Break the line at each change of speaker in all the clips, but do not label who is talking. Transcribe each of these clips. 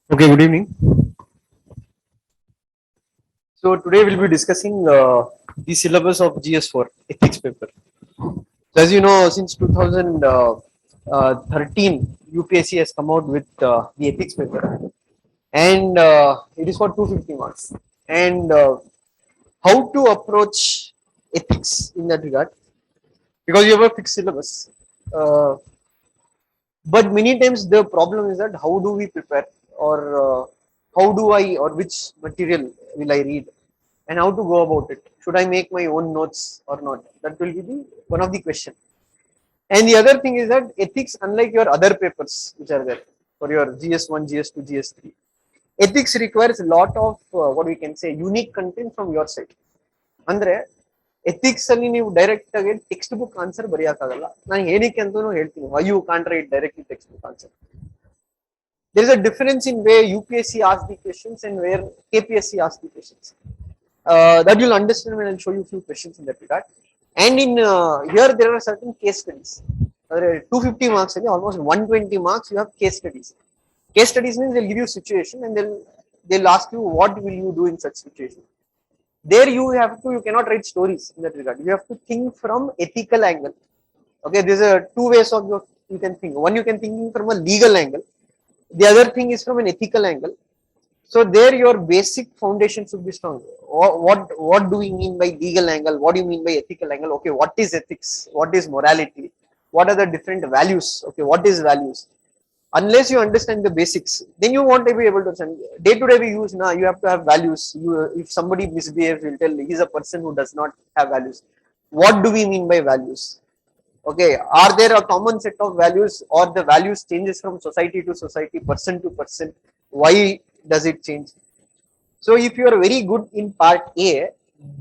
Okay, good evening. So today we'll be discussing the syllabus of GS4 ethics paper. So as you know, since 2013, UPSC has come out with the ethics paper, and it is for 250 marks. And how to approach ethics in that regard, because you have a fixed syllabus. Uh, but many times the problem is that how do we prepare, or how do I, or which material will I read, and how to go about it. Should I make my own notes or not? That will be one of the question. And the other thing is that ethics, unlike your other papers which are there for your GS1, GS2, GS3, ethics requires a lot of what we can say unique content from your side. ಅಂದ್ರೆ ethics ಅಲ್ಲಿ ನೀವು direct ಆಗಿ text book answer ಬರೆಯಕ್ಕಾಗಲ್ಲ. ನಾನು ಏನಕ್ಕೆ ಅಂತಾನು ಹೇಳ್ತೀನಿ, why you can't write directly textbook answer. There is a difference in where UPSC asks the questions and where KPSC asks the questions. That you'll understand when I'll show you a few questions in that regard. And in here there are certain case studies. 250 marks, almost 120 marks. You have case studies. Case studies means they'll give you a situation and they'll ask you what will you do in such situation. There you cannot write stories in that regard. You have to think from ethical angle. Okay, there's a two ways of you can think. One, you can think from a legal angle. The other thing is from an ethical angle. So there your basic foundation should be strong. What do we mean by legal angle? What do you mean by ethical angle? Okay, what is ethics? What is morality? What are the different values? Okay, what is values? Unless you understand the basics, then you won't be able to understand. Day to day we use now. You have to have values. If somebody misbehaves, we'll tell he's a person who does not have values. What do we mean by values? Okay, are there a common set of values, or the values changes from society to society, person to person? Why does it change? So if you are very good in part A,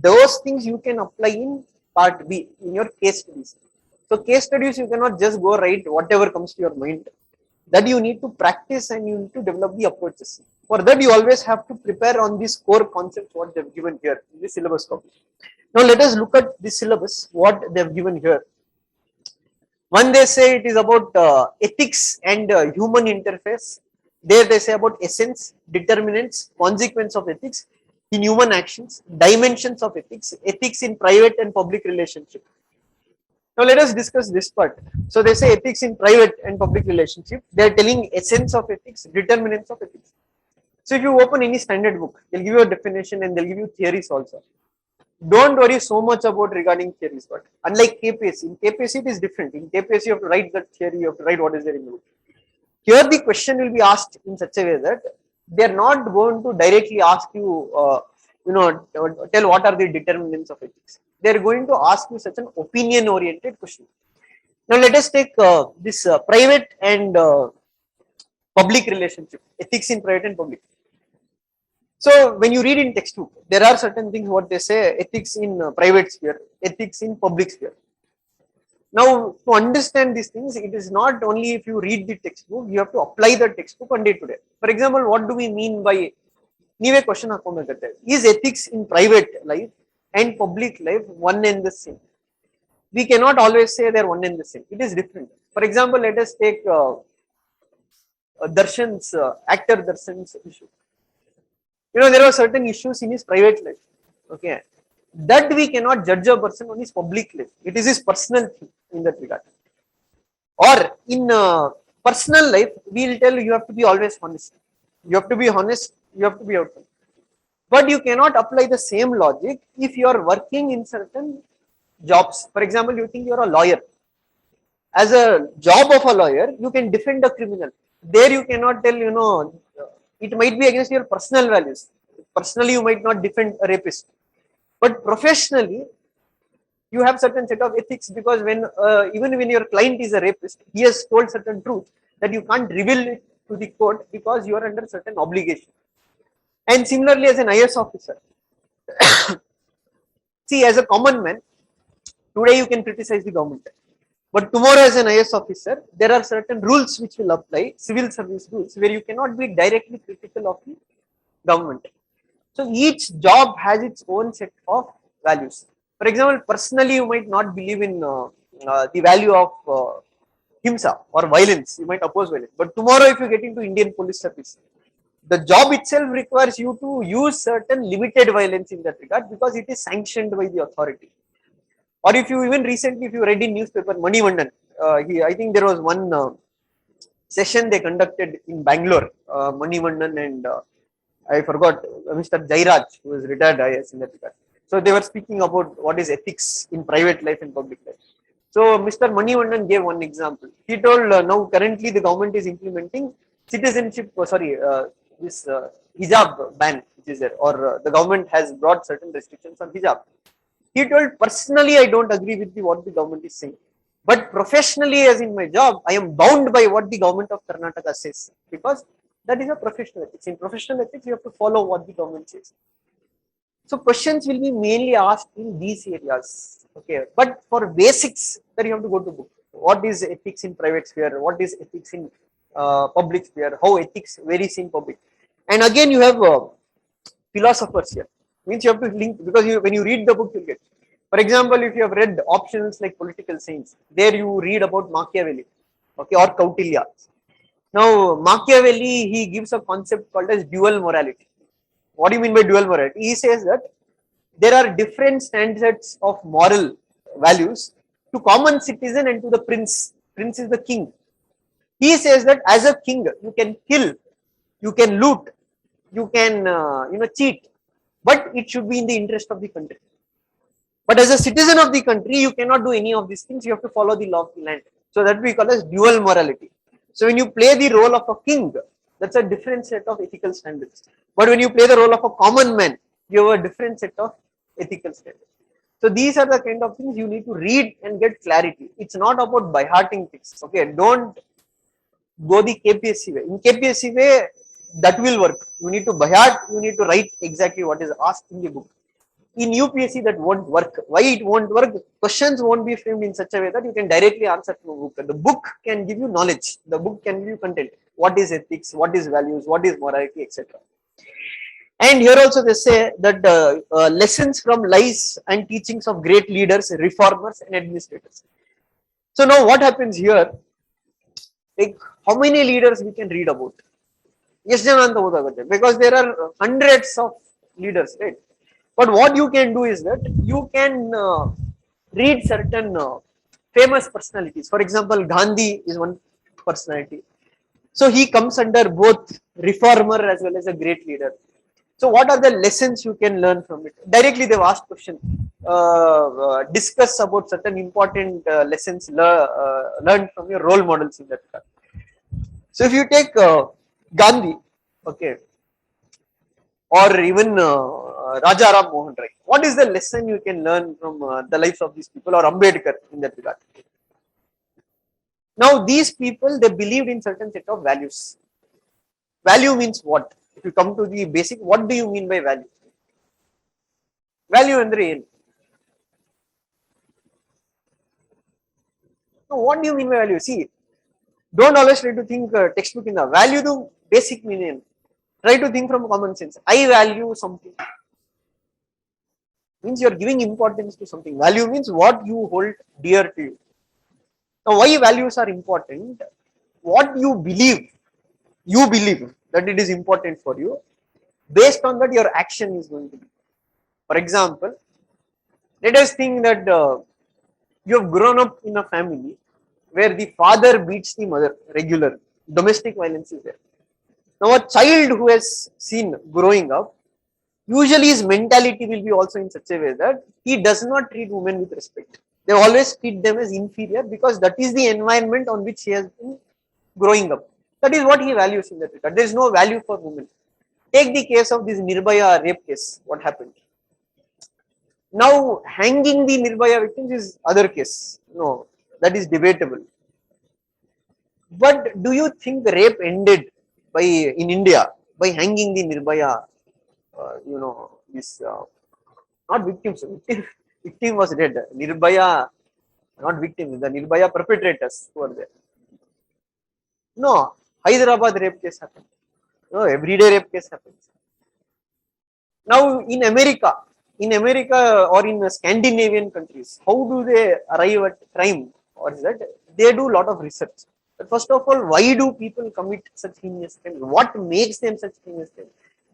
those things you can apply in part B in your case studies. So case studies, you cannot just go write whatever comes to your mind. That you need to practice and you need to develop the approaches. For that, you always have to prepare on these core concepts what they've given here in the syllabus copy. Now let us look at the syllabus, what they've given here. One, they say it is about ethics and human interface. There they say about essence, determinants, consequence of ethics in human actions, dimensions of ethics, ethics in private and public relationship. Now let us discuss this part. So they say ethics in private and public relationship. They are telling essence of ethics, determinants of ethics. So if you open any standard book, they'll give you a definition and they'll give you theories also. Don't worry so much about regarding theories, but unlike KPSC, in KPSC it is different. In KPSC you have to write that theory, you have to write what is there in the book. Here the question will be asked in such a way that they are not going to directly ask you, tell what are the determinants of ethics. They are going to ask you such an opinion-oriented question. Now let us take this private and public relationship, ethics in private and public. So when you read in textbook, there are certain things what they say, ethics in private sphere, ethics in public sphere. Now to understand these things, it is not only if you read the textbook, you have to apply the textbook on day to day. For example, what do we mean by, ನೀವೇ question ಹಾಕೋಬೇಕಾಗುತ್ತೆ, is ethics in private life and public life one and the same? We cannot always say they're one and the same. It is different. For example, let us take Darshan's actor Darshan's issue. There are certain issues in his private life. Okay, that we cannot judge a person on his public life. It is his personal thing in that regard. Or in personal life, we'll tell you have to be always honest. You have to be honest. You have to be open. But you cannot apply the same logic if you are working in certain jobs. For example, you think you are a lawyer. As a job of a lawyer, you can defend a criminal. There you cannot tell, it might be against your personal values. Personally, you might not defend a rapist. But professionally, you have certain set of ethics, because even when your client is a rapist, he has told certain truth that you can't reveal it to the court because you are under certain obligation. And similarly, as an IS officer, see, as a common man, today you can criticize the government. But tomorrow as an IS officer, there are certain rules which will apply, civil service rules, where you cannot be directly critical of the government. So each job has its own set of values. For example, personally, you might not believe in the value of himsa or violence. You might oppose violence. But tomorrow, if you get into Indian police service, the job itself requires you to use certain limited violence in that regard because it is sanctioned by the authority. Or if you even recently, if you read in newspaper, Manivandan, I think there was one session they conducted in Bangalore, Manivandan and I forgot Mr. Jairaj, who is retired IAS in that regard. So they were speaking about what is ethics in private life and public life. So Mr. Manivandan gave one example. He told now currently the government is implementing citizenship, this hijab ban which is there, or the government has brought certain restrictions on hijab. He told, personally, I don't agree with what the government is saying. But professionally, as in my job, I am bound by what the government of Karnataka says because that is a professional ethics. In professional ethics, you have to follow what the government says. So questions will be mainly asked in these areas. Okay, but for basics, that you have to go to book. What is ethics in private sphere? What is ethics in public sphere? How ethics varies in public? And again, you have philosophers here. Means you have to link because when you read the book, you'll get. For example, if you have read options like political science, there you read about Machiavelli, okay, or Kautilya. Now, Machiavelli, he gives a concept called as dual morality. What do you mean by dual morality? He says that there are different standards of moral values to common citizen and to the prince. Prince is the king. He says that as a king, you can kill, you can loot, you can cheat, but it should be in the interest of the country. But as a citizen of the country, you cannot do any of these things. You have to follow the law of the land. So that we call as dual morality. So when you play the role of a king, that's a different set of ethical standards. But when you play the role of a common man, you have a different set of ethical standards. So these are the kind of things you need to read and get clarity. It's not about by hearting things. Okay, don't go the KPSC way. In KPSC way, that will work. You need to by heart, you need to write exactly what is asked in the book. In UPSC, that won't work. Why it won't work? Questions won't be framed in such a way that you can directly answer from a book. The book can give you knowledge. The book can give you content. What is ethics? What is values? What is morality, etc. And here also they say that lessons from lives and teachings of great leaders, reformers, and administrators. So now what happens here? Like how many leaders we can read about? Yes, because there are hundreds of leaders, right? But what you can do is that you can read certain famous personalities. For example, Gandhi is one personality. So he comes under both reformer as well as a great leader. So what are the lessons you can learn from it? Directly they've asked question, discuss about certain important lessons learned from your role models in that regard. So if you take Gandhi, okay, or even Raja Ram Mohan Rai, what is the lesson you can learn from the lives of these people, or Ambedkar in that regard? Now these people, they believed in certain set of values. Value means what? If you come to the basic, what do you mean by value? Value andre ಏನು? So what do you mean by value? See, don't always try to think textbook in the value the basic meaning. Try to think from common sense. I value something. Means you are giving importance to something. Value means what you hold dear to you. Now why values are important? What you believe that it is important for you. Based on that, your action is going to be. For example, let us think that you have grown up in a family where the father beats the mother regularly. Domestic violence is there. Now a child who has seen growing up, usually his mentality will be also in such a way that he does not treat women with respect. They always treat them as inferior because that is the environment on which he has been growing up. That is what he values in that regard. There is no value for women. Take the case of this Nirbhaya rape case. What happened? Now hanging the Nirbhaya victims is other case. No, that is debatable. But do you think rape ended in India by hanging the Nirbhaya? Not victims. Victim was dead. Nirbhaya, not victims. The Nirbhaya perpetrators who were there. No, Hyderabad rape case happened. No, everyday rape case happens. Now in America or in Scandinavian countries, how do they arrive at crime? Or is that they do a lot of research. But first of all, why do people commit such heinous crimes? What makes them such heinous crimes?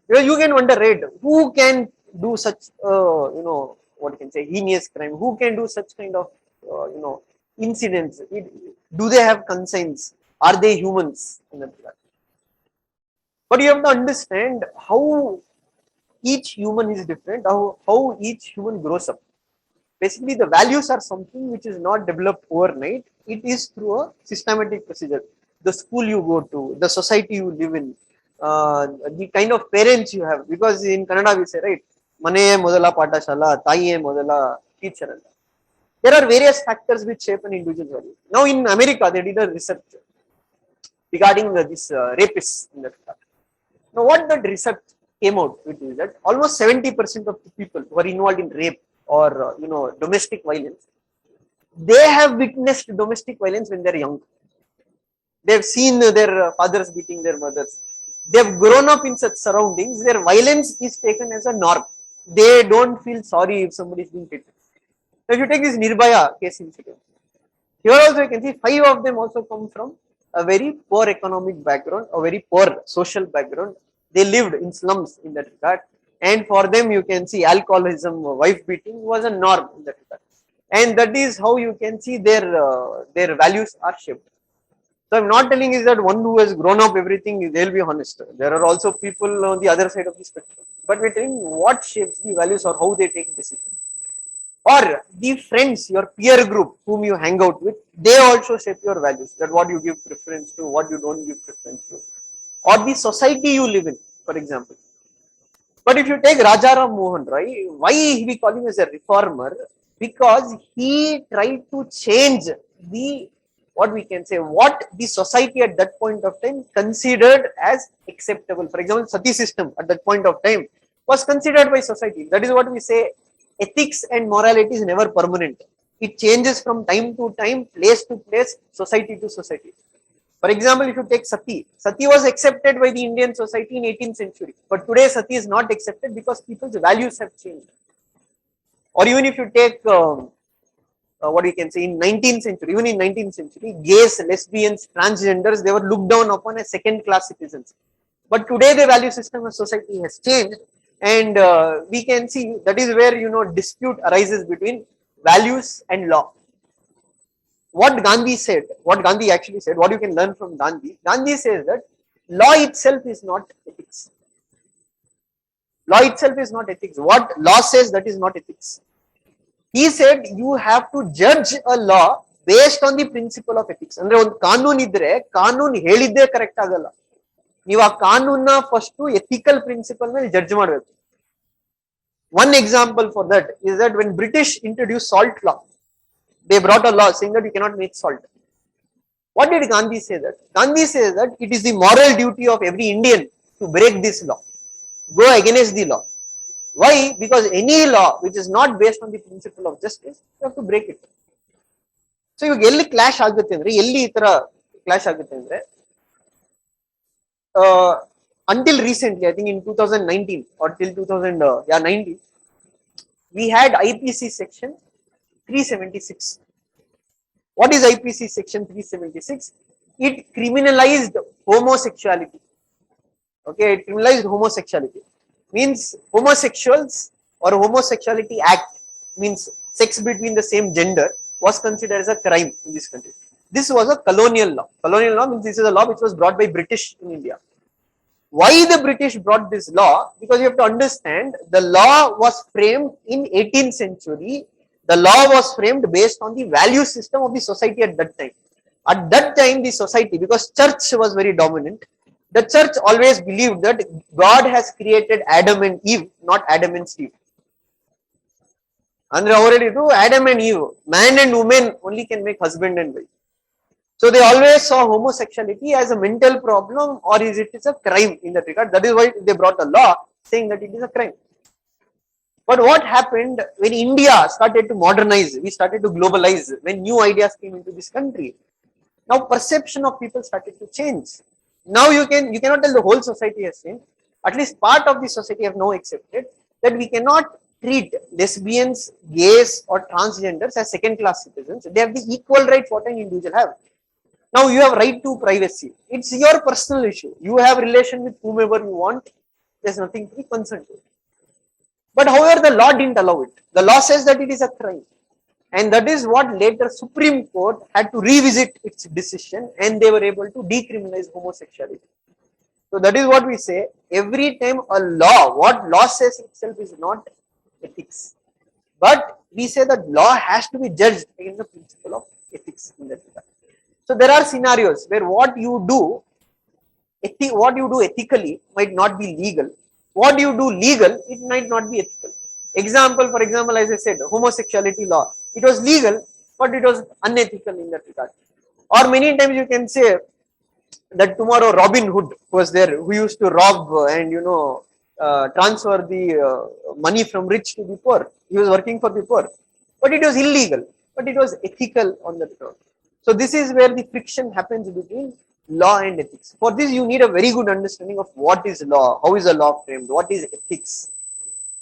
Because you can wonder, right? Who can do such, what you can say, heinous crime? Who can do such kind of, incidents? Do they have conscience? Are they humans? In that regard? But you have to understand how each human is different, how each human grows up. Basically, the values are something which is not developed overnight. It is through a systematic procedure. The school you go to, the society you live in, the kind of parents you have. Because in Kannada we say, right, Mane modala patashala, taiye modala teacher. There are various factors which shape an individual's value. Now in America, they did a research regarding this rapists in that. Now what that research came out with is that almost 70% of the people who are involved in rape or domestic violence, they have witnessed domestic violence when they're young. They've seen their fathers beating their mothers. They've grown up in such surroundings. Their violence is taken as a norm. They don't feel sorry if somebody is being hit. So if you take this Nirbhaya case incident, here also you can see 5 of them also come from a very poor economic background, a very poor social background. They lived in slums in that regard. And for them, you can see alcoholism, wife beating was a norm in that regard. And that is how you can see their values are shaped. So I'm not telling is that one who has grown up everything, they'll be honest. There are also people on the other side of the spectrum. But we're telling what shapes the values or how they take decisions. Or the friends, your peer group whom you hang out with, they also shape your values. That what you give preference to, what you don't give preference to. Or the society you live in, for example. But if you take Rajaram Mohan Roy, why we call him as a reformer? Because he tried to change what the society at that point of time considered as acceptable. For example, Sati system at that point of time was considered by society. That is what we say, ethics and morality is never permanent. It changes from time to time, place to place, society to society. For example, if you take Sati, Sati was accepted by the Indian society in 18th century. But today Sati is not accepted because people's values have changed. Or even if you take, what we can say, in 19th century, even in 19th century, gays, lesbians, transgenders, they were looked down upon as second-class citizens. But today the value system of society has changed. And we can see that is where, dispute arises between values and law. What Gandhi said, what Gandhi actually said, what you can learn from Gandhi, Gandhi says that law itself is not ethics. Law itself is not ethics. What law says, that is not ethics. He said you have to judge a law based on the principle of ethics. Andre ಒಂದು ಕಾನೂನು ಇದ್ರೆ ಕಾನೂನು ಹೇಳಿದ್ದೇ correct ಆಗಲ್ಲ. ನೀವು ಆ ಕಾನೂನನ್ನ first ethical principal ಮೇಲೆ ಜಡ್ಜ್ ಮಾಡಬೇಕು. One example for that is that when British introduced salt law, they brought a law saying that you cannot make salt. What did Gandhi say that? Gandhi says that it is the moral duty of every Indian to break this law, go against the law. Why? Because any law which is not based on the principle of justice, you have to break it. So ಇವಾಗ ಎಲ್ಲಿ clash ಆಗುತ್ತೆ ಅಂದ್ರೆ, ಎಲ್ಲಿ ಈ ತರ clash ಆಗುತ್ತೆ ಅಂದ್ರೆ, until recently, I think in 2019 or till 2019, we had IPC Section 376. What is IPC Section 376? It criminalized homosexuality. Okay, it criminalized homosexuality. Means homosexuals or homosexuality act, means sex between the same gender, was considered as a crime in this country. This was a colonial law. Colonial law means this is a law which was brought by British in India. Why the British brought this law? Because you have to understand the law was framed in 18th century. The law was framed based on the value system of the society at that time. At that time, the society, because church was very dominant, the church always believed that God has created Adam and Eve, not Adam and Steve. And already do Adam and Eve, man and woman only can make husband and wife. So they always saw homosexuality as a mental problem, or it is a crime in that regard. That is why they brought a law saying that it is a crime. But what happened when India started to modernize, we started to globalize, when new ideas came into this country, now perception of people started to change. Now you cannot tell the whole society has changed. At least part of the society have now accepted that we cannot treat lesbians, gays or transgenders as second class citizens. They have the equal rights what an individual have. Now you have right to privacy. It's your personal issue. You have relation with whomever you want. There's nothing to be concerned with. But however, the law didn't allow it. The law says that it is a crime. And that is what later Supreme Court had to revisit its decision, and they were able to decriminalize homosexuality. So that is what we say. Every time a law, what law says itself is not ethics. But we say that law has to be judged in the principle of ethics in that regard. So there are scenarios where what you do ethically might not be legal. What you do legal, it might not be ethical. For example, as I said, homosexuality law. It was legal, but it was unethical in that regard. Or many times you can say that tomorrow Robin Hood was there, who used to rob and transfer the money from rich to the poor. He was working for the poor, but it was illegal, but it was ethical on that ground. So this is where the friction happens between law and ethics. For this, you need a very good understanding of what is law, how is a law framed, what is ethics.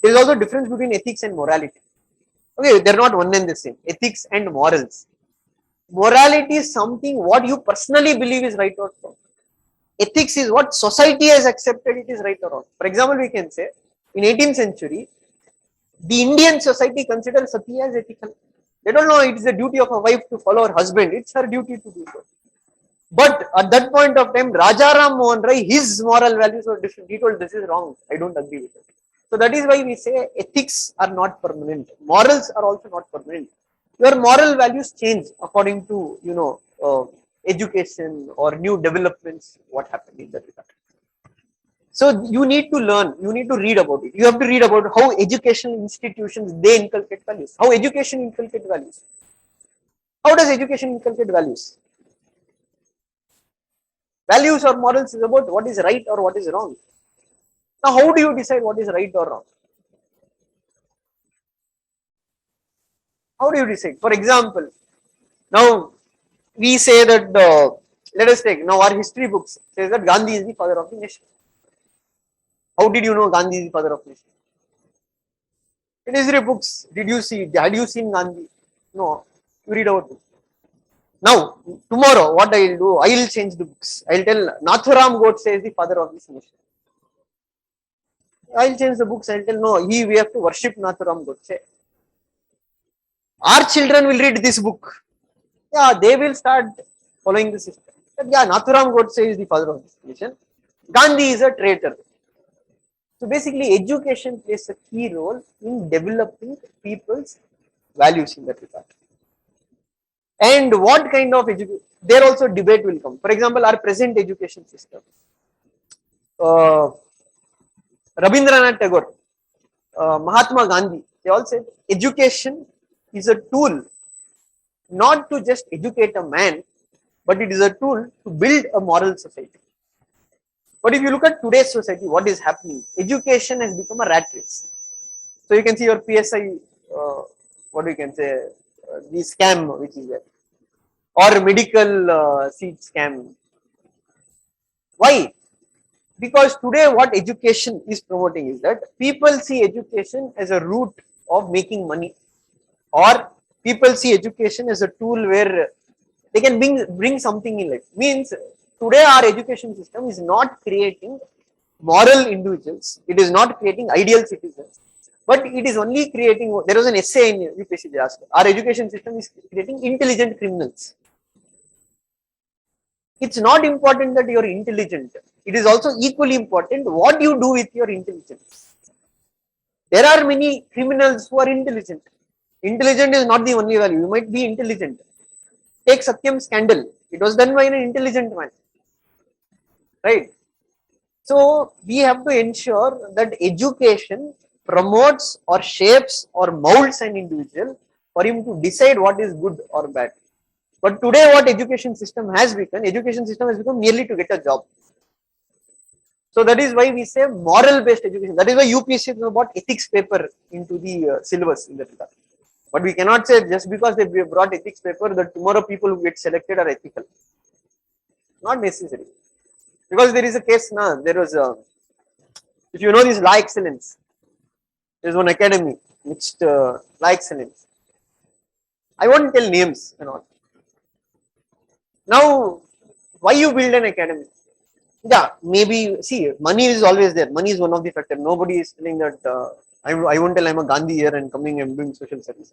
There is also a difference between ethics and morality. Okay, they're not one and the same. Ethics and morals. Morality is something what you personally believe is right or wrong. Ethics is what society has accepted it is right or wrong. For example, we can say in 18th century, the Indian society considers sati as ethical. They don't know it is the duty of a wife to follow her husband. It's her duty to do so. But at that point of time, Raja Ram Mohan Rai, his moral values were different. He told this is wrong. I don't agree with it. So that is why we say ethics are not permanent. Morals are also not permanent. Your moral values change according to education or new developments. What happened in that regard. So you need to learn. You need to read about it. You have to read about how educational institutions they inculcate values. How education inculcate values. How does education inculcate values? Values or morals is about what is right or what is wrong. Now, how do you decide what is right or wrong? How do you decide? For example, now we say that let us take now our history books says that Gandhi is the father of the nation. How did you know Gandhi is the father of the nation? In history books, did you see? Had you seen Gandhi? No. You read about it. Now, tomorrow, what I will do? I will change the books. I will tell Nathuram Godse is the father of this nation. I will change the books. I will tell no, we have to worship Nathuram Godse. Our children will read this book. Yeah, they will start following the system. But yeah, Nathuram Godse is the father of this nation. Gandhi is a traitor. So basically, education plays a key role in developing people's values in that regard. And what kind of education? There also debate will come. For example, our present education system. Rabindranath Tagore, Mahatma Gandhi, they all said education is a tool not to just educate a man, but it is a tool to build a moral society. But if you look at today's society, what is happening? Education has become a rat race. So you can see your PSI, what we can say, the scam which is there, or medical seat scam. Why? Because today what education is promoting is that people see education as a route of making money, or people see education as a tool where they can bring something in life. Means today our education system is not creating moral individuals, it is not creating ideal citizens, but it is only creating, there was an essay in UPSC asked, our education system is creating intelligent criminals. It's not important that you are intelligent. It is also equally important what you do with your intelligence. There are many criminals who are intelligent. Intelligent is not the only value. You might be intelligent. Take Satyam scandal. It was done by an intelligent man. Right? So we have to ensure that education promotes or shapes or molds an individual for him to decide what is good or bad. But today what education system has become merely to get a job. So that is why we say moral based education. That is why UPSC brought ethics paper into the syllabus in that regard. But we cannot say just because they brought ethics paper that tomorrow people who get selected are ethical. Not necessary. Because there is a case now, there was if you know this law excellence, there is one academy, mixed law excellence. I won't tell names and all. Now, why you build an academy? Yeah, maybe see, money is always there. Money is one of the factors. Nobody is telling that I won't tell I'm a Gandhi here and coming and doing social service.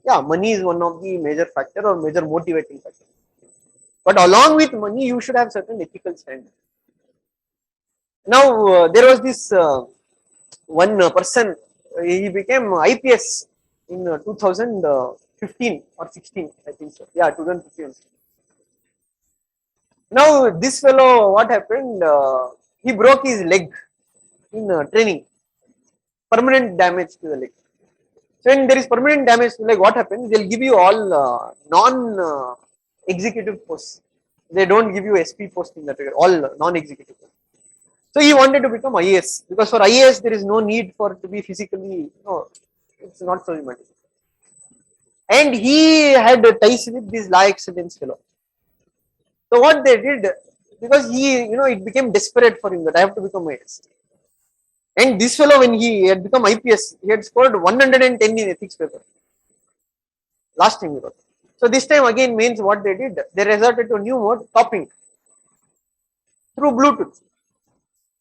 Yeah, money is one of the major factor or major motivating factor. But along with money, you should have certain ethical standards. Now, there was this one person, he became IPS in 2015 or 16, I think so. Yeah, 2015. Now, this fellow, what happened? He broke his leg in training, permanent damage to the leg. So, when there is permanent damage to the leg, what happens? They'll give you all non-executive posts. They don't give you SP post in that regard, all non-executive posts. So, he wanted to become IAS because for IAS there is no need for to be physically, it's not so demanding. And he had ties with this law excellence fellow. So what they did, because he, it became desperate for him that I have to become IAS. And this fellow, when he had become IPS, he had scored 110 in ethics paper. Last time he wrote. So this time again means what they did, they resorted to a new mode, topping through Bluetooth.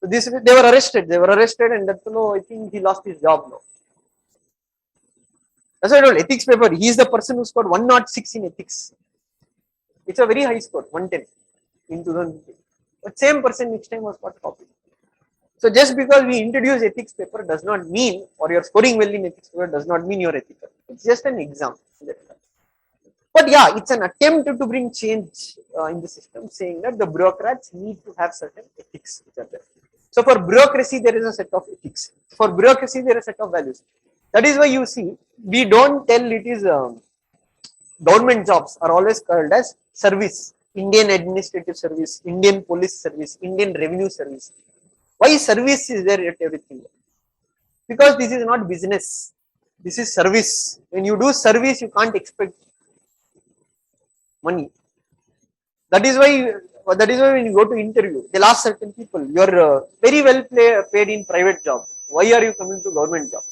So this, they were arrested, and that fellow, I think he lost his job now. That's why I told ethics paper, he is the person who scored 106 in ethics. It's a very high score, 110 in 2015. But same person next time was got copied. So just because we introduce ethics paper does not mean, or you're scoring well in ethics paper does not mean you're ethical. It's just an exam. But yeah, it's an attempt to bring change in the system, saying that the bureaucrats need to have certain ethics which are there. So for bureaucracy, there is a set of ethics. For bureaucracy, there is a set of values. That is why you see, we don't tell it is government jobs are always called as service, Indian administrative service, Indian police service, Indian revenue service. Why service is there at everything? Because this is not business. This is service. When you do service, you can't expect money. That is why when you go to interview, they'll ask certain people, you're very well paid in private job. Why are you coming to government job?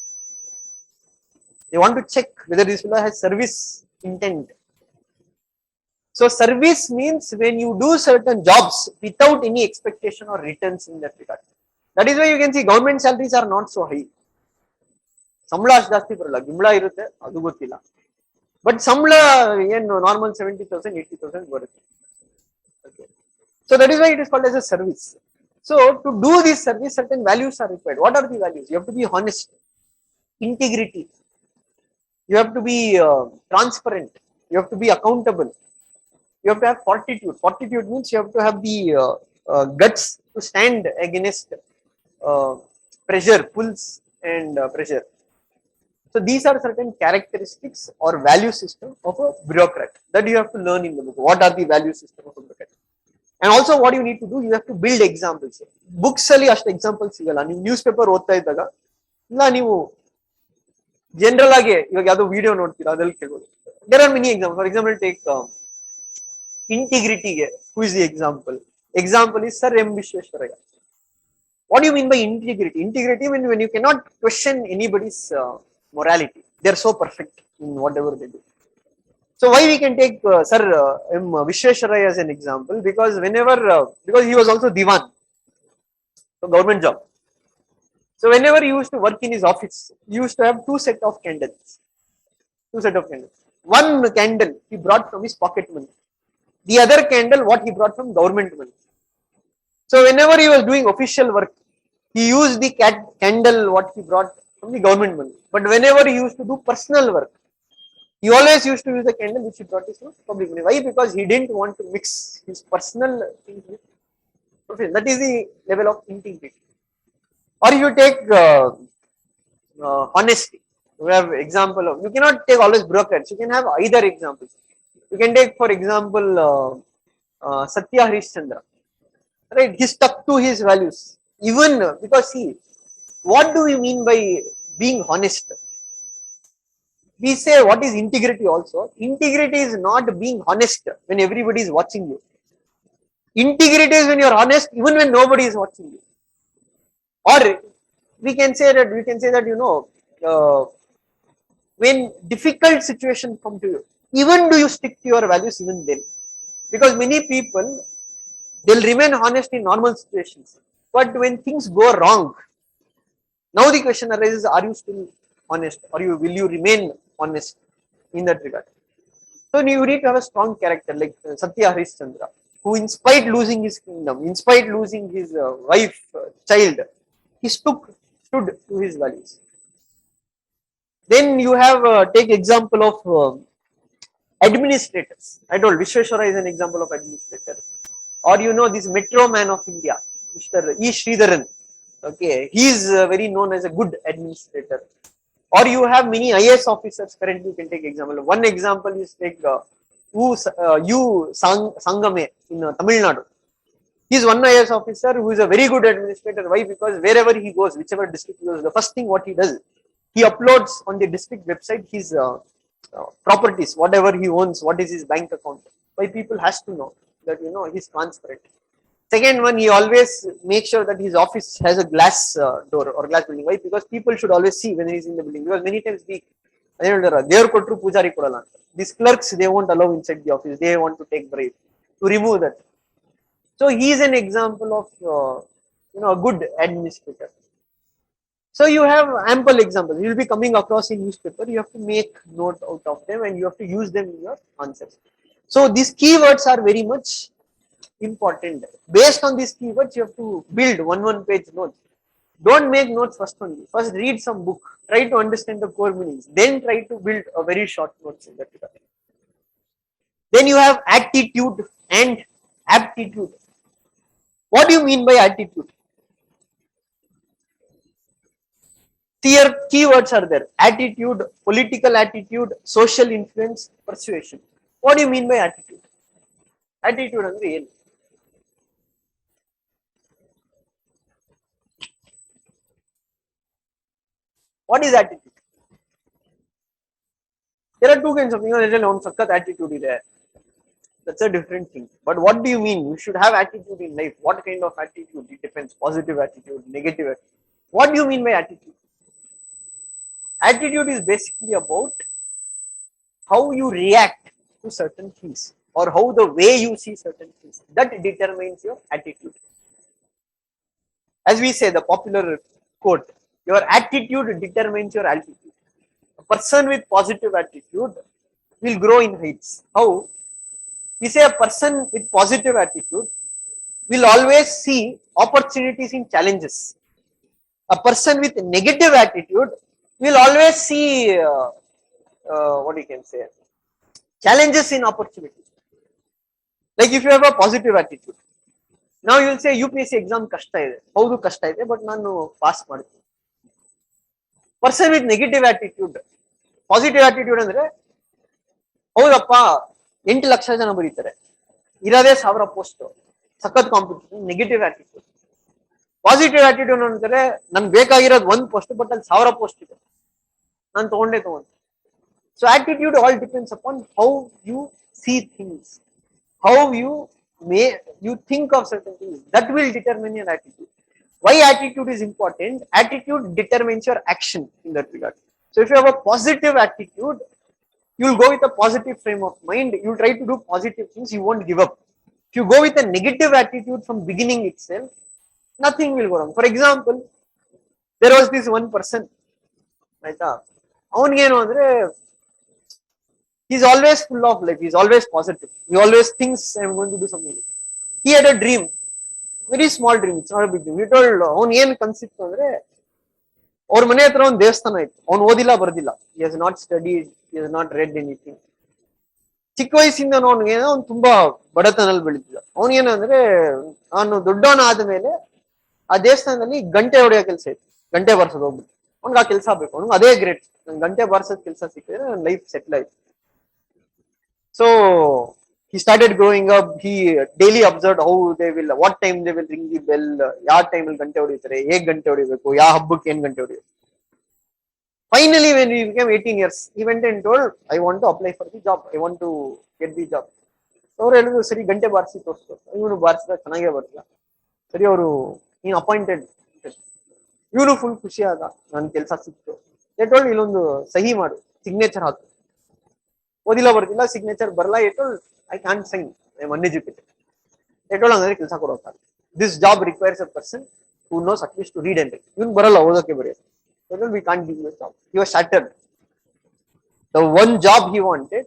They want to check whether this fellow has service intent. So service means when you do certain jobs without any expectation or returns in that regard. That is why you can see government salaries are not so high. ಸಂಬಳ ಅಷ್ಟು ಜಾಸ್ತಿ ಬರಲ್ಲ, ಗಿಂಬಳ ಇರುತ್ತೆ, ಅದು ಗೊತ್ತಿಲ್ಲ. But ಸಂಬಳ ಏನು normal 70,000, 80,000 ಬರುತ್ತೆ. Okay. So that is why it is called as a service. So to do this service, certain values are required. What are the values? You have to be honest, integrity. You have to be transparent. You have to be accountable. You have to have fortitude. Fortitude means you have to have the guts to stand against pressure, pulls and pressure. So these are certain characteristics or value system of a bureaucrat that you have to learn in the book. What are the value system of a bureaucrat? And also what you need to do, you have to build examples. Books ಅಲ್ಲಿ ಅಷ್ಟು examples ಸಿಗಲ್ಲ. ನೀವು news paper ಓದ್ತಾ ಇದ್ದಾಗ ಇಲ್ಲ ನೀವು general ಆಗಿ ಇವಾಗ ಯಾವ್ದೋ ವಿಡಿಯೋ ನೋಡ್ತೀರಾ ಅದ್ರಲ್ಲಿ ಕೇಳ್ಬೋದು. There are many examples. For example, take integrity. Who is the example? Example is Sir M. Vishwesharaya. What do you mean by integrity? Integrity means when you cannot question anybody's morality. They are so perfect in whatever they do. So why we can take Sir M. Vishwesharaya as an example? Because because he was also Diwan, so government job. So whenever he used to work in his office, he used to have two set of candles. One candle he brought from his pocket money. The other candle what he brought from government money. So whenever he was doing official work, he used the candle what he brought from the government money. But whenever he used to do personal work, he always used to use the candle which he brought his public money. Why? Because he didn't want to mix his personal things with professional. That is the level of integrity. Or you take honesty. We have example of, you cannot take always bureaucrats. You can have either examples. You can take, for example, Satya Harishchandra. Right? He stuck to his values. Even because see, what do we mean by being honest? We say what is integrity also. Integrity is not being honest when everybody is watching you. Integrity is when you are honest even when nobody is watching you. Or we can say that when difficult situations come to you, even do you stick to your values even then. Because many people, they'll remain honest in normal situations, but when things go wrong, now the question arises, are you still honest, or will you remain honest in that regard? So you need to have a strong character like Satya Harishchandra, who in spite losing his kingdom, in spite losing his wife, child, he stood to his values. Then you have take example of administrators. I told Vishweshwara is an example of administrator. Or you know this Metro Man of India, Mr. E. Sridharan. Okay, he is very known as a good administrator. Or you have many IAS officers. Currently, you can take example. One example is take U. Sangame in Tamil Nadu. He is one IAS officer who is a very good administrator. Why? Because wherever he goes, whichever district he goes, the first thing what he does, he uploads on the district website his properties, whatever he owns, what is his bank account. Why? People has to know that he's transparent. Second one, he always makes sure that his office has a glass door or glass building. Why? Because people should always see when he's in the building. Because many times these clerks, they won't allow inside the office. They want to take bribe to remove that. So he is an example of a good administrator. So you have ample examples. You will be coming across in newspaper. You have to make note out of them and you have to use them in your answers. So these keywords are very much important. Based on these keywords, you have to build one page notes. Don't make notes first only. First read some book. Try to understand the core meanings. Then try to build a very short notes in that regard. Then you have attitude and aptitude. What do you mean by attitude? Here keywords are there. Attitude, political attitude, social influence, persuasion. What do you mean by attitude? Attitude andre ಏನು? What is attitude? There are two kinds of things. On sakkat attitude ಇದೆ. That's a different thing. But what do you mean? You should have attitude in life. What kind of attitude? It depends. Positive attitude, negative attitude. What do you mean by attitude? Attitude is basically about how you react to certain things or how the way you see certain things. That determines your attitude. As we say, the popular quote, your attitude determines your altitude. A person with positive attitude will grow in heights. How? We say a person with positive attitude will always see opportunities in challenges. A person with negative attitude will always see what you can say, challenges in opportunities. Like if you have a positive attitude, now you will say UPSC exam kashta ide, haudu kashta ide, but nanu pass ಮಾಡ್ತೀನಿ. Person with negative attitude, positive attitude ಅಂದ್ರೆ ಹೌದಪ್ಪ 8 ಲಕ್ಷ ಜನ ಬರೀತಾರೆ, ಇರೋದೇ 1000 post, ಸಖತ್ competition. Negative attitude. Positive attitude ಅಂತಾರೆ ನನ್ಗೆ ಬೇಕಾಗಿರೋದು 1 ಪೋಸ್ಟ್, ಬಟ್ ಅಲ್ಲಿ 1000 ಪೋಸ್ಟ್ ಇದೆ, ನಾನು ತಗೊಂಡೆ. So attitude all depends upon how you see things, how you think of certain things. That will determine your attitude. Why attitude is important? Attitude determines your action in that regard. So if you have a positive attitude, you will go with a positive frame of mind. You will try to do positive things. You won't give up. If you go with a negative attitude from beginning itself, nothing will go wrong. For example, there was this one person, ಆಯ್ತಾ, ಅವನಿಗೇನು ಅಂದ್ರೆ he's always full of life, he's always positive, he always thinks I'm going to do something. He had a dream, very small dream, it's not a big dream. He told ಅವನು ಏನು ಕನ್ಸಿತ್ತು ಅಂದ್ರೆ ಅವ್ರ ಮನೆ ಹತ್ರ ಒಂದು ದೇವಸ್ಥಾನ ಇತ್ತು. ಅವ್ನು ಓದಿಲ್ಲ ಬರ್ದಿಲ್ಲ, he has not studied, he has not read anything. ಚಿಕ್ಕ ವಯಸ್ಸಿಂದ ಅವನಿಗೆ ಅವ್ನು ತುಂಬಾ ಬಡತನಲ್ಲಿ ಬೆಳೆದಿದ್ದ. ಅವನೇನಂದ್ರೆ ನಾನು ದೊಡ್ಡವನ ಆದ್ಮೇಲೆ ಆ ದೇವಸ್ಥಾನದಲ್ಲಿ ಗಂಟೆ ಹೊಡೆಯೋ ಕೆಲಸ ಇತ್ತು, ಗಂಟೆ ಬಾರ್ಸೋದು ಹೋಗ್ಬಿಟ್ಟು. ಅವ್ನಿಗೆ ಆ ಕೆಲಸ ಬೇಕು, ಅವ್ನಿಗೆ ಅದೇ ಗ್ರೇಟ್, ನನ್ ಗಂಟೆ ಬಾರ್ಸೋದ್ ಕೆಲಸ ಸಿಕ್ಕಿದ್ರೆ ನನ್ನ ಲೈಫ್ ಸೆಟ್ಲ್ ಆಯ್ತು. So he started growing up. He daily observed how they will, what time they will ring the bell, ಯಾವ ಟೈಮ್ ಅಲ್ಲಿ ಗಂಟೆ ಹೊಡಿತಾರೆ, ಹೇಗ್ ಗಂಟೆ ಹೊಡಿಬೇಕು, ಯಾವ ಹಬ್ಬಕ್ಕೆ ಏನ್ ಗಂಟೆ ಹೊಡಿಬೇಕು. Finally, when he became 18 years, he went and told, I want to apply for the job, I want to get the job. ಅವ್ರು ಹೇಳಿದ್ರು, ಸರಿ ಗಂಟೆ ಬಾರಿಸಿ ತೋರಿಸ್ತು. ಇವನು ಬಾರಿಸಿದ, ಚೆನ್ನಾಗೇ ಬರ್ತಿಲ್ಲ. ಸರಿ, ಅವರು ನೀನು ಅಪಾಯಿಂಟೆಡ್. ಇವನು ಫುಲ್ ಖುಷಿ ಆದ, ನನ್ ಕೆಲಸ ಸಿಕ್ತು. they told, ಇಲ್ಲೊಂದು ಸಹಿ ಮಾಡು, ಸಿಗ್ನೇಚರ್ ಹಾಕು. ಓದಿಲ್ಲ ಬರ್ತಿಲ್ಲ ಸಿಗ್ನೇಚರ್ ಬರಲ್ಲ. He told, I can't sign, I am uneducated. He told, ಹಂಗಾದ್ರೆ ಕೆಲಸ ಕೊಡೋಕ್ಕಾಗಲ್ಲ. This job requires a person who knows at least to read and write. ಇವನು ಬರಲ್ಲ ಓದೋಕೆ ಬರೆಯೋದು. He told, we can't give you a job. He was shattered. The one job he wanted,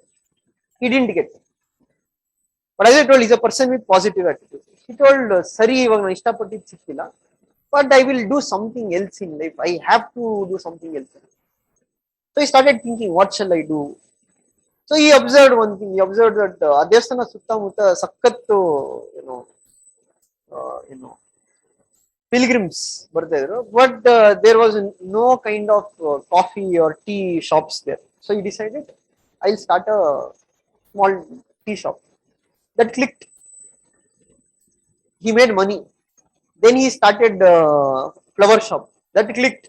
he didn't get. But as I told, he's a person with positive attitude. He told, ಸರಿ ಇವಾಗ ನಾನು ಇಷ್ಟಪಟ್ಟಿದ್ದು ಸಿಕ್ಕಿಲ್ಲ, but I will do something else in life. I have to do something else. So he started thinking, what shall I do? So he observed one thing. He observed that ಆ ದೇವಸ್ಥಾನ ಸುತ್ತಮುತ್ತ ಸಖತ್ತು pilgrims ಬರ್ತಾ ಇದ್ರು, but there was no kind of coffee or tea shops there. So he decided, I'll start a small tea shop. That clicked. He made money. Then he started flower shop. That clicked.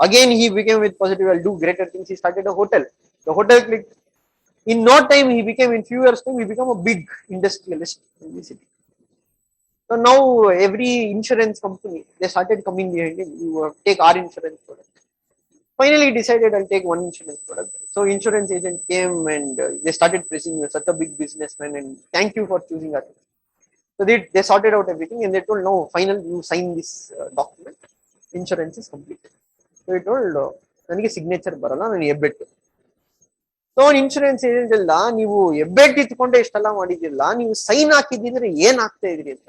Again he became with positive, I'll do greater things. He started a hotel. The hotel clicked. In no time he became, in few years time, he became a big industrialist in the city. So now every insurance company, they started coming behind him. You take our insurance product. Finally he decided, I'll take one insurance product. So insurance agent came and they started praising, you're such a big businessman and thank you for choosing us. So they sorted out everything and they told, no, finally you sign this document. Insurance is complete. So he told, ನನಗೆ signature ಬರಲ್ಲ, ನಾನು ಹೆಬ್ಬೆಟ್ಟು. So insurance agent ಇಲ್ಲ, ನೀವು ಹೆಬ್ಬೆಟ್ಟು ಇಟ್ಕೊಂಡೆ ಇಷ್ಟೆಲ್ಲ ಮಾಡಿದಿಲ್ಲ, ನೀವು ಸೈನ್ ಹಾಕಿದ್ರೆ ಏನ್ ಆಗ್ತಾ ಇದ್ರಿ ಅಂತ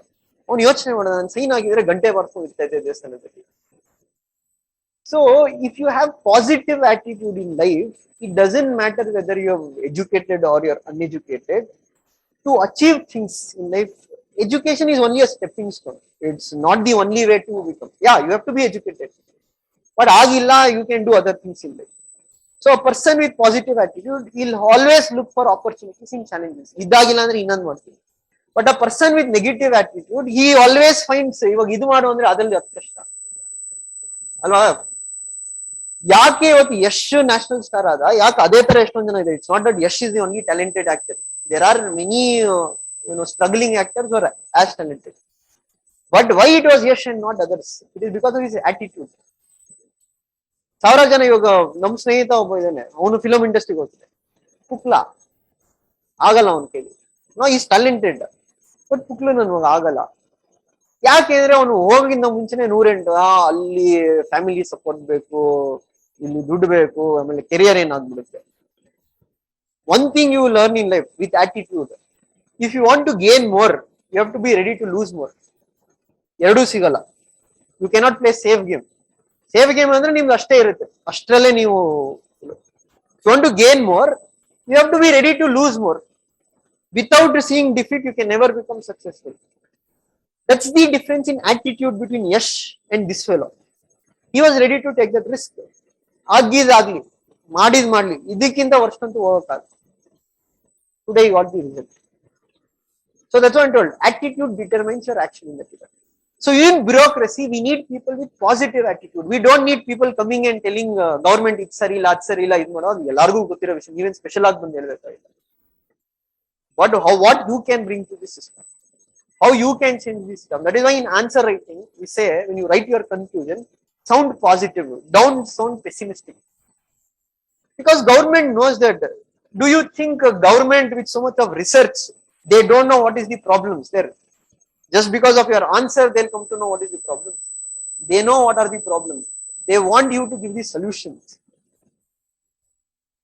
ಅವ್ನು ಯೋಚನೆ ಮಾಡೋಣ. ನಾನು ಸೈನ್ ಹಾಕಿದ್ರೆ ಗಂಟೆ ಬರ್ಕೊಂಡು ಇರ್ತಾ ಇದ್ದೆ ದೇವಸ್ಥಾನದಲ್ಲಿ. So if you have positive attitude in life, it doesn't matter whether you're educated or you're uneducated. To achieve things in life, education is only a stepping stone. It's not the only way to become. Yeah, you have to be educated, but agilla you can do other things in life. So a person with positive attitude, he'll always look for opportunities in challenges. Idagilla andre innond ಮಾಡ್ತೀನಿ. But a person with negative attitude, he always finds, ಇವಾಗ ಇದು ಮಾಡು ಅಂದ್ರೆ ಅದ್ರಲ್ಲಿ ಅದು ಕಷ್ಟ ಅಲ್ವಾ. ಯಾಕೆ ಇವತ್ತು ಯಶ್ ನ್ಯಾಷನಲ್ ಸ್ಟಾರ್ ಆದ, ಯಾಕೆ ಅದೇ ತರ ಎಷ್ಟೊಂದು ಜನ ಇದೆ. It's not that Yash is the only talented actor. There are many struggling actors are as talented. But why it was Yash and not others? It is because of his attitude. ಸಾವಿರಾರು ಜನ, ಇವಾಗ ನಮ್ ಸ್ನೇಹಿತ ಒಬ್ಬ ಇದ್ದಾನೆ, ಅವನು ಫಿಲಂ ಇಂಡಸ್ಟ್ರಿಗೆ ಹೋಗ್ತಾನೆ, ಪುಕ್ಲ ಆಗಲ್ಲ ಅವನ ಕೈಲಿ. ನೋ, ಈಸ್ ಟ್ಯಾಲೆಂಟೆಡ್ ಬಟ್ ಪುಕ್ಲು ನನ್ವಾಗ ಆಗಲ್ಲ. ಯಾಕೆಂದ್ರೆ ಅವನು ಹೋಗಿಂದ ಮುಂಚೆನೆ 108 ಅಲ್ಲಿ ಫ್ಯಾಮಿಲಿ ಸಪೋರ್ಟ್ ಬೇಕು, ಇಲ್ಲಿ ದುಡ್ಡು ಬೇಕು, ಆಮೇಲೆ ಕೆರಿಯರ್ ಏನಾಗ್ಬಿಡುತ್ತೆ. One thing you learn in life with attitude, if you want to gain more, you have to be ready to lose more. ಎರಡೂ ಸಿಗಲ್ಲ. You cannot play safe game. Safe game ಅಂದ್ರೆ ನಿಮ್ಗೆ ಅಷ್ಟೇ ಇರುತ್ತೆ, ಅಷ್ಟರಲ್ಲೇ ನೀವು. You want to gain more, you have to be ready to lose more. Without seeing defeat, you can never become successful. That's the difference in attitude between Yash and this fellow. He was ready to take that risk. Agis agli, madis madli, idikkinta ವರ್ಷಂತೂ ಹೋಗಕ್ಕಾಗ. Today he got the result. So that's what I'm told. Attitude determines your action in the future. So in bureaucracy, we need people with positive attitude. We don't need people coming and telling government ಇದು ಸರಿ ಇಲ್ಲ, ಅದು ಸರಿ ಇಲ್ಲ, ಇದು ಮಾಡೋದು ಎಲ್ಲರಿಗೂ ಗೊತ್ತಿರೋ ವಿಷಯ. ನೀವೇನ್ ಸ್ಪೆಷಲ್ ಆಗಿ ಬಂದು ಹೇಳ್ಬೇಕಾಗಿಲ್ಲ. What you can bring to the system, how you can change the system. That is why in answer writing we say, when you write your conclusion, sound positive, don't sound pessimistic, because government knows that. Do you think a government with so much of research, they don't know what is the problems there? Just because of your answer they'll come to know what is the problem. They know what are the problems. They want you to give the solutions.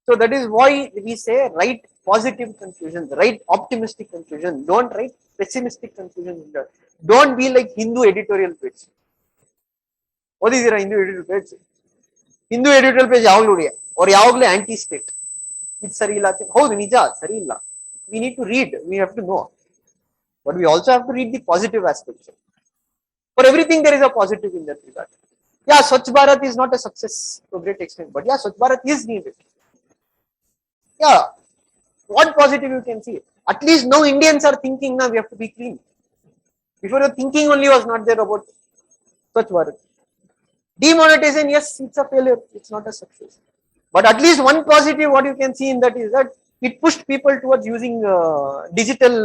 So that is why we say write positive conclusions, write optimistic conclusions, don't write pessimistic conclusions. Don't be like Hindu editorial page. What is your Hindu editorial page? Hindu editorial page ಯಾವಾಗಲೂ ನೋಡಿ, ಅವ್ರು ಯಾವಾಗಲೂ aunty state. ಇದು ಸರಿ ಇಲ್ಲ, ಹೌದು ನಿಜ ಸರಿ ಇಲ್ಲ. We need to read, we have to know, but we also have to read the positive aspects. For everything there is a positive in that regard. Yeah, Swachh Bharat is not a success to a great extent, but yeah, Swachh Bharat is needed. Yeah, what positive you can see? At least now Indians are thinking, now we have to be clean. Before, the thinking only was not there about Swachh Bharat. Demonetization, yes, it's a failure, it's not a success. But at least one positive what you can see in that is that it pushed people towards using digital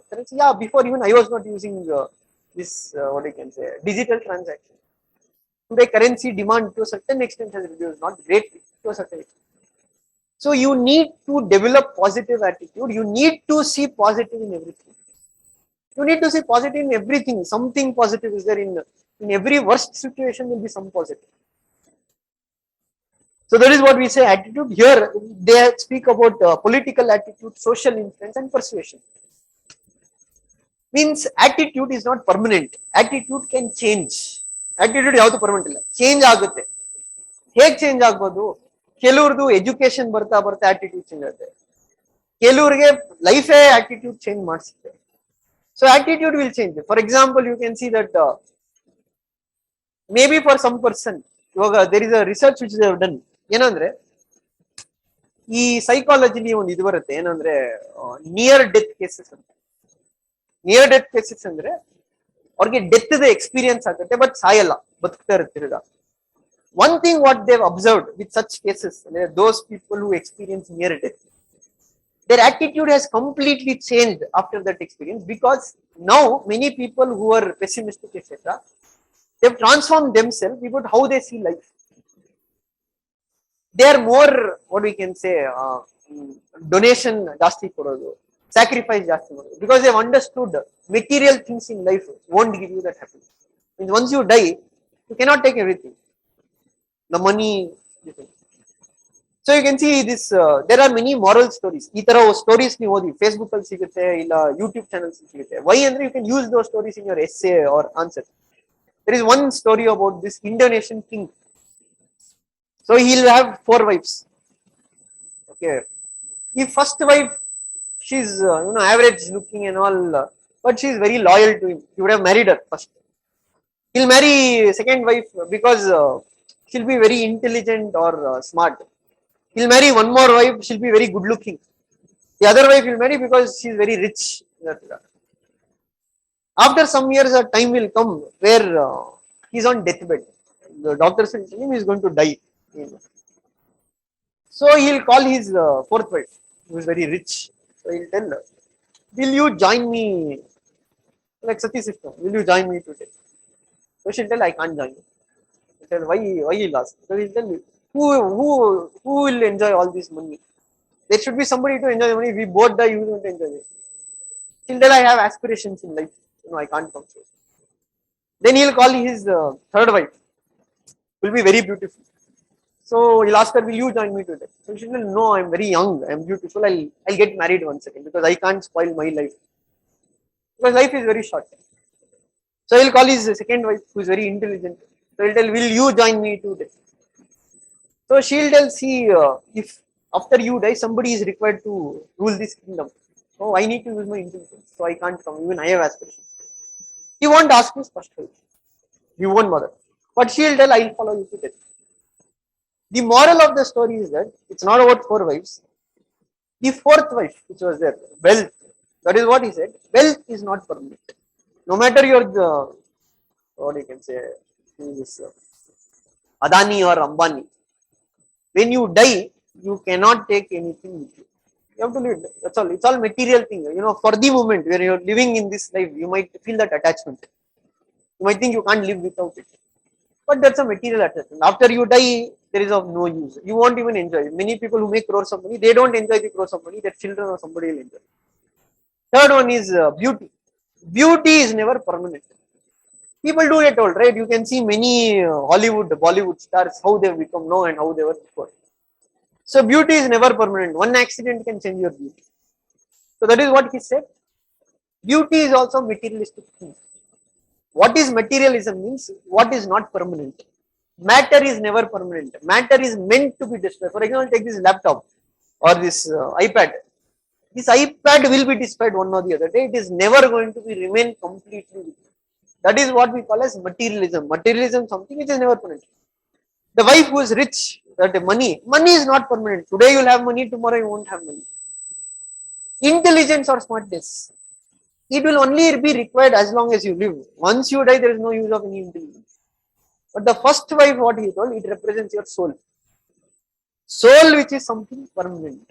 currency. Yeah, before even I was not using this, what you can say, digital transaction. Today currency demand to a certain extent has reduced, not greatly, to a certain extent. So you need to develop positive attitude. You need to see positive in everything. You need to see positive in everything. Something positive is there in every worst situation will be some positive. So that is what we say attitude. Here they speak about political attitude, social influence and persuasion. Means attitude is not permanent. Attitude can change. Attitude ಯಾವುದು permanent ಇಲ್ಲ, change ಆಗುತ್ತೆ. ಹೇಗೆ change ಆಗ್ಬೋದು? ಕೆಲವ್ರದ್ದು education ಬರ್ತಾ ಬರ್ತಾ attitude change ಆಗುತ್ತೆ, ಕೆಲವ್ರಿಗೆ ಲೈಫೇ attitude ಚೇಂಜ್ ಮಾಡಿಸುತ್ತೆ. So attitude will change. For example, you can see that maybe for some person, ಇವಾಗ there is a research which they have done. ಏನಂದ್ರೆ ಈ ಸೈಕಾಲಜಿಲಿ ಒಂದು ಇದು ಬರುತ್ತೆ, ಏನಂದ್ರೆ ನಿಯರ್ ಡೆತ್ ಕೇಸಸ್ ಅಂತ. ನಿಯರ್ ಡೆತ್ ಕೇಸಸ್ ಅಂದ್ರೆ ಅವ್ರಿಗೆ ಡೆತ್ ಎಕ್ಸ್ಪೀರಿಯನ್ಸ್ ಆಗುತ್ತೆ ಬಟ್ ಸಾಯಲ್ಲ, ಬದುಕ್ತಾ ಇರ್ತಿರುಗ. One thing what they observed with such cases, those people who experience near death, their attitude has completely changed after that experience, because now many people who are pessimistic etc, they've transformed themselves about how they see life. They are more, what we can say, donation ಜಾಸ್ತಿ ಕೊಡೋದು, sacrifice ಜಾಸ್ತಿ ಮಾಡೋದು, because they've understood material things in life won't give you that happiness. Means once you die, you cannot take everything, the money. So you can see this, there are many moral stories. ಈ ತರ stories ನೀವು ಓದಿ Facebook ಅಲ್ಲಿ ಸಿಗುತ್ತೆ, ಇಲ್ಲ YouTube channels ಸಿಗುತ್ತೆ. Why ಅಂದ್ರೆ you can use those stories in your essay or answer. There is one story about this Indonesian king. So he'll have 4 wives. Okay, the first wife, she's average looking and all, but she's very loyal to him. He would have married her first. He'll marry second wife because she'll be very intelligent or smart. He'll marry one more wife, she'll be very good looking. The other wife he'll marry because she's very rich. After some years, a time will come where he's on deathbed. The doctors will tell him he's going to die. So he'll call his 4th wife, who is very rich. So he'll tell her, will you join me, like Sati sister, will you join me today? So she'll tell, I can't join you. He'll tell, why he'll ask. So he'll tell, who will enjoy all this money? There should be somebody to enjoy the money. We both die, you don't enjoy it. Till then I have aspirations in life. I can't come. Then he'll call his 3rd wife, will be very beautiful. So he'll ask her, will you join me today? So she'll tell, no, I'm very young, I'm beautiful, I'll get married once again, because I can't spoil my life. Because life is very short. So he'll call his 2nd wife, who is very intelligent. So he'll tell, will you join me today? So she'll tell, see, if after you die, somebody is required to rule this kingdom. So I need to use my intelligence. So I can't come. Even I have aspirations. He won't ask his first wife. He won't bother. But she'll tell, I'll follow you to death. The moral of the story is that it's not about 4 wives. The 4th wife, which was there, wealth. That is what he said. Wealth is not permanent. No matter your, what you can say, this Adani or Ambani. When you die, you cannot take anything with you. You have to live. That's all. It's all material thing. For the moment where you're living in this life, you might feel that attachment. You might think you can't live without it. But that's a material attachment. After you die, there is of no use. You won't even enjoy. Many people who make crores of money, they don't enjoy the crores of money. Their children or somebody will enjoy. Third one is beauty. Beauty is never permanent. People do get old, right? You can see many Hollywood, Bollywood stars, how they've become now and how they were before. So beauty is never permanent. One accident can change your beauty. So that is what he said. Beauty is also materialistic thing. What is materialism means what is not permanent. Matter is never permanent. Matter is meant to be destroyed. For example, take this laptop or this iPad. This iPad will be destroyed one or the other day. It is never going to be remain completely with you. That is what we call as materialism. Materialism, something which is never permanent. The wife who is rich, that money is not permanent. Today you will have money, tomorrow you won't have money. Intelligence or smartness, it will only be required as long as you live. Once you die, there is no use of any intelligence. But the first wife, what he told, it represents your soul. Soul, which is something permanent.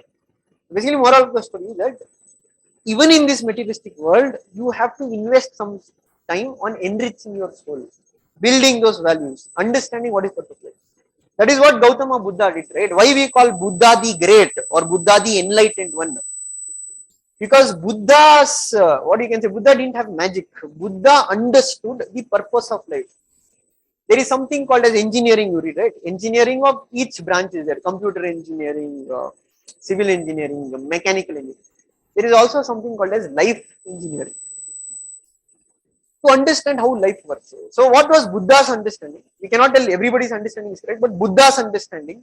Basically, moral of the story is that even in this materialistic world, you have to invest some time on enriching your soul, building those values, understanding what is purpose. That is what Gautama Buddha did, right? Why we call Buddha the Great or Buddha the Enlightened One? Because Buddha's, what you can say, Buddha didn't have magic. Buddha understood the purpose of life. There is something called as engineering, you read, right? Engineering of each branch is there. Computer engineering, civil engineering, mechanical engineering. There is also something called as life engineering. To understand how life works. So what was Buddha's understanding? We cannot tell everybody's understanding is correct, but Buddha's understanding,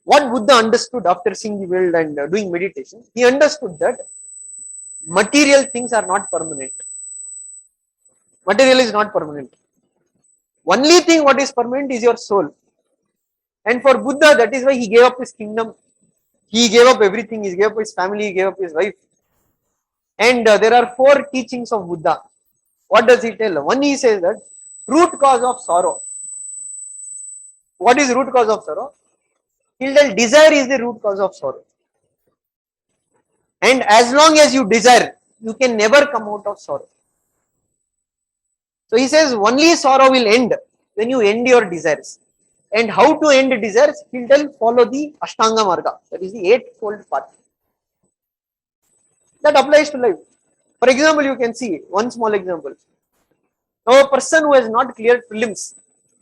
what Buddha understood after seeing the world and doing meditation, he understood that material things are not permanent. Material is not permanent. Only thing what is permanent is your soul. And for Buddha, that is why he gave up his kingdom. He gave up everything. He gave up his family. He gave up his wife. And there are 4 teachings of Buddha. What does he tell? One, he says that root cause of sorrow. What is root cause of sorrow? He'll tell desire is the root cause of sorrow. And as long as you desire, you can never come out of sorrow. So he says only sorrow will end when you end your desires. And how to end desires? He'll tell follow the Ashtanga Marga. That is the 8-fold path. That applies to life. For example, you can see one small example. Now a person who has not cleared prelims,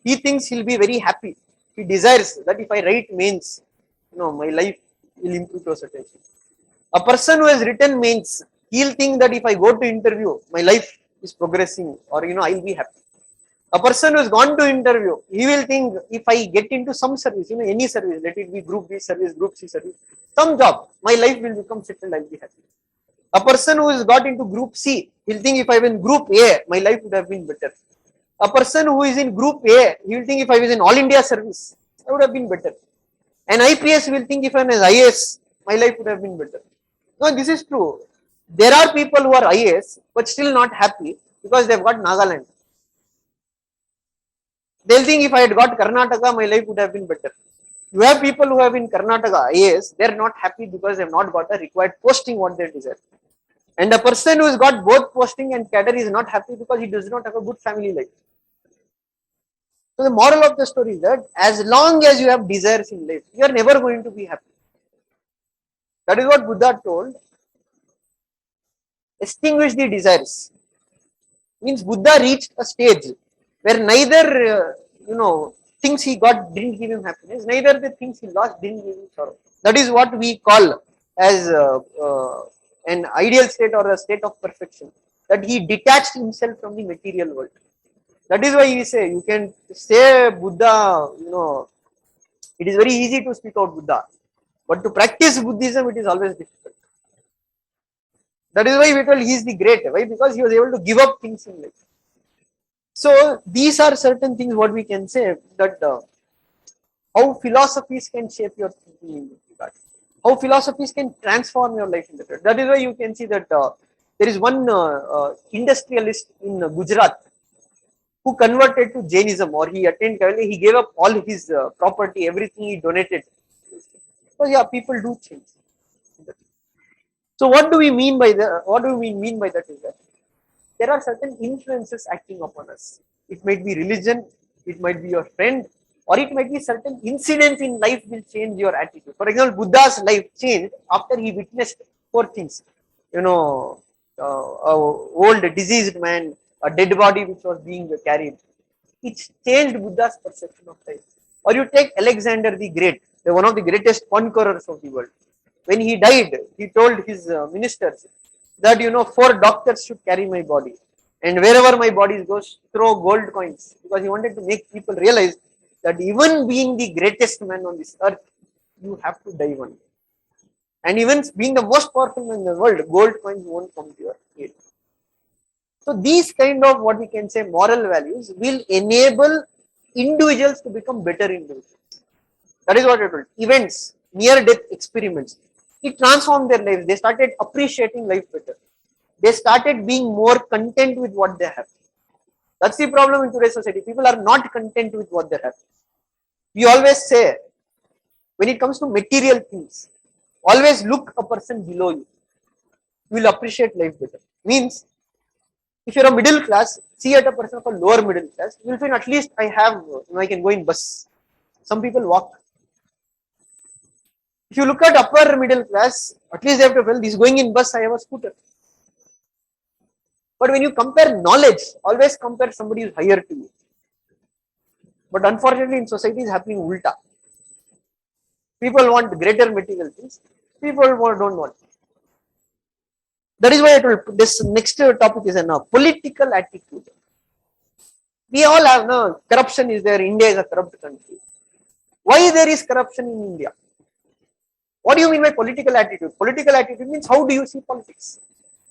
he thinks he'll be very happy. He desires that if I write mains, my life will improve to a certain extent. A person who has written mains, he'll think that if I go to interview, my life is progressing or I'll be happy. A person who has gone to interview, he will think if I get into some service, any service, let it be group B service, group C service, some job, my life will become settled, I'll be happy. A person who has got into group C, he'll think if I was in group A, my life would have been better. A person who is in group A, he will think if I was in all India service, I would have been better. An IPS will think if I was IAS, my life would have been better. No, this is true. There are people who are IAS but still not happy because they've got Nagaland. They'll think if I had got Karnataka, my life would have been better. You have people who have in Karnataka IAS, they're not happy because they've not got a required posting what they desire. And a person who has got both posting and cadre is not happy because he does not have a good family life. So the moral of the story is that as long as you have desires in life, you are never going to be happy. That is what Buddha told. Extinguish the desires. Means Buddha reached a stage where neither, things he got didn't give him happiness, neither the things he lost didn't give him sorrow. That is what we call as an ideal state or a state of perfection. That he detached himself from the material world. That is why we say, you can say Buddha, it is very easy to speak out Buddha. But to practice Buddhism, it is always difficult. That is why we tell he is the great. Why? Because he was able to give up things in life. So these are certain things what we can say that how philosophies can shape your thinking in this regard. How philosophies can transform your life in that regard. That is why you can see that there is one industrialist in Gujarat who converted to Jainism, or he gave up all his property, everything he donated. So yeah, people do change. So what do we mean by that? What do we mean by that is that there are certain influences acting upon us. It might be religion, it might be your friend, or it might be certain incidents in life will change your attitude. For example, Buddha's life changed after he witnessed 4 things. A old diseased man, a dead body which was being carried. It changed Buddha's perception of life. Or you take Alexander the Great, one of the greatest conquerors of the world. When he died, he told his ministers that 4 doctors should carry my body, and wherever my body goes, throw gold coins, because he wanted to make people realize that even being the greatest man on this earth, you have to die one day. And even being the most powerful man in the world, gold coins won't come to your aid. So these kind of what we can say moral values will enable individuals to become better individuals. That is what I told. Events, near-death experiments, it transformed their lives. They started appreciating life better. They started being more content with what they have. That's the problem in today's society. People are not content with what they have. We always say, when it comes to material things, always look a person below you. You will appreciate life better. Means, if you're a middle class, see at a person of a lower middle class, you will feel at least I have, I can go in bus. Some people walk. If you look at upper middle class, at least they have to feel this going in bus, I have a scooter. But when you compare knowledge, always compare somebody who is higher to you. But unfortunately, in society, is happening ulta. People want greater material things. People don't want. That is why I told this next topic is a political attitude. We all have no corruption is there. India is a corrupt country. Why there is corruption in India? What do you mean by political attitude? Political attitude means how do you see politics?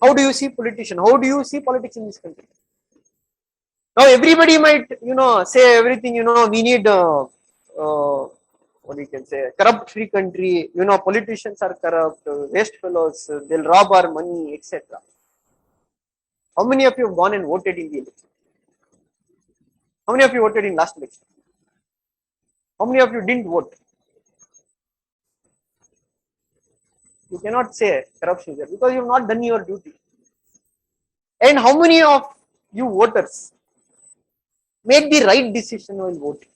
How do you see politician? How do you see politics in this country? Now everybody might, say everything, we need, what you can say, corrupt-free country, politicians are corrupt, waste fellows, they'll rob our money, etc. How many of you have gone and voted in the election? How many of you voted in last election? How many of you didn't vote? You cannot say corruption is there because you have not done your duty. And how many of you voters made the right decision while voting?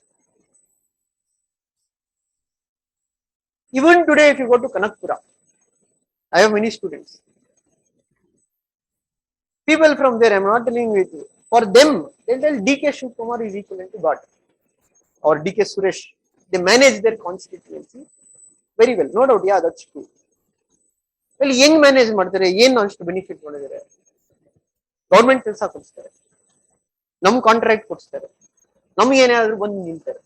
Even today, if you go to Kanakpura, I have many students. People from there, I am not telling you, for them, they tell DK Shiv Kumar is equivalent to God. Or DK Suresh. They manage their constituency very well. No doubt, yeah, that's true. Well, young manage ಮಾಡ್ತಾರೆ ಏನು ಅಷ್ಟು benefit ಮಾಡಿದ್ದಾರೆ government ಕೆಲಸ ಕೊಡ್ತಾರೆ ನಮ್ contract ಕೊಡ್ತಾರೆ ನಮ್ಗೆ ಏನಾದ್ರು ಬಂದು ನಿಲ್ತಾರೆ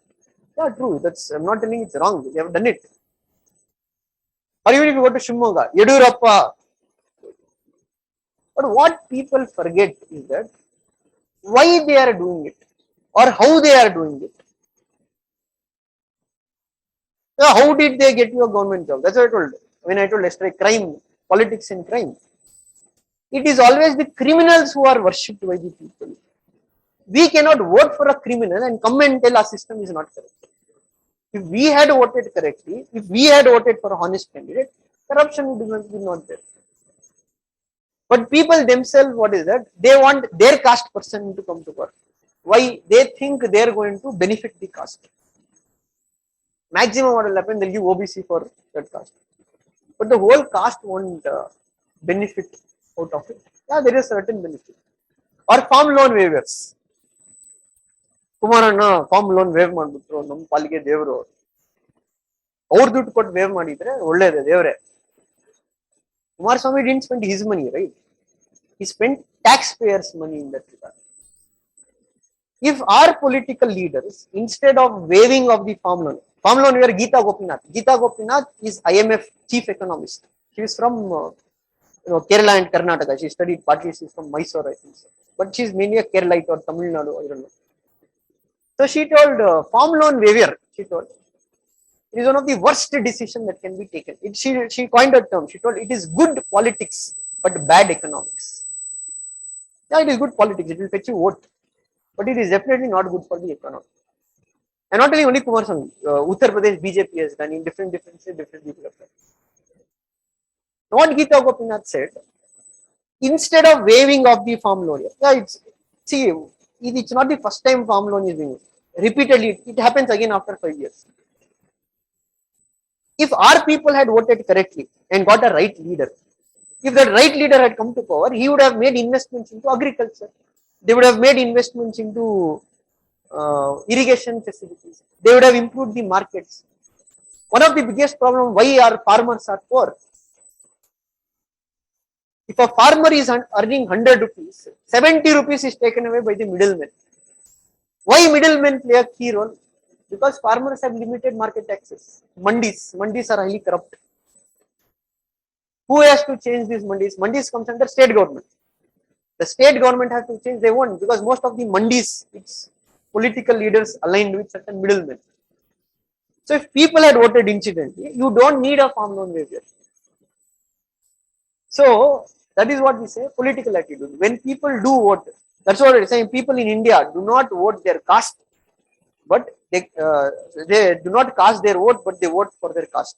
yeah true that's I'm not telling it's wrong they have done it or even if you go to Shimoga Yedurappa but what people forget is that why they are doing it or how they are doing it. So how did they get you a government job? That's what I told when I told yesterday crime, politics and crime. It is always the criminals who are worshipped by the people. We cannot vote for a criminal and come and tell our system is not correct. If we had voted correctly, if we had voted for a honest candidate, corruption would be not there. But people themselves, what is that? They want their caste person to come to power. Why? They think they are going to benefit the caste. Maximum what will happen, they'll give OBC for that caste. But the whole caste won't benefit out of it. Yeah, there is certain benefit. Or farm loan waivers. Kumaranna farm loan waive ಮಾಡ್ಬಿಟ್ರು ನಮ್ಮ ಪಾಲಿಗೆ ದೇವರು ಅವ್ರ ದುಡ್ಡು ಕೊಟ್ಟು wave ಮಾಡಿದ್ರೆ ಒಳ್ಳೇದೇ ದೇವ್ರೆ Kumaraswamy didn't spend his money right he spent taxpayers money in that regard. If our political leaders instead of waiving of the farm loan where Geeta Gopinath is IMF chief economist. She is from Kerala and Karnataka. She studied partly, she's from Mysore, I think so. But she's mainly a Keralite or Tamil Nadu, I don't know. So she told farm loan waiver, she told, it is one of the worst decisions that can be taken. She coined a term, she told it is good politics but bad economics. Yeah, it is good politics, it will fetch you vote. But it is definitely not good for the economy. And not only Kumaraswamy, Uttar Pradesh BJP has done in different people have done. What Geeta Gopinath said, instead of waiving of the farm loan, yeah, it's not the first time farm loan is being used. Repeatedly, it happens again after 5 years. If our people had voted correctly and got a right leader, if that right leader had come to power, he would have made investments into agriculture. They would have made investments into irrigation facilities. They would have improved the markets. One of the biggest problems why our farmers are poor. If a farmer is earning 100 rupees, 70 rupees is taken away by the middlemen. Why middlemen play a key role? Because farmers have limited market access. Mandis are highly corrupt. Who has to change these mandis? Mandis comes under state government. The state government has to change, they won't, because most of the mandis, it's political leaders aligned with certain middlemen. So if people had voted incidentally, you don't need a farm loan waiver. So that is what we say, political attitude. When people do vote, that's what I'm saying, people in India do not vote their caste, but they do not cast their vote, but they vote for their caste.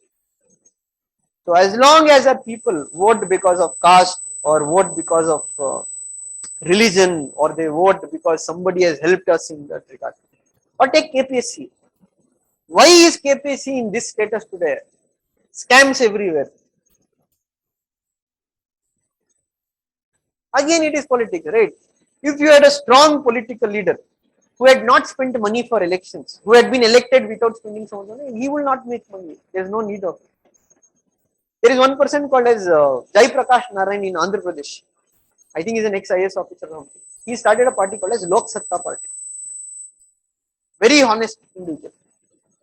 So as long as our people vote because of caste or vote because of religion or they vote because somebody has helped us in that regard. Or take KPSC. Why is KPC in this status today? Scams everywhere. Again, it is politics, right? If you had a strong political leader who had not spent money for elections, who had been elected without spending some money, he will not make money. There is no need of it. There is one person called as Jai Prakash Narayan in Andhra Pradesh. I think he's an ex-IS officer. He started a party called as Lok Satta Party. Very honest individual.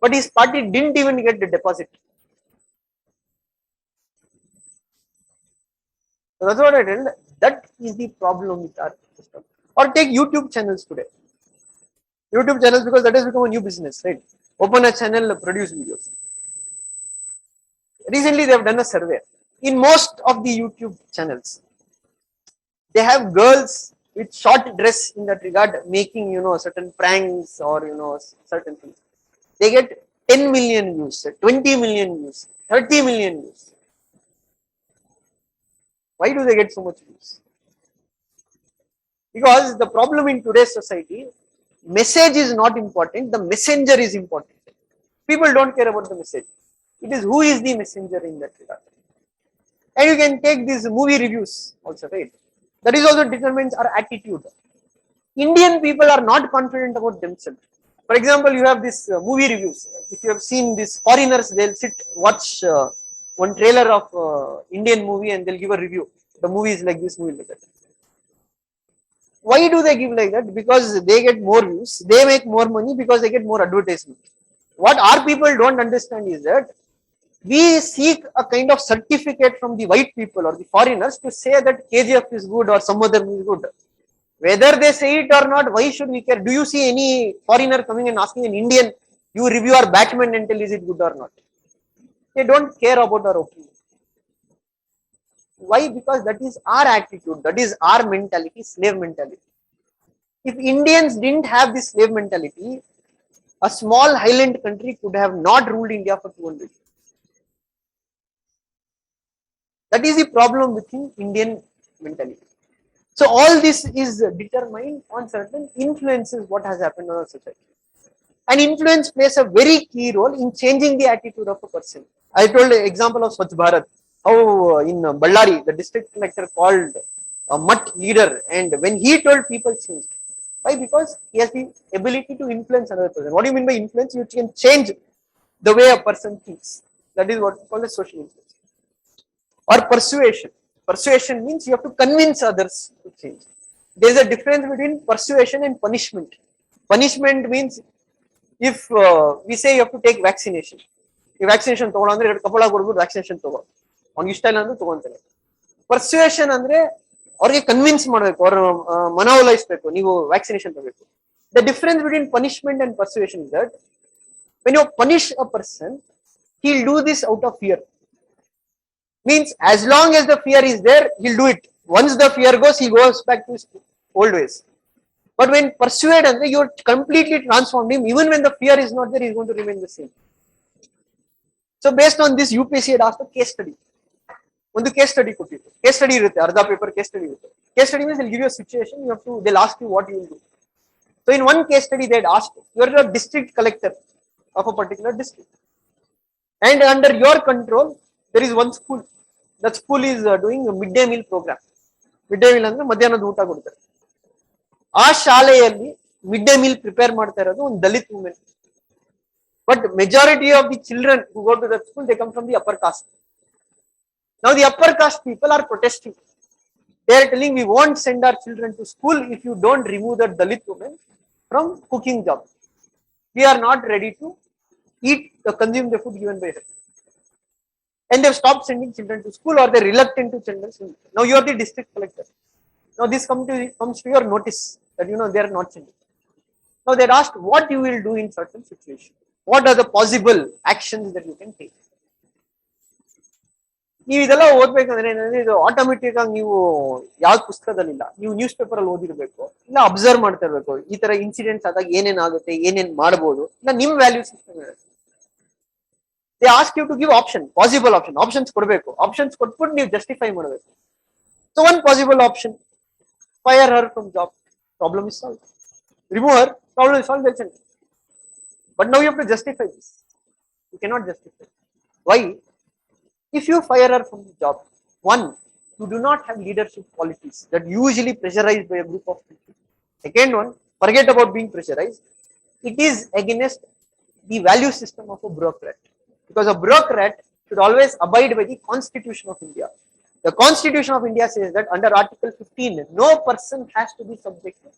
But his party didn't even get the deposit. So that's what I tell. That is the problem with our system. Or take YouTube channels today. YouTube channels, because that has become a new business, right? Open a channel, produce videos. Recently, they have done a survey. In most of the YouTube channels, they have girls with short dress in that regard, making certain pranks or certain things. They get 10 million views, 20 million views, 30 million views. Why do they get so much views? Because the problem in today's society, message is not important, the messenger is important. People don't care about the message. It is who is the messenger in that regard. And you can take these movie reviews also, right? That is also determines our attitude. Indian people are not confident about themselves. For example, you have this movie reviews. If you have seen these foreigners, they'll sit, watch one trailer of Indian movie and they'll give a review. The movie is like this, movie like that. Why do they give like that? Because they get more views, they make more money because they get more advertisement. What our people don't understand is that we seek a kind of certificate from the white people or the foreigners to say that KGF is good or some other movie is good. Whether they say it or not, why should we care? Do you see any foreigner coming and asking an Indian, you review our Batman and tell is it good or not? They don't care about our opinion. Why? Because that is our attitude, that is our mentality, slave mentality. If Indians didn't have this slave mentality, a small highland country could have not ruled India for 200 years. That is the problem within Indian mentality. So all this is determined on certain influences what has happened on our society. And influence plays a very key role in changing the attitude of a person. I told an example of Swachh Bharat, how in Ballari, the district collector called a mutt leader, and when he told, people changed. Why? Because he has the ability to influence another person. What do you mean by influence? You can change the way a person thinks. That is what we call as social influence. Or persuasion. Persuasion means you have to convince others to change. There is a difference between persuasion and punishment. Punishment means if we say you have to take vaccination. ಈ vaccination ತಗೊಳ್ಳಂದ್ರೆ ಕಪಳ ಕೊಡ್ಬಿಟ್ಟು vaccination ತಗೋ, ಅವ್ನಿಗೆ ಇಷ್ಟ ಇಲ್ಲ ಅಂದ್ರೆ ತಗೊಂತಾನೆ. Persuasion ಅಂದ್ರೆ ಅವ್ರಿಗೆ convince ಮಾಡಬೇಕು, ಅವ್ರ ಮನವೊಲಿಸಬೇಕು, ನೀವು ವ್ಯಾಕ್ಸಿನೇಷನ್ ತಗೋಬೇಕು. The difference between punishment and persuasion is that when you punish a person, he'll do this out of fear. Means as long as the fear is there, he'll do it. Once the fear goes, he goes back to his old ways. But when persuade, you're completely transformed him. Even when the fear is not there, he's going to remain the same. So based on this, UPSC had asked a case study. ಒಂದು case study ಕೊಟ್ಟಿತ್ತು. Case study ಇರುತ್ತೆ, ಅರ್ಧ paper case study ಇರುತ್ತೆ. Case study means give you a situation, you have to, they'll ask you what you will do. So in one case study, they had asked, you are a district collector of a particular district, and under your control there is one school. That school is doing a midday meal program. Midday meal ಅಂದ್ರೆ ಮಧ್ಯಾಹ್ನದ ಊಟ ಕೊಡ್ತಾರೆ. ಆ ಶಾಲೆಯಲ್ಲಿ midday meal prepare ಮಾಡ್ತಾ ಇರೋದು ಒಂದು Dalit women. But majority of the children who go to that school, they come from the upper caste. Now the upper caste people are protesting. They are telling, we won't send our children to school if you don't remove that Dalit woman from cooking job. We are not ready to eat, consume the food given by her. And they've stopped sending children to school, or they're reluctant to send them. Now you are the district collector. Now this comes to your notice that they are not sending. Now they're asked what you will do in certain situations. What are the possible actions that you can take? ನೀವು ಇದೆಲ್ಲ ಓದ್ಬೇಕಂದ್ರೆ ಏನಂದ್ರೆ ಇದು automatic ಆಗಿ ನೀವು ಯಾವ್ದು ಪುಸ್ತಕದಲ್ಲಿಲ್ಲ, ನೀವು news paper ಅಲ್ಲಿ ಓದಿರ್ಬೇಕು, ಇಲ್ಲ ಅಬ್ಸರ್ವ್ ಮಾಡ್ತಾ ಇರ್ಬೇಕು. ಈ ತರ ಇನ್ಸಿಡೆಂಟ್ಸ್ ಆದಾಗ ಏನೇನ್ ಆಗುತ್ತೆ, ಏನೇನ್ ಮಾಡಬಹುದು, ಇಲ್ಲ ನಿಮ್ ವ್ಯಾಲ್ಯೂ ಸಿಸ್ಟಮ್ ಇರುತ್ತೆ. They ask you to give option, possible option, options ಕೊಡ್ಬೇಕು. ಆಪ್ಷನ್ಸ್ ಕೊಟ್ಬಿಟ್ಟು ನೀವು ಜಸ್ಟಿಫೈ ಮಾಡಬೇಕು. So one possible option, fire her from job, problem is solve. Remove her, problem is solve. But now you have to justify this. You cannot justify. Why? If you fire her from the job, one, you do not have leadership qualities that usually pressurized by a group of people. Second one, forget about being pressurized. It is against the value system of a bureaucrat. Because a bureaucrat should always abide by the Constitution of India. The Constitution of India says that under Article 15, no person has to be subject to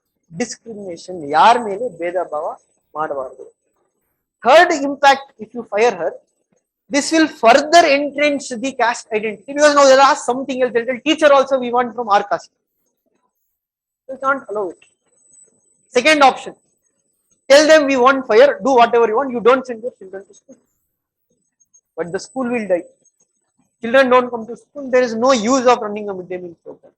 discrimination. Yaar mele beda bhava madbaarudu. Third impact, if you fire her, this will further entrench the caste identity, because now there are something else. Teacher also we want from our caste. You can't allow it. Second option, tell them we want fire, do whatever you want, you don't send your children to school. But the school will die. Children don't come to school, there is no use of running a midday meal program.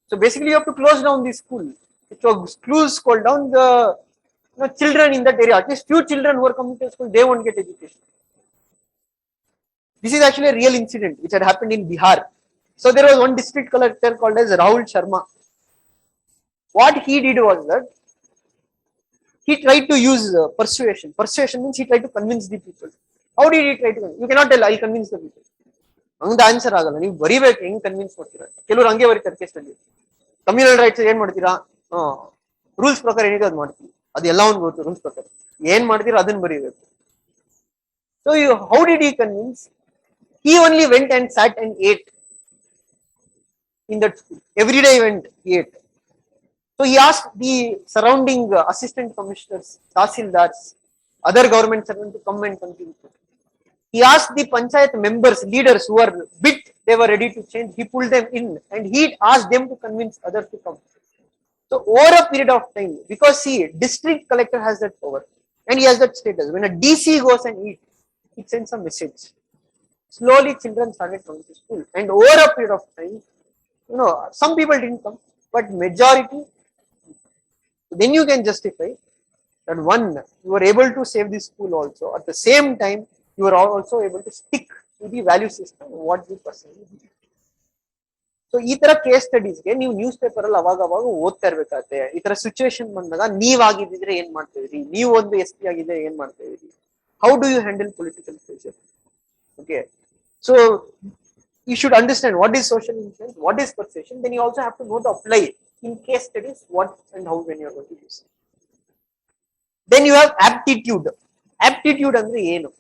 So basically you have to close down the school. If your schools close down, the children in that area, at least few children who are coming to school, they won't get education. This is actually a real incident which had happened in Bihar. So there was one district collector called as Rahul Sharma. What he did was that he tried to use persuasion. Persuasion means he tried to convince the people. How did he try to convince? You cannot tell, I'll convince the people. ಹಂಗ answer ಆಗಲ್ಲ, ನೀವು ಬರಿಬೇಕು, ಹೆಂಗ್ convince ಮಾಡ್ತೀರಾ? ಕೆಲವರು ಹಂಗೆ ಬರೀತಾರೆ ಕೇಸಲ್ಲಿ. ಕಮ್ಯುನಲ್ ರೈಟ್ಸ್ ಏನ್ ಮಾಡ್ತೀರಾ? ರೂಲ್ಸ್ ಪ್ರಕಾರ ಏನಿದೆ ಅದು ಮಾಡ್ತೀವಿ, ಅದೆಲ್ಲ ಒಂದು ಗೊತ್ತು ರೂಲ್ಸ್ ಪ್ರಕಾರ ಏನ್ ಮಾಡ್ತೀರಾ ಅದನ್ನ ಬರೀಬೇಕು. So how did he convince? He only went and sat and ate in that school. Every day he went, he ate. So he asked the surrounding assistant commissioners, tahsildars, other government servants to come and contribute. He asked the panchayat members, leaders who were bit, they were ready to change. He pulled them in and he asked them to convince others to come. So over a period of time, because see, district collector has that power and he has that status. When a DC goes and eats, it sends a message. Slowly children started coming to school, and over a period of time, some people didn't come, but majority. Then you can justify that one, you were able to save the school also. At the same time, you are also able to stick to the value system what the person is. So ಈ ತರ case ಸ್ಟಡೀಸ್ಗೆ ನೀವು news paper ಅಲ್ಲಿ ಅವಾಗ ಓದ್ತಾ ಇರ್ಬೇಕಾಗತ್ತೆ. ಈ ತರ situation ಬಂದಾಗ ನೀವ್ ಆಗಿದ್ರೆ ಏನ್ ಮಾಡ್ತಾ ಇದ್ರಿ, ನೀವು ಒಂದು SP ಆಗಿದ್ರೆ ಏನ್ ಮಾಡ್ತಾ ಇದ್ರಿ, how do you handle political pressure? Okay, so you should understand what is social influence, what is persuasion. Then you also have to know to apply in case studies what and how when you are going to use it. Then you have aptitude. Aptitude ಅಂದ್ರೆ ಏನು?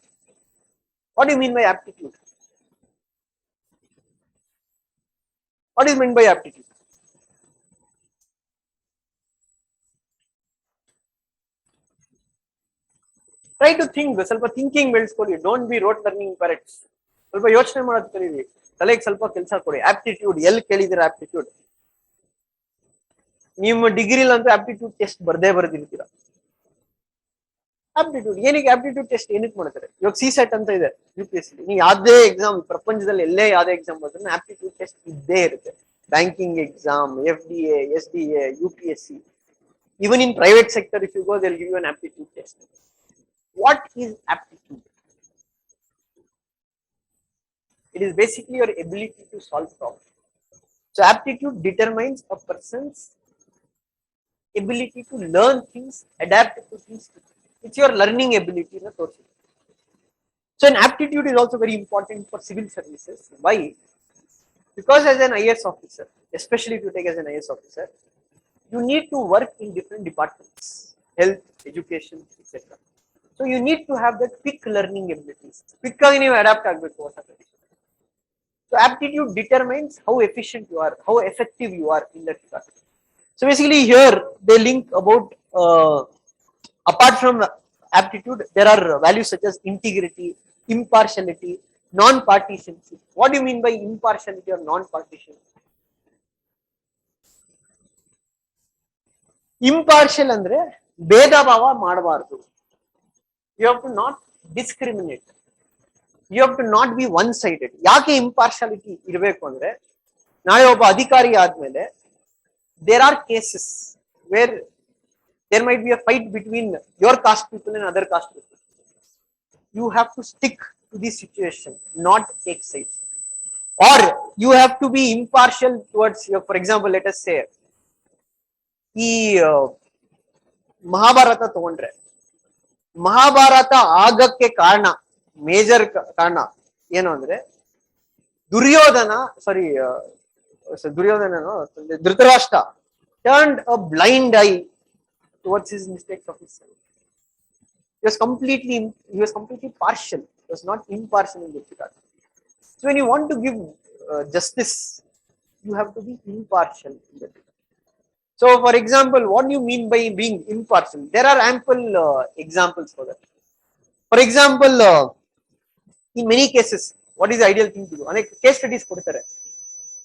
What do you mean by aptitude? What do you mean by aptitude? Try to think. ಸ್ವಲ್ಪ thinking ಬೆಳೆಸ್ಕೊಳ್ಳಿ. Don't be rote learning parrots. ಸ್ವಲ್ಪ ಯೋಚನೆ ಮಾಡೋದು ಕಲೀರಿ. ತಲೆಗೆ ಸ್ವಲ್ಪ ಕೆಲಸ ಕೊಡಿ. ಆಪ್ಟಿಟ್ಯೂಡ್ ಎಲ್ಲಿ ಕೇಳಿದಿರ? ಆಪ್ಟಿಟ್ಯೂಡ್ ನಿಮ್ಮ ಡಿಗ್ರಿಲಂತೂ ಆಪ್ಟಿಟ್ಯೂಡ್ ಟೆಸ್ಟ್ ಬರ್ದಿರ್ತೀರಾ. ಆಪ್ಟಿಟ್ಯೂಡ್ ಏನಕ್ಕೆ? ಆಪ್ಟಿಟ್ಯೂಡ್ ಟೆಸ್ಟ್ ಏನಕ್ಕೆ ಮಾಡ್ತಾರೆ? ಇವಾಗ CSET ಅಂತ ಇದೆ UPSC. ನೀವು ಯಾವ್ದೇ ಎಕ್ಸಾಮ್ ಪ್ರಪಂಚದಲ್ಲಿ ಎಲ್ಲೇ ಯಾವ್ದೇ ಎಕ್ಸಾಮ್ ಬಂದ್ರೆ ಆಪ್ಟಿಟ್ಯೂಡ್ ಟೆಸ್ಟ್ ಇದ್ದೇ ಇರುತ್ತೆ. Banking exam, FDA, SDA, UPSC, even in private sector if you go they'll give you an aptitude test. What is aptitude? It is basically your ability to solve problems. So aptitude determines a person's ability to learn things, adapt to things. It's your learning ability. So an aptitude is also very important for civil services. Why? Because as an IAS officer, especially if you take as an IAS officer, you need to work in different departments, health, education, etc. So you need to have that quick learning abilities. Quick you adapt agbeku. So aptitude determines how efficient you are, how effective you are in that department. So basically here they link about apart from aptitude, there are values such as integrity, impartiality, non-partisanship. What do you mean by impartiality or non-partisanship? Impartial andre ಭೇದ ಭಾವ ಮಾಡಬಾರದು. You have to not discriminate. You have to not be one-sided. ಯಾಕೆ impartiality ಇರಬೇಕು ಅಂದ್ರೆ, ನಾಳೆ ಒಬ್ಬ ಅಧಿಕಾರಿ ಆದ್ಮೇಲೆ there are cases where there might be a fight between your caste people and other caste people. You have to stick to the situation, not take sides. Or you have to be impartial towards your, for example, let us say, ಈ ಮಹಾಭಾರತ ತಗೊಂಡ್ರೆ ಮಹಾಭಾರತ ಆಗಕ್ಕೆ ಕಾರಣ, major ಕಾರಣ ಏನು ಅಂದ್ರೆ Dhritarashtra turned a blind eye towards his mistakes of his son. He was completely partial. He was not impartial in this regard. So when you want to give justice, you have to be impartial in that regard. So for example, what do you mean by being impartial? There are ample examples for that. For example, in many cases, what is the ideal thing to do? Like case studies kodutare.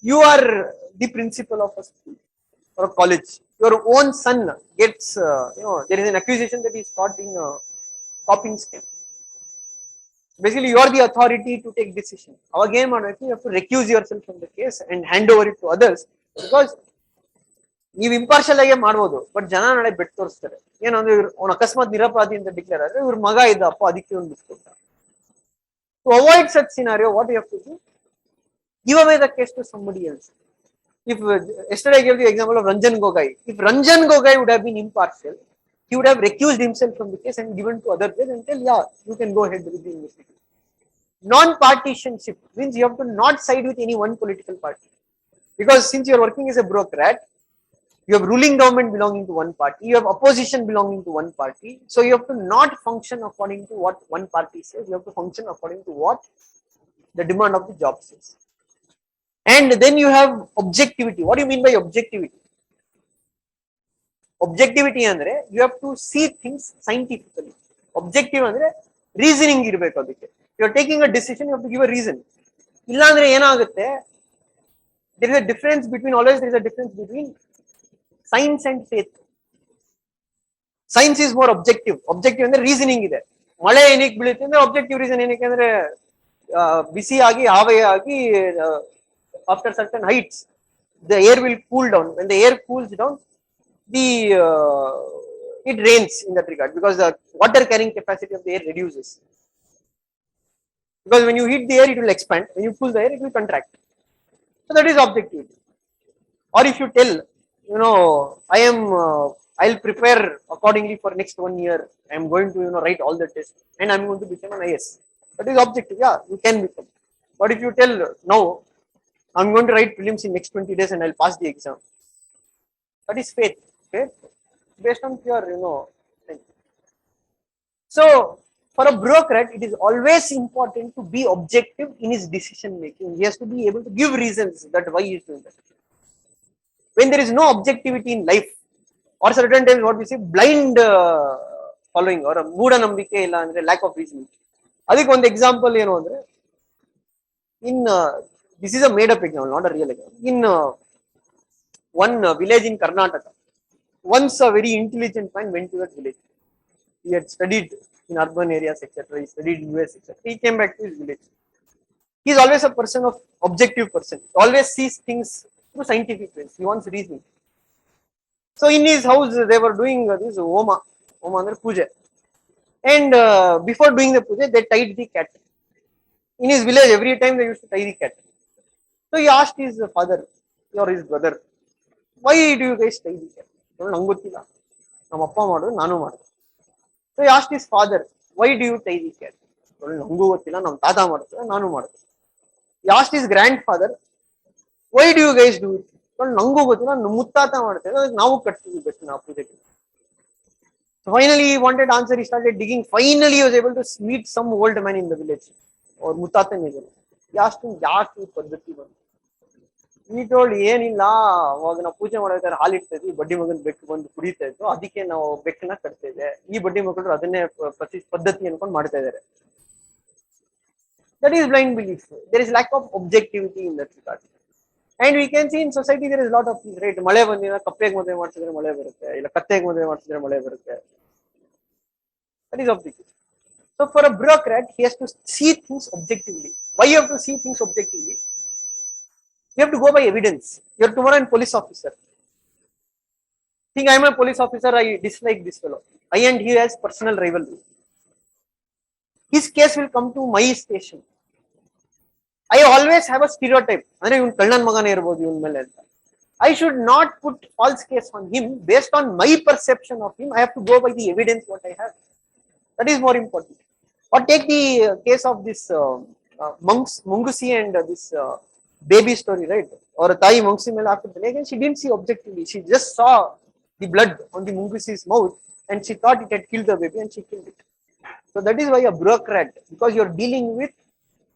You are the principal of a school or a college. Your own son gets, there is an accusation that he is caught in copying scam. Basically, you are the authority to take decision. Again, you have to recuse yourself from the case and hand over it to others, because ನೀವು impartial ಆಗಿ ಮಾಡ್ಬೋದು, but ಜನ ನಾಳೆ bait ತೋರಿಸ್ತಾರೆ. ಏನಂದ್ರೆ ಅವ್ನು ಅಕಸ್ಮಾತ್ ನಿರಪರಾಧಿ ಅಂತ ಡಿಕ್ಲೇರ್ ಆದ್ರೆ ಇವ್ರ ಮಗ ಇದ್ದಪ್ಪ ಅದಕ್ಕೆ ಒಂದು ಬಿಟ್ಕೊಟ್ಟ. To avoid such scenario, what you have to do? Give away the case to somebody else. If yesterday I gave the example of Ranjan Gogoi. If Ranjan Gogoi would have been impartial, he would have recused himself from the case and given to other judge and tell, yeah, you can go ahead with the investigation. Non-partisanship means you have to not side with any one political party, because since you are working as a bureaucrat, you have ruling government belonging to one party, you have opposition belonging to one party, so you have to not function according to what one party says. You have to function according to what the demand of the job says. And then you have objectivity. What do you mean by objectivity? Objectivity andre you have to see things scientifically. Objective andre reasoning irbeku adike. You are taking a decision, you have to give a reason. Illa andre enagutte, there is a difference between science and faith. Science is more objective. Objective ಅಂದ್ರೆ reasoning ಇದೆ. ಮಳೆ ಏನಕ್ಕೆ ಬೀಳುತ್ತೆ ಅಂದ್ರೆ objective reason ಏನಕ್ಕೆ ಅಂದ್ರೆ ಬಿಸಿ ಆಗಿ ಆವೆ ಆಗಿ after certain heights the air will cool down. When the air cools down, it rains in that regard, because the water carrying capacity of the air reduces. Because when you heat the air, it will expand. When you cool the air, it will contract. So that is objectivity. Or if you tell, I'll prepare accordingly for next 1 year. I am going to, write all the tests and I'm going to become an IS. That is objective. Yeah, you can become. But if you tell, no, I'm going to write prelims in next 20 days and I'll pass the exam, that is faith. Faith based on pure, thing. So for a bureaucrat, it is always important to be objective in his decision making. He has to be able to give reasons that why he is doing that. When there is no objectivity in life, or certain times what we say blind following or ಮೂಢ ನಂಬಿಕೆ ಇಲ್ಲ ಅಂದ್ರೆ lack of reasoning. ಅದಕ್ಕೆ ಒಂದು example ಏನು ಅಂದ್ರೆ, this is a made up example, not a real example. In one village in Karnataka, once a very intelligent man went to that village. He had studied in urban areas, etc. He studied in US, etc. He came back to his village. He is always a person of objective person. He always sees things through scientific ways. He wants reasoning. So in his house, they were doing this Homa andre puja. And before doing the puja, they tied the cat. In his village, every time they used to tie the cat. So he asked his father or his brother, why do you guys tie the cat? Nange gottilla, ನಮ್ಮ ಅಪ್ಪ ಮಾಡೋದು ನಾನು ಮಾಡೋದು. So he asked his father, why do you tie the cat? ನಂಗೂ ಗೊತ್ತಿಲ್ಲ, ನಮ್ಮ ತಾತ ಮಾಡ್ತಾರೆ, ನಾನು ಮಾಡೋದು. He asked his grandfather, why do you guys do it? ನಂಗೂ ಗೊತ್ತಿಲ್ಲ, ನಮ್ಮ ಮುತ್ತಾತ ಮಾಡ್ತೇವೆ, ನಾವು ಕಟ್ತೀವಿ ಬೆಟ್ಟು ನಾವು ಪೂಜೆಗೆ. So finally he wanted answer, he started digging. Finally he was able to meet some old man in the village, or ಮುತ್ತಾತನ ಇದೆ. He asked him, ಯಾಕೆ ಈ ಪದ್ಧತಿ ಬಂತು? He told, ಏನಿಲ್ಲ, ಅವಾಗ ನಾವು ಪೂಜೆ ಮಾಡಬೇಕಾದ್ರೆ ಹಾಲಿಡ್ತಾ ಬಡ್ಡಿ ಮಗನ ಬೆಕ್ಕು ಬಂದು ಕುಡಿತಾ ಇತ್ತು, ಅದಕ್ಕೆ ನಾವು ಬೆಕ್ಕನ್ನ ಕಟ್ತಾ ಇದ್ದೆ. ಈ ಬಡ್ಡಿ ಮಕ್ಕಳು ಅದನ್ನೇ ಪದ್ಧತಿ ಅನ್ಕೊಂಡು ಮಾಡ್ತಾ ಇದ್ದಾರೆ. That is blind belief. There is lack of objectivity in that regard. And we can see in society there is a lot of things, right? ಮಳೆ ಬಂದಿನ ಕಪ್ಪೆಗೆ ಮದುವೆ ಮಾಡಿಸಿದ್ರೆ ಮಳೆ ಬರುತ್ತೆ, ಇಲ್ಲ ಕತ್ತೆಗೆ ಮದುವೆ ಮಾಡಿಸಿದ್ರೆ ಮಳೆ ಬರುತ್ತೆ. That is objective. So for a bureaucrat, he has to see things objectively. Why you have to see things objectively? You have to go by evidence. You are tomorrow a police officer. Think I am a police officer, I dislike this fellow. I and he has personal rivalry. His case will come to my station. I always have a stereotype. I should not put false case on him based on my perception of him. I have to go by the evidence what I have. That is more important. Or take the case of this monks, Mungusi and this baby story, right? Or Tai Mungsi Mela after the again, she didn't see objectively. She just saw the blood on the Mungusi's mouth and she thought it had killed the baby and she killed it. So that is why a bureaucrat, because you're dealing with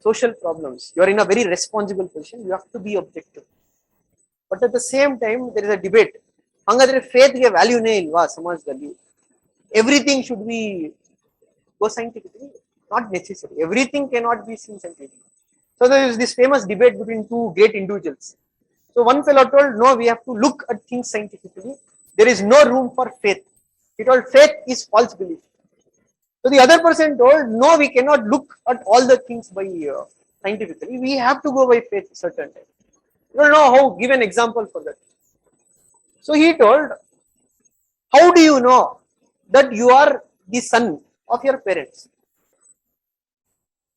social problems, you're in a very responsible position, you have to be objective. But at the same time, there is a debate. Hangadre faith ge value ne ilva samajದಲ್ಲಿ. Everything should be go scientifically, not necessary. Everything cannot be seen scientifically. So there is this famous debate between two great individuals. So one fellow told, no, we have to look at things scientifically. There is no room for faith. He told faith is false belief. So the other person told, no, we cannot look at all the things by scientifically. We have to go by faith certain time. You don't know how, give an example for that. So he told, how do you know that you are the son of your parents?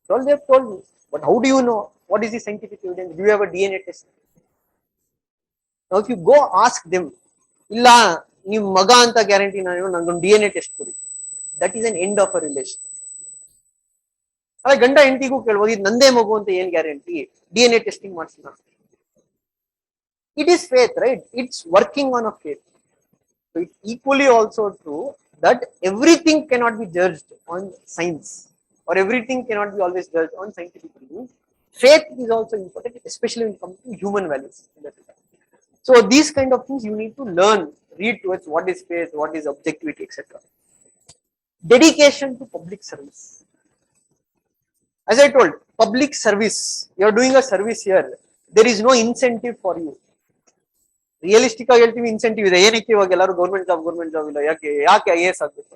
Well, they have told me, but how do you know? What is the scientific evidence? Do you have a DNA test? Now, if you go ask them, illa ni maga anta guarantee nangon DNA test kori. That is an end of a relation. ಗಂಡ ಹೆಂಡತಿಗೂ ಕೇಳ್ಬೋದು ಇದು ನಂದೇ ಮಗು ಅಂತ ಏನ್ guarantee DNA testing ಮಾಡ್ಸೋಣ. It is faith, right? It's working on a faith. So it's equally also true that everything cannot be judged on science or everything cannot be always judged on scientific reasons. Faith is also important, especially when it comes to human values. So these kind of things you need to learn, read towards what is faith, what is objectivity, etc. Dedication to public service. As I told, public service, you are doing a service here, there is no incentive for you. Realistic ಆಗಿ ಹೇಳ್ತೀವಿ, incentive ಇದೆ. ಏನಕ್ಕೆ ಇವಾಗ ಎಲ್ಲರೂ government job ಇಲ್ಲ, ಯಾಕೆ IAS ಆಗ್ಬೇಕು?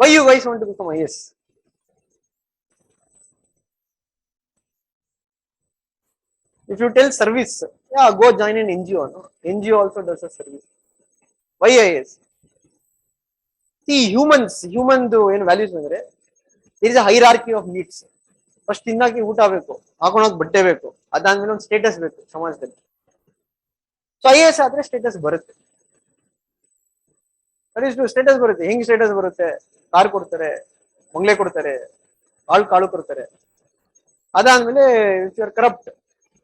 Why you guys want to become IAS? If you tell service, yeah, go join an NGO. No? NGO also does a service. Why IAS? See, human ಏನು ವ್ಯಾಲ್ಯೂಸ್ ಅಂದ್ರೆ there is a hierarchy of needs. First ತಿನ್ನಕ್ಕೆ ಊಟ ಬೇಕು, ಹಾಕೊಳಕ್ ಬಟ್ಟೆ ಬೇಕು, ಅದಾದ್ಮೇಲೆ ಒಂದು status ಬೇಕು ಸಮಾಜದಲ್ಲಿ. ಸೊ IAS ಆದ್ರೆ ಸ್ಟೇಟಸ್ ಬರುತ್ತೆ. ಸ್ಟೇಟಸ್ ಬರುತ್ತೆ. ಹೆಂಗ್ ಸ್ಟೇಟಸ್ ಬರುತ್ತೆ? ಕಾರ್ ಕೊಡ್ತಾರೆ, ಬಂಗ್ಲೆ ಕೊಡ್ತಾರೆ, ಕಾಳು ಕೊಡ್ತಾರೆ. ಅದಾದ್ಮೇಲೆ if you are corrupt,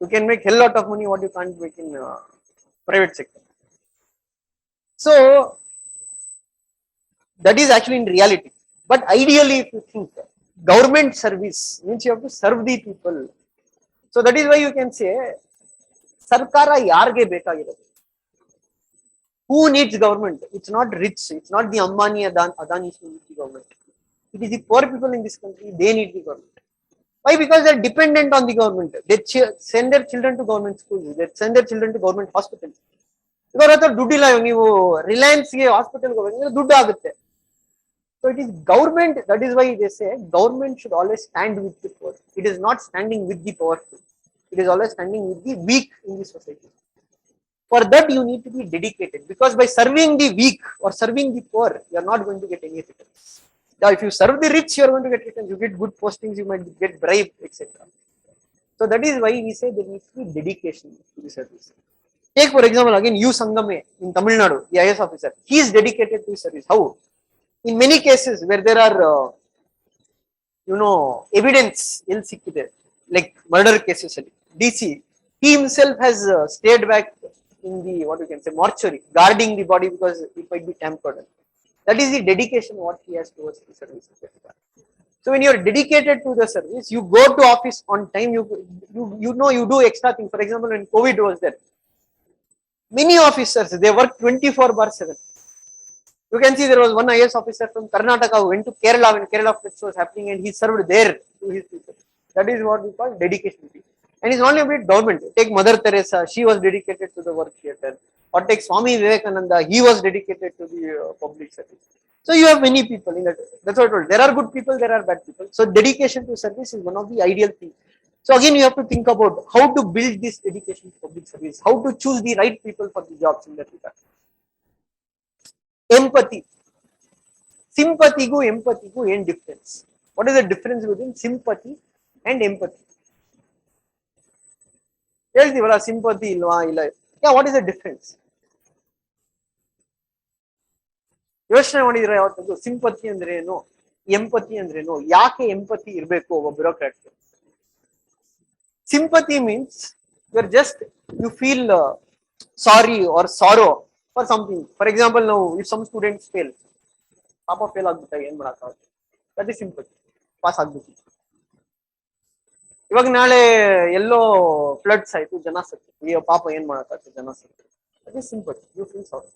you can make hell lot of money what you can't make in private sector. So that is actually in reality. But ideally, if you think government service means you have to serve the people. So that is why you can say sarkara yarge bekagirodu. Who needs government? It's not rich, it's not the Ambani Adani who need the government. It is the poor people in this country, they need the government. Why? Because they are dependent on the government. They send their children to government schools, they send their children to government hospitals. ಇವರ ಹತ್ರ ದುಡ್ಡಿಲ್ಲ, ನೀವು ರಿಲಯನ್ಸ್ಗೆ ಹಾಸ್ಪಿಟಲ್ಗೆ ಹೋಗ್ಬೇಕಂದ್ರೆ ದುಡ್ಡು ಆಗುತ್ತೆ. So it is government, that is why they say government should always stand with the poor. It is not standing with the powerful. It is always standing with the weak in the society. For that you need to be dedicated, because by serving the weak or serving the poor, you are not going to get any returns. Now, if you serve the rich, you are going to get returns. You get good postings, you might get bribe, etc. So that is why we say there needs to be dedication to the service. Take for example again U Sangame in Tamil Nadu, the IAS officer. He is dedicated to his service. How? In many cases where there are evidence ill sikkide, like murder cases, DC, he himself has stayed back in the what you can say mortuary, guarding the body because it might be tampered. That is the dedication what he has towards the service. So when you are dedicated to the service, you go to office on time. You do extra things. For example, when COVID was there, many officers they work 24/7. You can see there was one IAS officer from Karnataka who went to Kerala when Kerala Fest was happening, and he served there to his people. That is what we call dedication. And it's only about government. Take Mother Teresa, she was dedicated to the work she had done. Or take Swami Vivekananda, he was dedicated to the public service. So you have many people in that. That's what I told. There are good people, there are bad people. So dedication to service is one of the ideal things. So again, you have to think about how to build this dedication to public service, how to choose the right people for the jobs in that regard. Empathy. Sympathy go empathy go end difference. What is the difference between sympathy and empathy? ಹೇಳ್ತೀವಲ್ಲ sympathy ಇಲ್ವಾ ಇಲ್ಲ. Yeah, what is the difference? ಯೋಚನೆ ಮಾಡಿದ್ರೆ ಯಾವತ್ತದು sympathy ಅಂದ್ರೆ ಏನು, empathy ಅಂದ್ರೆ ಏನು, ಯಾಕೆ ಎಂಪತಿ ಇರಬೇಕು ಒಬ್ಬ bureaucrat? Sympathy means you're just, you feel sorry or sorrow for something. For example, now if some students fail, ಪಾಪ ಫೇಲ್ ಆಗ್ಬಿಟ್ಟ ಏನ್ ಮಾಡಕ್ಕಾಗುತ್ತೆ, ದಟ್ ಇಸ್ ಸಿಂಪತಿ. ಪಾಸ್ ಆಗ್ಬಿಟ್ಟು ಇವಾಗ ನಾಳೆ ಎಲ್ಲೋ ಫ್ಲಡ್ಸ್ ಆಯ್ತು, ಜನ ಸತ್ತು, ಅಯ್ಯೋ ಪಾಪ ಏನ್ ಮಾಡಕ್ಕಾಗುತ್ತೆ, ಜನ ಸತ್ತು, that is sympathy, you feel sorry.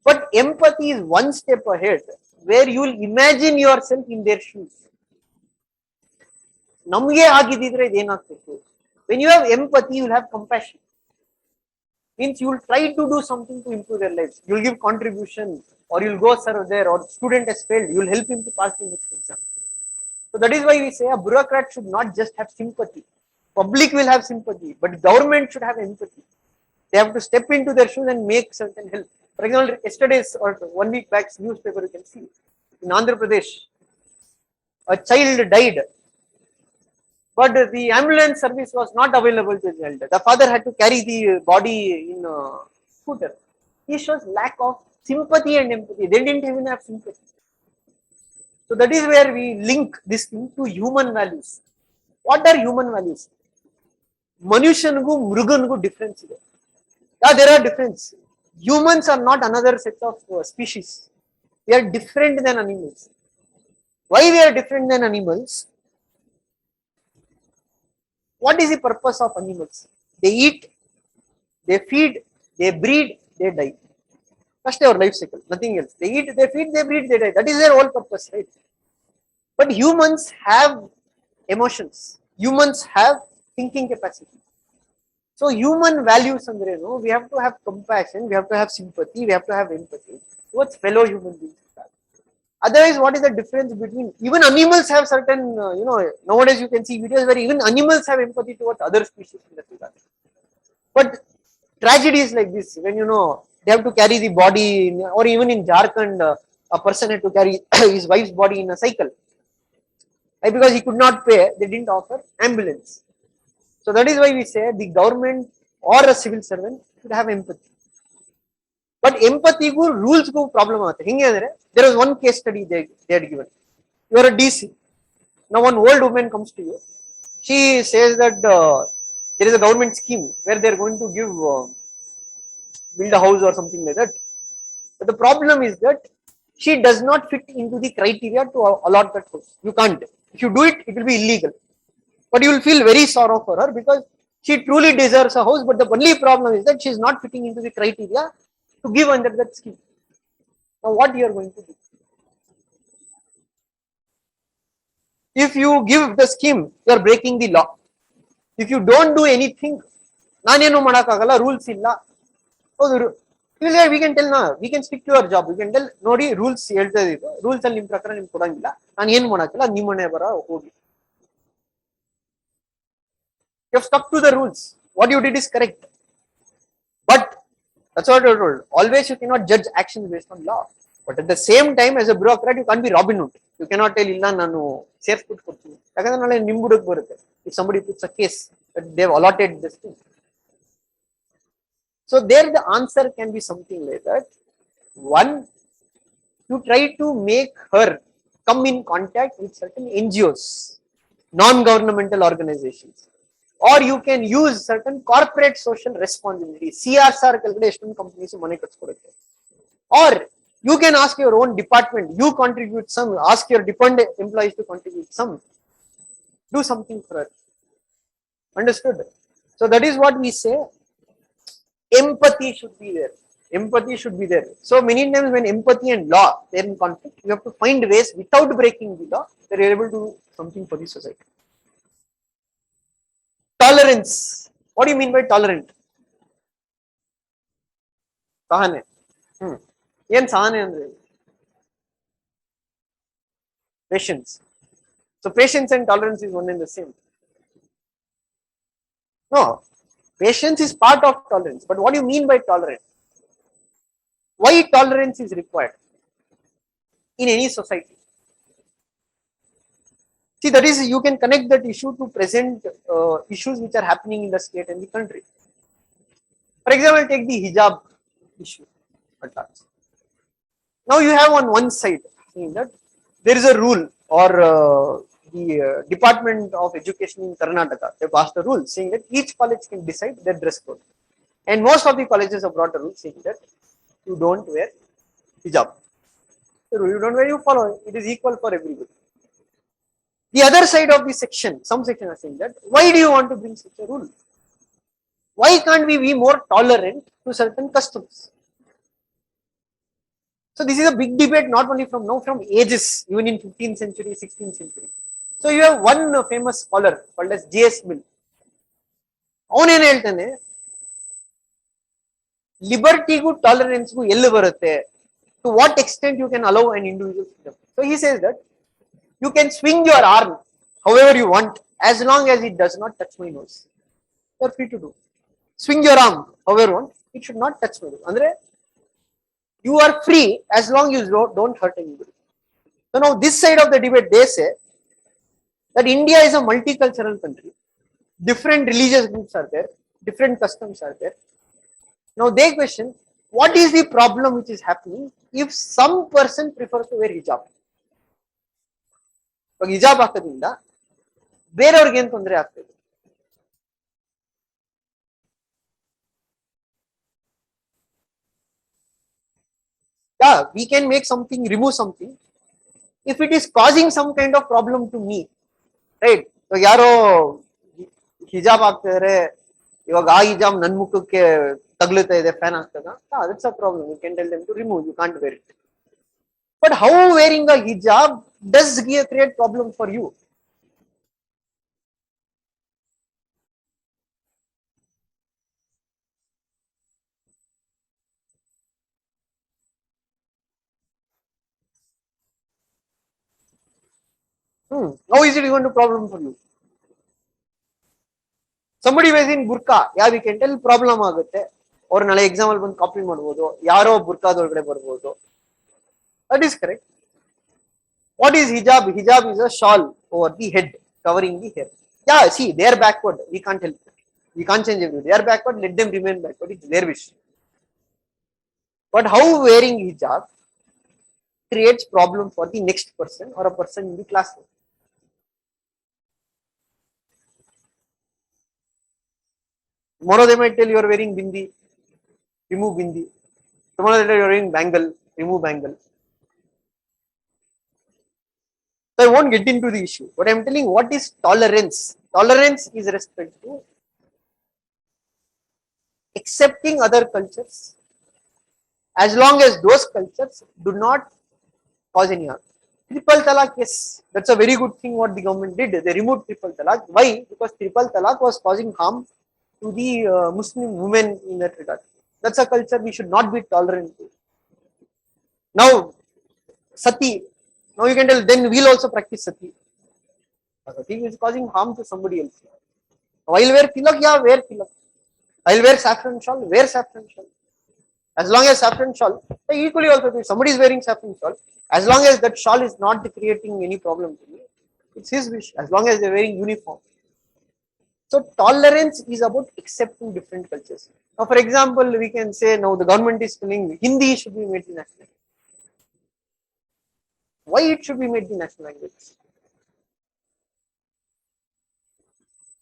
But empathy is one step ahead, where you will imagine your self in their shoes. ನಮ್ಗೆ ಆಗಿದ್ದಿದ್ರೆ ಇದೇನಾಗ್ತಿತ್ತು? When you have empathy, you will have compassion. Means you will try to do something to improve their lives. You will give contribution, or you will go serve there, or student has failed, you will help him to pass the next exam. So that is why we say a bureaucrat should not just have sympathy. Public will have sympathy, but government should have empathy. They have to step into their shoes and make certain help. For example, yesterday's or 1 week back's newspaper, you can see in Andhra Pradesh, a child died. But the ambulance service was not available to the child. The father had to carry the body in a scooter. He shows lack of sympathy and empathy. They didn't even have sympathy. So that is where we link this thing to human values. What are human values? Manushangu, Mrugangu difference. Yeah, there are difference. Humans are not another set of species. We are different than animals. Why we are different than animals? What is the purpose of animals? They eat, they feed, they breed, they die. That's their life cycle, nothing else. They eat, they feed, they breed, they die. That is their whole purpose, right? But humans have emotions. Humans have thinking capacity. So human values, we have to have compassion, we have to have sympathy, we have to have empathy towards fellow human beings. Otherwise, what is the difference between, even animals have certain, nowadays you can see videos where even animals have empathy towards other species in that regard. But tragedies like this, when they have to carry the body, or even in Jharkhand, a person had to carry his wife's body in a cycle. Right? Because he could not pay, they didn't offer ambulance. So that is why we say the government or a civil servant should have empathy. But empathy go rules go problem aate. There was one case study they had given. You are a DC. Now one old woman comes to you. She says that there is a government scheme where they are going to give build a house or something like that. But the problem is that she does not fit into the criteria to allot that house. You can't. If you do it, it will be illegal. But you will feel very sorrow for her because she truly deserves a house. But the only problem is that she is not fitting into the criteria to give under that scheme. Now what you are going to do? If you give the scheme, you are breaking the law. If you don't do anything, nanenu madakagalla, rules illa. We can tell na, we can stick to your job. We can tell nodi rules ಹೇಳ್ತಾ ಇದ್ದೀವಿ, rules ಅಲ್ಲಿ ನಿಮ್ಮ ಪ್ರಕಾರ ನಿಮ್ಗೆ ಕೊಡಂಗಿಲ್ಲ, ನಾನು ಏನು ಮಾಡಕ್ಕಿಲ್ಲ, ನಿಮ್ಮ ಮನೆ ಬರ ಹೋಗಿ. You have stuck to the rules. What you did is correct. But that's what I told. Always you cannot judge actions based on law. But at the same time, as a bureaucrat, you can't be Robin Hood. You cannot tell illa nanu safe put kortini. Yakandre nale nim buduk barutte. If somebody puts a case that they have allotted this thing. So there the answer can be something like that. One, you try to make her come in contact with certain NGOs, non-governmental organizations. Or you can use certain corporate social responsibility. CSR kalgade eshton companies money katskodutte. Or you can ask your own department, you contribute some, ask your dependent employees to contribute some. Do something for her. Understood? So that is what we say. Empathy should be there. Empathy should be there. So many times when empathy and law they are in conflict, you have to find ways without breaking the law, they are able to do something for the society. Tolerance. What do you mean by tolerant? Sahane. Yen sahane andre? Patience. So patience and tolerance is one and the same. No. Patience is part of tolerance. But what do you mean by tolerant? Why tolerance is required in any society? See, that is, you can connect that issue to present issues which are happening in the state and the country. For example, take the hijab issue at large. Now you have on one side saying that there is a rule, or the Department of Education in Karnataka, they passed a rule saying that each college can decide their dress code. And most of the colleges have brought a rule saying that you don't wear hijab. The rule you don't wear, you follow. It is equal for everybody. The other side of the section, some section are saying that why do you want to bring such a rule? Why can't we be more tolerant to certain customs? So this is a big debate, not only from now, from ages, even in 15th century, 16th century. So you have one famous scholar called as J.S. Mill. ಅವನೇನು ಹೇಳ್ತಾನೆ, ಲಿಬರ್ಟಿಗೂ ಟಾಲರೆನ್ಸ್ಗೂ ಎಲ್ಲಿ ಬರುತ್ತೆ, to what extent you can allow an individual freedom. So he says that you can swing your arm however you want as long as it does not touch my nose. You are free to do. Swing your arm however you want, it should not touch my nose. Andre, you are free as long as you don't hurt anybody. So now this side of the debate, they say that India is a multicultural country. Different religious groups are there, different customs are there. Now they question, what is the problem which is happening if some person prefers to wear hijab? ಹಿಜಾಬ್ ಹಾಕೋದ್ರಿಂದ ಬೇರೆಯವ್ರಿಗೆ ಏನ್ ತೊಂದರೆ ಆಗ್ತದೆ? Yeah, we can make something, remove something if it is causing some kind of problem to me, right? ಇವಾಗ ಯಾರೋ ಹಿಜಾಬ್ ಹಾಕ್ತಿದ್ರೆ, ಇವಾಗ ಆ ಹಿಜಾಬ್ ನನ್ ಮುಖಕ್ಕೆ ತಗ್ಲುತ್ತಾ ಇದೆ, ಫ್ಯಾನ್ ಆಗ್ತದ, that's a problem. You can tell them to remove, you can't wear it. But how wearing a hijab does create problem for you? How is it going to problem for you? Somebody wearing burqa, yeah, we can tell problem ಆಗುತ್ತೆ. ಅವ್ರು ನಾಳೆ exam ಅಲ್ಲಿ ಬಂದು copy ಮಾಡಬಹುದು, ಯಾರೋ ಬುರ್ಕಾದೊಳಗಡೆ ಬರ್ಬೋದು. That is correct. What is hijab? Hijab is a shawl over the head covering the hair. Yeah, see, they are backward. We can't help it. We can't change everything. They are backward. Let them remain backward. It's their wish. But how wearing hijab creates problem for the next person or a person in the classroom? Tomorrow they might tell you are wearing bindi, remove bindi. Tomorrow they tell you are wearing bangle, remove bangle. So I won't get into the issue. But I am telling what is tolerance. Tolerance is respect to accepting other cultures as long as those cultures do not cause any harm. Triple talaq, yes, that's a very good thing what the government did. They removed triple talaq. Why? Because triple talaq was causing harm to the Muslim women in that regard. That's a culture we should not be tolerant to. Now, sati. Now you can tell, then we'll also practice sati. Sati is causing harm to somebody else. I'll wear tilak, yeah, wear tilak. I'll wear saffron shawl, wear saffron shawl. As long as saffron shawl, equally also, if somebody is wearing saffron shawl, as long as that shawl is not creating any problem to me, it's his wish, as long as they're wearing uniform. So tolerance is about accepting different cultures. Now, for example, we can say now the government is telling Hindi should be made the national language. Why it should be made the national language?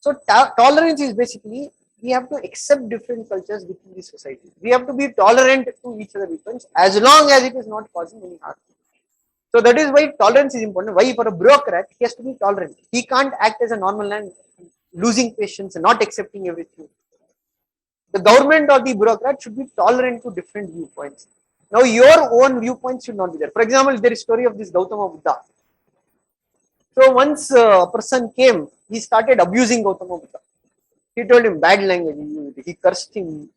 So tolerance is basically we have to accept different cultures within the society. We have to be tolerant to each other difference as long as it is not causing any harm. So that is why tolerance is important. Why for a bureaucrat he has to be tolerant. He can't act as a normal man, losing patience and not accepting everything. The government or the bureaucrat should be tolerant to different viewpoints. Now your own viewpoints should not be there. For example, there is story of this Gautama Buddha. So once a person came, he started abusing Gautama Buddha. He told him bad language, he cursed him.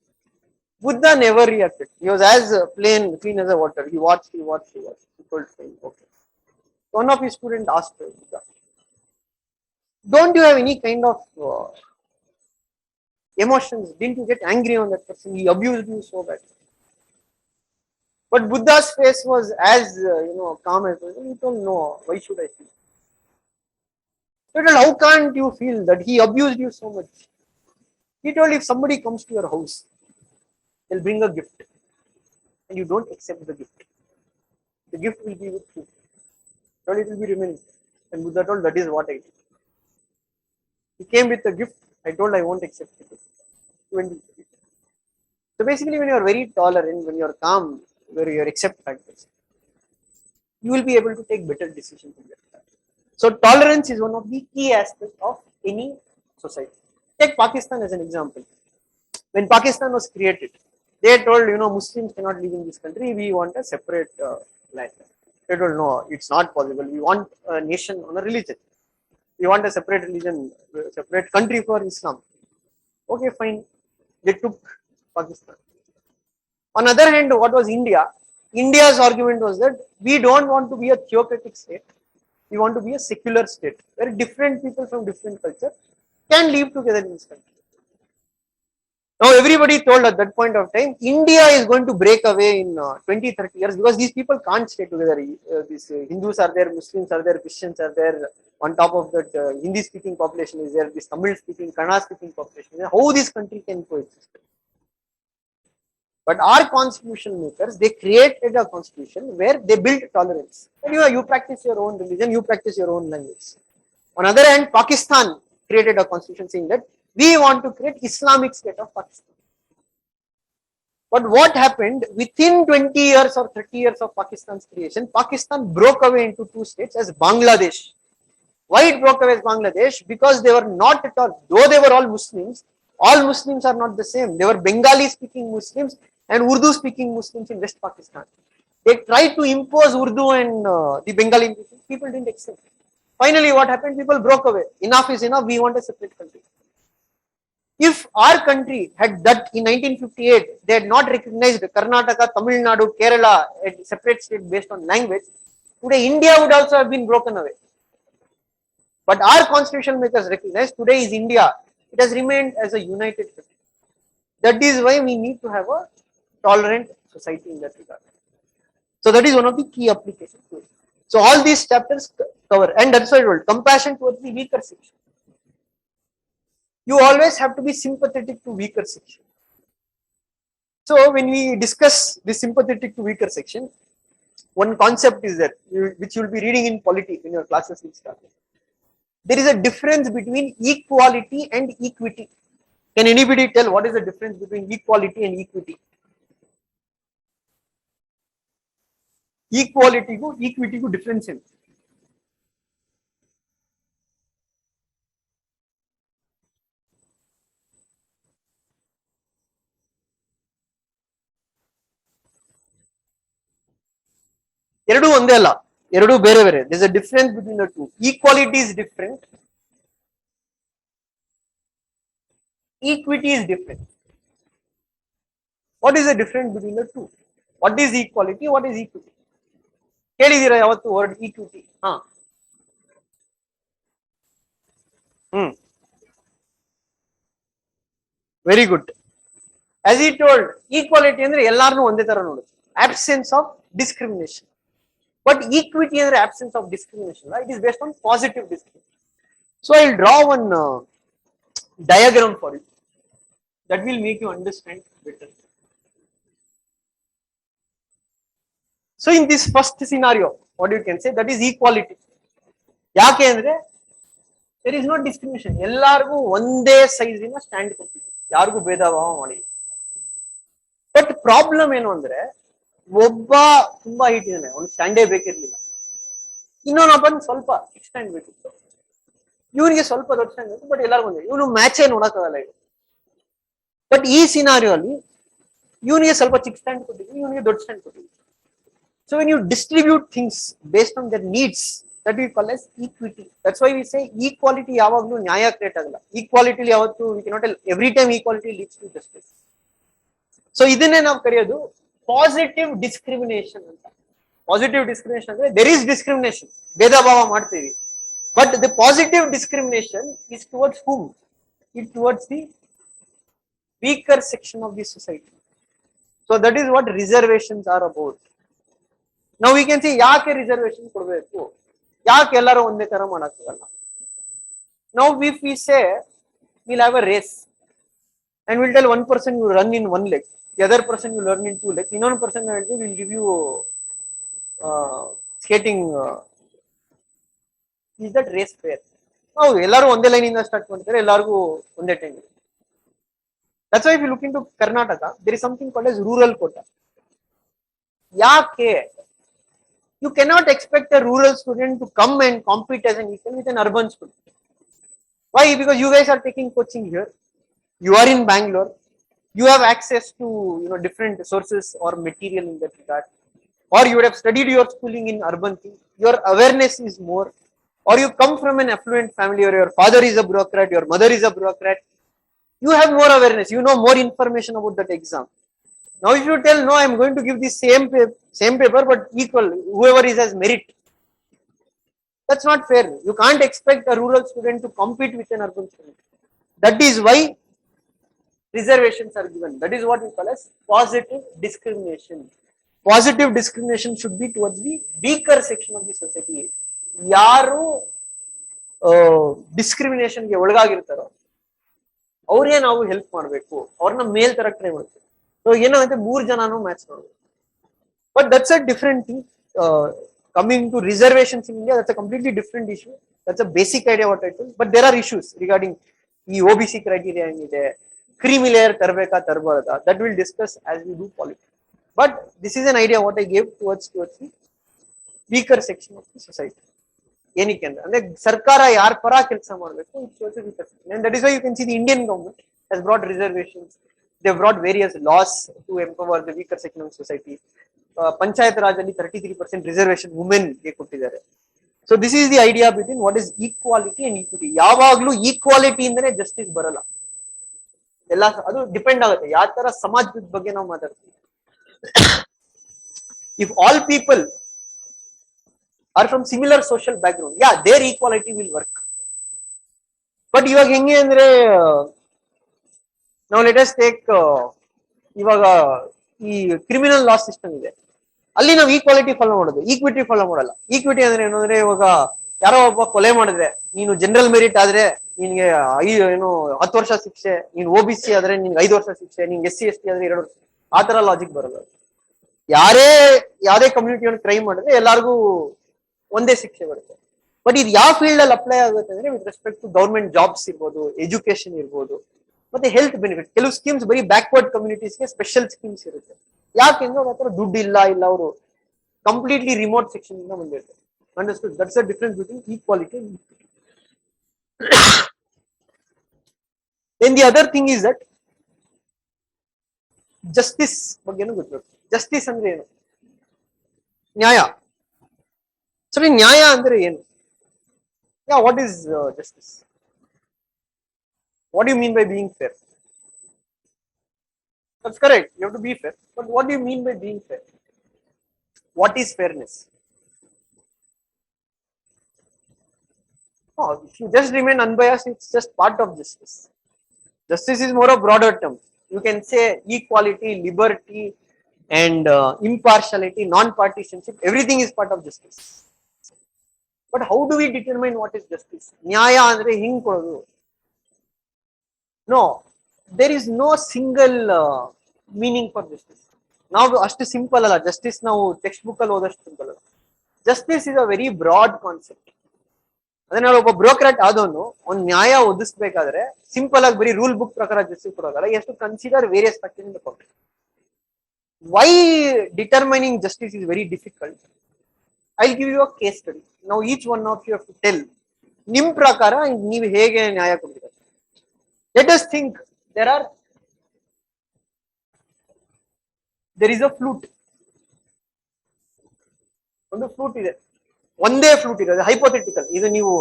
Buddha never reacted. He was as clean as a water. He watched. He told him, okay. One of his students asked Buddha, don't you have any kind of emotions? Didn't you get angry on that person? He abused you so bad. But Buddha's face was as calm as he told, no, why should I feel? He told, how can't you feel that he abused you so much? He told, if somebody comes to your house, they'll bring a gift and you don't accept the gift. The gift will be with you. So it will be remaining. And Buddha told, that is what I did. He came with a gift. I told I won't accept it. So basically, when you are very tolerant, when you are calm, where you accept factors, you will be able to take better decisions. So tolerance is one of the key aspects of any society. Take Pakistan as an example. When Pakistan was created, they told, Muslims cannot live in this country. We want a separate land. They told, no, it's not possible. We want a nation on a religion. We want a separate religion, separate country for Islam. Okay, fine. They took Pakistan. On the other hand, what was India? India's argument was that we don't want to be a theocratic state. We want to be a secular state where different people from different cultures can live together in this country. Now, everybody told at that point of time, India is going to break away in 20, 30 years because these people can't stay together. These Hindus are there, Muslims are there, Christians are there. On top of that, Hindi speaking population is there, this Tamil speaking, Kannada speaking population is there. How this country can coexist? But our constitution makers, they created a constitution where they built tolerance. And you practice your own religion, you practice your own language. On the other hand, Pakistan created a constitution saying that we want to create Islamic state of Pakistan. But what happened within 20 years or 30 years of Pakistan's creation, Pakistan broke away into two states as Bangladesh. Why it broke away as Bangladesh? Because they were not at all, though they were all Muslims are not the same. They were Bengali speaking Muslims and Urdu speaking Muslims in West Pakistan. They tried to impose Urdu and the Bengali people didn't accept. Finally, what happened? People broke away. Enough is enough. We want a separate country. If our country had that in 1958, they had not recognized Karnataka, Tamil Nadu, Kerala as separate state based on language, today India would also have been broken away. But our constitution makers recognize today is India. It has remained as a united country. That is why we need to have a tolerant society in that regard. So that is one of the key applications. So all these chapters cover, and that's why I told, compassion towards the weaker section. You always have to be sympathetic to weaker section. So when we discuss the sympathetic to weaker section, one concept is that, which you will be reading in polity when your classes will start. There is a difference between equality and equity. Can anybody tell what is the difference between equality and equity? Equality को equity को difference है. ಎರಡು ಒಂದೇ ಅಲ್ಲ, ಎರಡು ಬೇರೆ ಬೇರೆ. There is a difference between the two. Equality is different. Equity is different. What is the difference between the two? What is equality? What is equity? ಕೇಳಿದೀರಾ ಯಾವತ್ತು word equity? Very good. As ಈ told, equality ಅಂದ್ರೆ ಎಲ್ಲಾರನ್ನೂ ಒಂದೇ ತರ ನೋಡುತ್ತೆ, absence of discrimination. But equity ಅಂದ್ರೆ absence of discrimination, right? It is based on positive discrimination. So I'll draw one diagram for you that will make you understand better. So in this first scenario, what you can say, that is equality. ಯಾಕೆ ಅಂದ್ರೆ there is no discrimination. ಎಲ್ಲರಿಗೂ ಒಂದೇ ಸೈಜಿನ stand ಕೊಟ್ಟಿದೆ, ಯಾರಿಗೂ ಭೇದ ಭಾವ ಮಾಡಿ. But problem ಏನು ಅಂದ್ರೆ, ಒಬ್ಬ ತುಂಬಾ ಹೈಟ್ ಇದ್ದಾನೆ, ಅವ್ನು ಸ್ಟ್ಯಾಂಡೇ ಬೇಕಿರ್ಲಿಲ್ಲ. ಇನ್ನೊಬ್ಬನ್ ಸ್ವಲ್ಪ ಚಿಕ್ಕ ಸ್ಟ್ಯಾಂಡ್ ಬೇಕಿತ್ತು, ಇವನಿಗೆ ಸ್ವಲ್ಪ ದೊಡ್ಡ ಸ್ಟ್ಯಾಂಡ್ ಬೇಕು, ಬಟ್ ಎಲ್ಲರಿಗೂ ಒಂದೇ. ಇವನು ಮ್ಯಾಚೇ ನೋಡಕ್ಕಾಗಲ್ಲ ಇದು. ಬಟ್ ಈ ಸಿನಾರಿಯೋ ಅಲ್ಲಿ ಇವನಿಗೆ ಸ್ವಲ್ಪ ಚಿಕ್ಕ ಸ್ಟ್ಯಾಂಡ್ ಕೊಟ್ಟಿದ್ವಿ, ಇವನಿಗೆ ದೊಡ್ಡ ಸ್ಟ್ಯಾಂಡ್ ಕೊಟ್ಟಿದ್ವಿ. So when you distribute things based on their needs, that we call as equity. That's why we say equality ಯಾವಾಗಲೂ ನ್ಯಾಯ ಕ್ರಿಯೇಟ್ ಆಗಲ್ಲ. ಈಕ್ವಾಲಿಟಿ ಯಾವತ್ತು we cannot tell every time equality leads to justice. So ಇದನ್ನೇ ನಾವು ಕರೆಯೋದು positive discrimination ಅಂತ. Positive discrimination ಅಂದ್ರೆ there is discrimination, ಭೇದ ಭಾವ ಮಾಡ್ತೀವಿ, but the positive discrimination is towards whom? It's towards the weaker section of the society. So that is what reservations are about. Now we can see ಯಾಕೆ reservation ಕೊಡಬೇಕು, ಯಾಕೆ ಎಲ್ಲರೂ ಒಂದೇ ತರ ಮಾಡಕ್ಕಾಗಲ್ಲ. Now if we say we'll have a race and we'll tell one person you run in one leg, the other person will run in two legs, ಇನ್ನೊಂದು person will give you skating is that race fair? ಹೌದು, ಎಲ್ಲರೂ ಒಂದೇ line ಇಂದ start ಮಾಡ್ತಾರೆ, ಎಲ್ಲರಿಗೂ ಒಂದೇ time. That's why if you look into Karnataka, there is something called as rural quota. Yaake? You cannot expect a rural student to come and compete as an equal with an urban student. Why? Because you guys are taking coaching here. You are in Bangalore. You have access to different sources or material in that regard. Or you would have studied your schooling in urban thing. Your awareness is more. Or you come from an affluent family, or your father is a bureaucrat, your mother is a bureaucrat. You have more awareness. You know more information about that exam. Now, if you tell no, I am going to give the same paper but equal, whoever is as merit, that's not fair. You can't expect a rural student to compete with an urban student. That is why reservations are given. That is what we call as positive discrimination. Positive discrimination should be towards the weaker section of the society. ಯಾರು ಡಿಸ್ಕ್ರಿಮಿನೇಷನ್ಗೆ ಒಳಗಾಗಿರ್ತಾರೋ ಅವ್ರಿಗೆ ನಾವು help ಮಾಡಬೇಕು, ಅವ್ರನ್ನ ಮೇಲ್ ತರ try ಮಾಡ್ತೀವಿ. So ಏನಾಗುತ್ತೆ, 3 ಜನನು match ಮಾಡಬೇಕು. But that's a different thing. Coming to reservations in India, that's a completely different issue. That's a basic idea what I told. But there are issues regarding ಈ OBC criteria ಏನಿದೆ, creamy layer ತರಬೇಕಾ ತರಬಾರದಾ, that will discuss as we do politics. But this is an idea what I gave towards the weaker section of the society. ಏನಕ್ಕೆ ಅಂದ್ರೆ ಸರ್ಕಾರ ಯಾರ ಪರ ಕೆಲಸ ಮಾಡಬೇಕು, and that is why you can see the Indian government has brought reservations. They have brought various laws to empower the weaker section of society. Panchayat Raj ಅಲ್ಲಿ 33% reservation women ಗೆ ಕೊಟ್ಟಿದ್ದಾರೆ. So this is the idea between what is equality and equity. ಯಾವಾಗ್ಲೂ equality ಇಂದನೇ justice ಬರಲ್ಲ. ಎಲ್ಲ ಅದು depend ಆಗುತ್ತೆ ಯಾವ ತರ ಸಮಾಜದ ಬಗ್ಗೆ ನಾವು ಮಾತಾಡ್ತೀವಿ. If all people are from similar social background, yeah, their equality will work. But ಇವಾಗ ಹೆಂಗೆ ಅಂದ್ರೆ, ನಾವು ಲೆಟ್ ಅಸ್ ಟೇಕ್ ಇವಾಗ ಈ ಕ್ರಿಮಿನಲ್ ಲಾ ಸಿಸ್ಟಮ್ ಇದೆ, ಅಲ್ಲಿ ನಾವು ಈಕ್ವಾಲಿಟಿ ಫಾಲೋ ಮಾಡೋದು, ಈಕ್ವಿಟಿ ಫಾಲೋ ಮಾಡಲ್ಲ. ಈಕ್ವಿಟಿ ಅಂದ್ರೆ ಏನು ಅಂದ್ರೆ, ಇವಾಗ ಯಾರೋ ಒಬ್ಬ ಕೊಲೆ ಮಾಡಿದ್ರೆ ನೀನು ಜನರಲ್ ಮೆರಿಟ್ ಆದ್ರೆ ನಿನ್ಗೆ 10 ವರ್ಷ ಶಿಕ್ಷೆ, ನೀನು OBC ಆದ್ರೆ ನಿನ್ಗೆ 5 ವರ್ಷ ಶಿಕ್ಷೆ, ನಿನ್ಗೆ SC ST ಆದ್ರೆ 2 ವರ್ಷ. ಆ ತರ ಲಾಜಿಕ್ ಬರಲ್ಲ. ಯಾರೇ ಕಮ್ಯುನಿಟಿಯನ್ನು ಕ್ರೈಮ್ ಮಾಡಿದ್ರೆ ಎಲ್ಲಾರ್ಗೂ ಒಂದೇ ಶಿಕ್ಷೆ ಬರುತ್ತೆ. ಬಟ್ ಇದು ಯಾವ ಫೀಲ್ಡ್ ಅಲ್ಲಿ ಅಪ್ಲೈ ಆಗುತ್ತೆ ಅಂದ್ರೆ, with respect to government jobs ಇರ್ಬೋದು, ಎಜುಕೇಶನ್ ಇರ್ಬೋದು, ಮತ್ತೆ ಹೆಲ್ತ್ ಬೆನಿಫಿಟ್. ಕೆಲವು ಸ್ಕೀಮ್ಸ್ ಬರೀ ಬ್ಯಾಕ್ವರ್ಡ್ ಕಮ್ಯುನಿಟೀಸ್ಗೆ ಸ್ಪೆಷಲ್ ಸ್ಕೀಮ್ಸ್ ಇರುತ್ತೆ. ಯಾಕೆಂದ್ರೆ ಅವ್ರ ಹತ್ರ ದುಡ್ಡು ಇಲ್ಲ ಅವರು ಕಂಪ್ಲೀಟ್ಲಿ ರಿಮೋಟ್ ಸೆಕ್ಷನ್ ಇಂದ ಬಂದಿರ್ತಾರೆ. Understood? That's the difference between equality and equity. Then the other thing is that justice ಬಗ್ಗೆನೂ ಗೊತ್ತಿರುತ್ತೆ. ಜಸ್ಟಿಸ್ ಅಂದ್ರೆ ಏನು? ನ್ಯಾಯ. ಸರಿ, ನ್ಯಾಯ ಅಂದ್ರೆ ಏನು? Yeah, what is justice? What do you mean by being fair? That's correct. You have to be fair. But what do you mean by being fair? What is fairness? Oh, if you just remain unbiased, it's just part of justice. Justice is more a broader term. You can say equality, liberty, and impartiality, non-partisanship. Everything is part of justice. But how do we determine what is justice? ನ್ಯಾಯ ಅಂದ್ರೆ ಹಿಂಗ್ ಕೊಡೋದು? No, there is no single meaning for justice. ನಾವು ಅಷ್ಟು simple ಅಲ್ಲ. Justice ನಾವು text book ಅಲ್ಲಿ ಓದಷ್ಟು ಸಿಂಪಲ್ ಅಲ್ಲ. Justice is a very broad concept. ಅದೇ ನಾವು ಒಬ್ಬ ಬ್ರೋಕ್ರಾಟ್ ಆದವನು ಒಂದು ನ್ಯಾಯ ಒದಿಸ್ಬೇಕಾದ್ರೆ ಸಿಂಪಲ್ ಆಗಿ ಬರೀ ರೂಲ್ ಬುಕ್ ಪ್ರಕಾರ ಜಸ್ಟಿಸ್ ಕೊಡೋದಲ್ಲ. ಎಷ್ಟು consider various factors in the context. Why determining justice is very difficult? I'll give you a case study. Now each one of you have to tell ನಿಮ್ ಪ್ರಕಾರ ನೀವು ಹೇಗೆ ನ್ಯಾಯ ಕೊಡ್ತೀರಾ. Let us think there is a flute. ಒಂದು flute ಇದೆ, ಒಂದೇ flute ಇರೋದು. ಹೈಪೋಥೆಟಿಕಲ್. ಇದು ನೀವು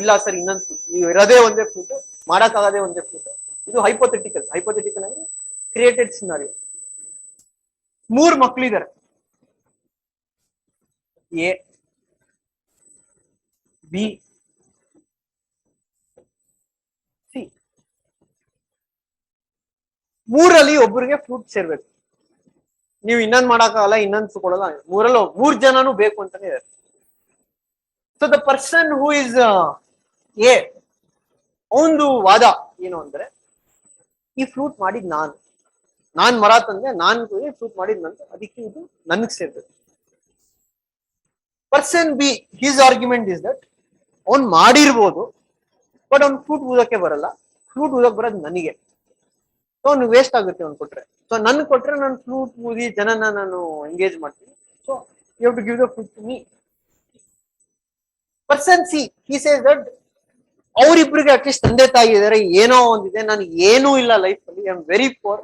ಇಲ್ಲ ಸರ್, ಇನ್ನೊಂದು ನೀವು ಇರೋದೇ ಒಂದೇ ಫ್ಲೂಟ್, ಮಾಡಕ್ಕಾಗದೇ ಒಂದೇ ಫ್ಲೂಟ್. ಇದು ಹೈಪೋಥೆಟಿಕಲ್. ಹೈಪೋಥೆಟಿಕಲ್ ಅಂದ್ರೆ ಕ್ರಿಯೇಟೆಡ್ ಸಿನಾರಿಯೋ. 3 ಮಕ್ಕಳಿದ್ದಾರೆ, A, B, C. 3ರಲ್ಲಿ ಒಬ್ಬರಿಗೆ ಫ್ಲೂಟ್ ಸೇರ್ಬೇಕು. ನೀವು ಇನ್ನೊಂದು ಮಾಡಕ್ಕಾಗಲ್ಲ, ಇನ್ನೊಂದು ಕೊಡಲ್ಲ. 3 ಜನನು ಬೇಕು ಅಂತಾನೆ ಇದೆ. So the person who is A, ಒಂದು ವಾದ ಏನು ಅಂದ್ರೆ, ಈ ಫ್ಲೂಟ್ ಮಾಡಿದ್ ನಾನ್ ಮರ ತಂದೆ, ನಾನು ಫ್ಲೂಟ್ ಮಾಡಿದ್ ನಂತರ ಅದಕ್ಕೆ ಇದು ನನ್ಗ್ ಸೇರ್ಬೇಕು. Person B, his argument is that ಅವ್ನು ಮಾಡಿರ್ಬೋದು ಬಟ್ ಅವ್ನು ಫ್ರೂಟ್ ಊದಕ್ಕೆ ಬರಲ್ಲ, ಫ್ರೂಟ್ ಊದಕ್ ಬರೋದು ನನಗೆ, ಸೊ ಅವ್ನು ವೇಸ್ಟ್ ಆಗುತ್ತೆ ಅವ್ನು ಕೊಟ್ರೆ. ಸೊ ನನ್ ಕೊಟ್ರೆ ನಾನು ಫ್ಲೂಟ್ ಊದಿ ಜನನ ನಾನು ಎಂಗೇಜ್ ಮಾಡ್ತೀನಿ. So you have to give the flute to me. Person C, he says that ಅವರಿಬ್ರಿಗೆ ಅಟ್ಲೀಸ್ಟ್ ತಂದೆ ತಾಯಿ ಇದಾರೆ, ಏನೋ ಒಂದಿದೆ, ನನಗೆ ಏನೂ ಇಲ್ಲ ಲೈಫ್ ಅಲ್ಲಿ, I am very poor,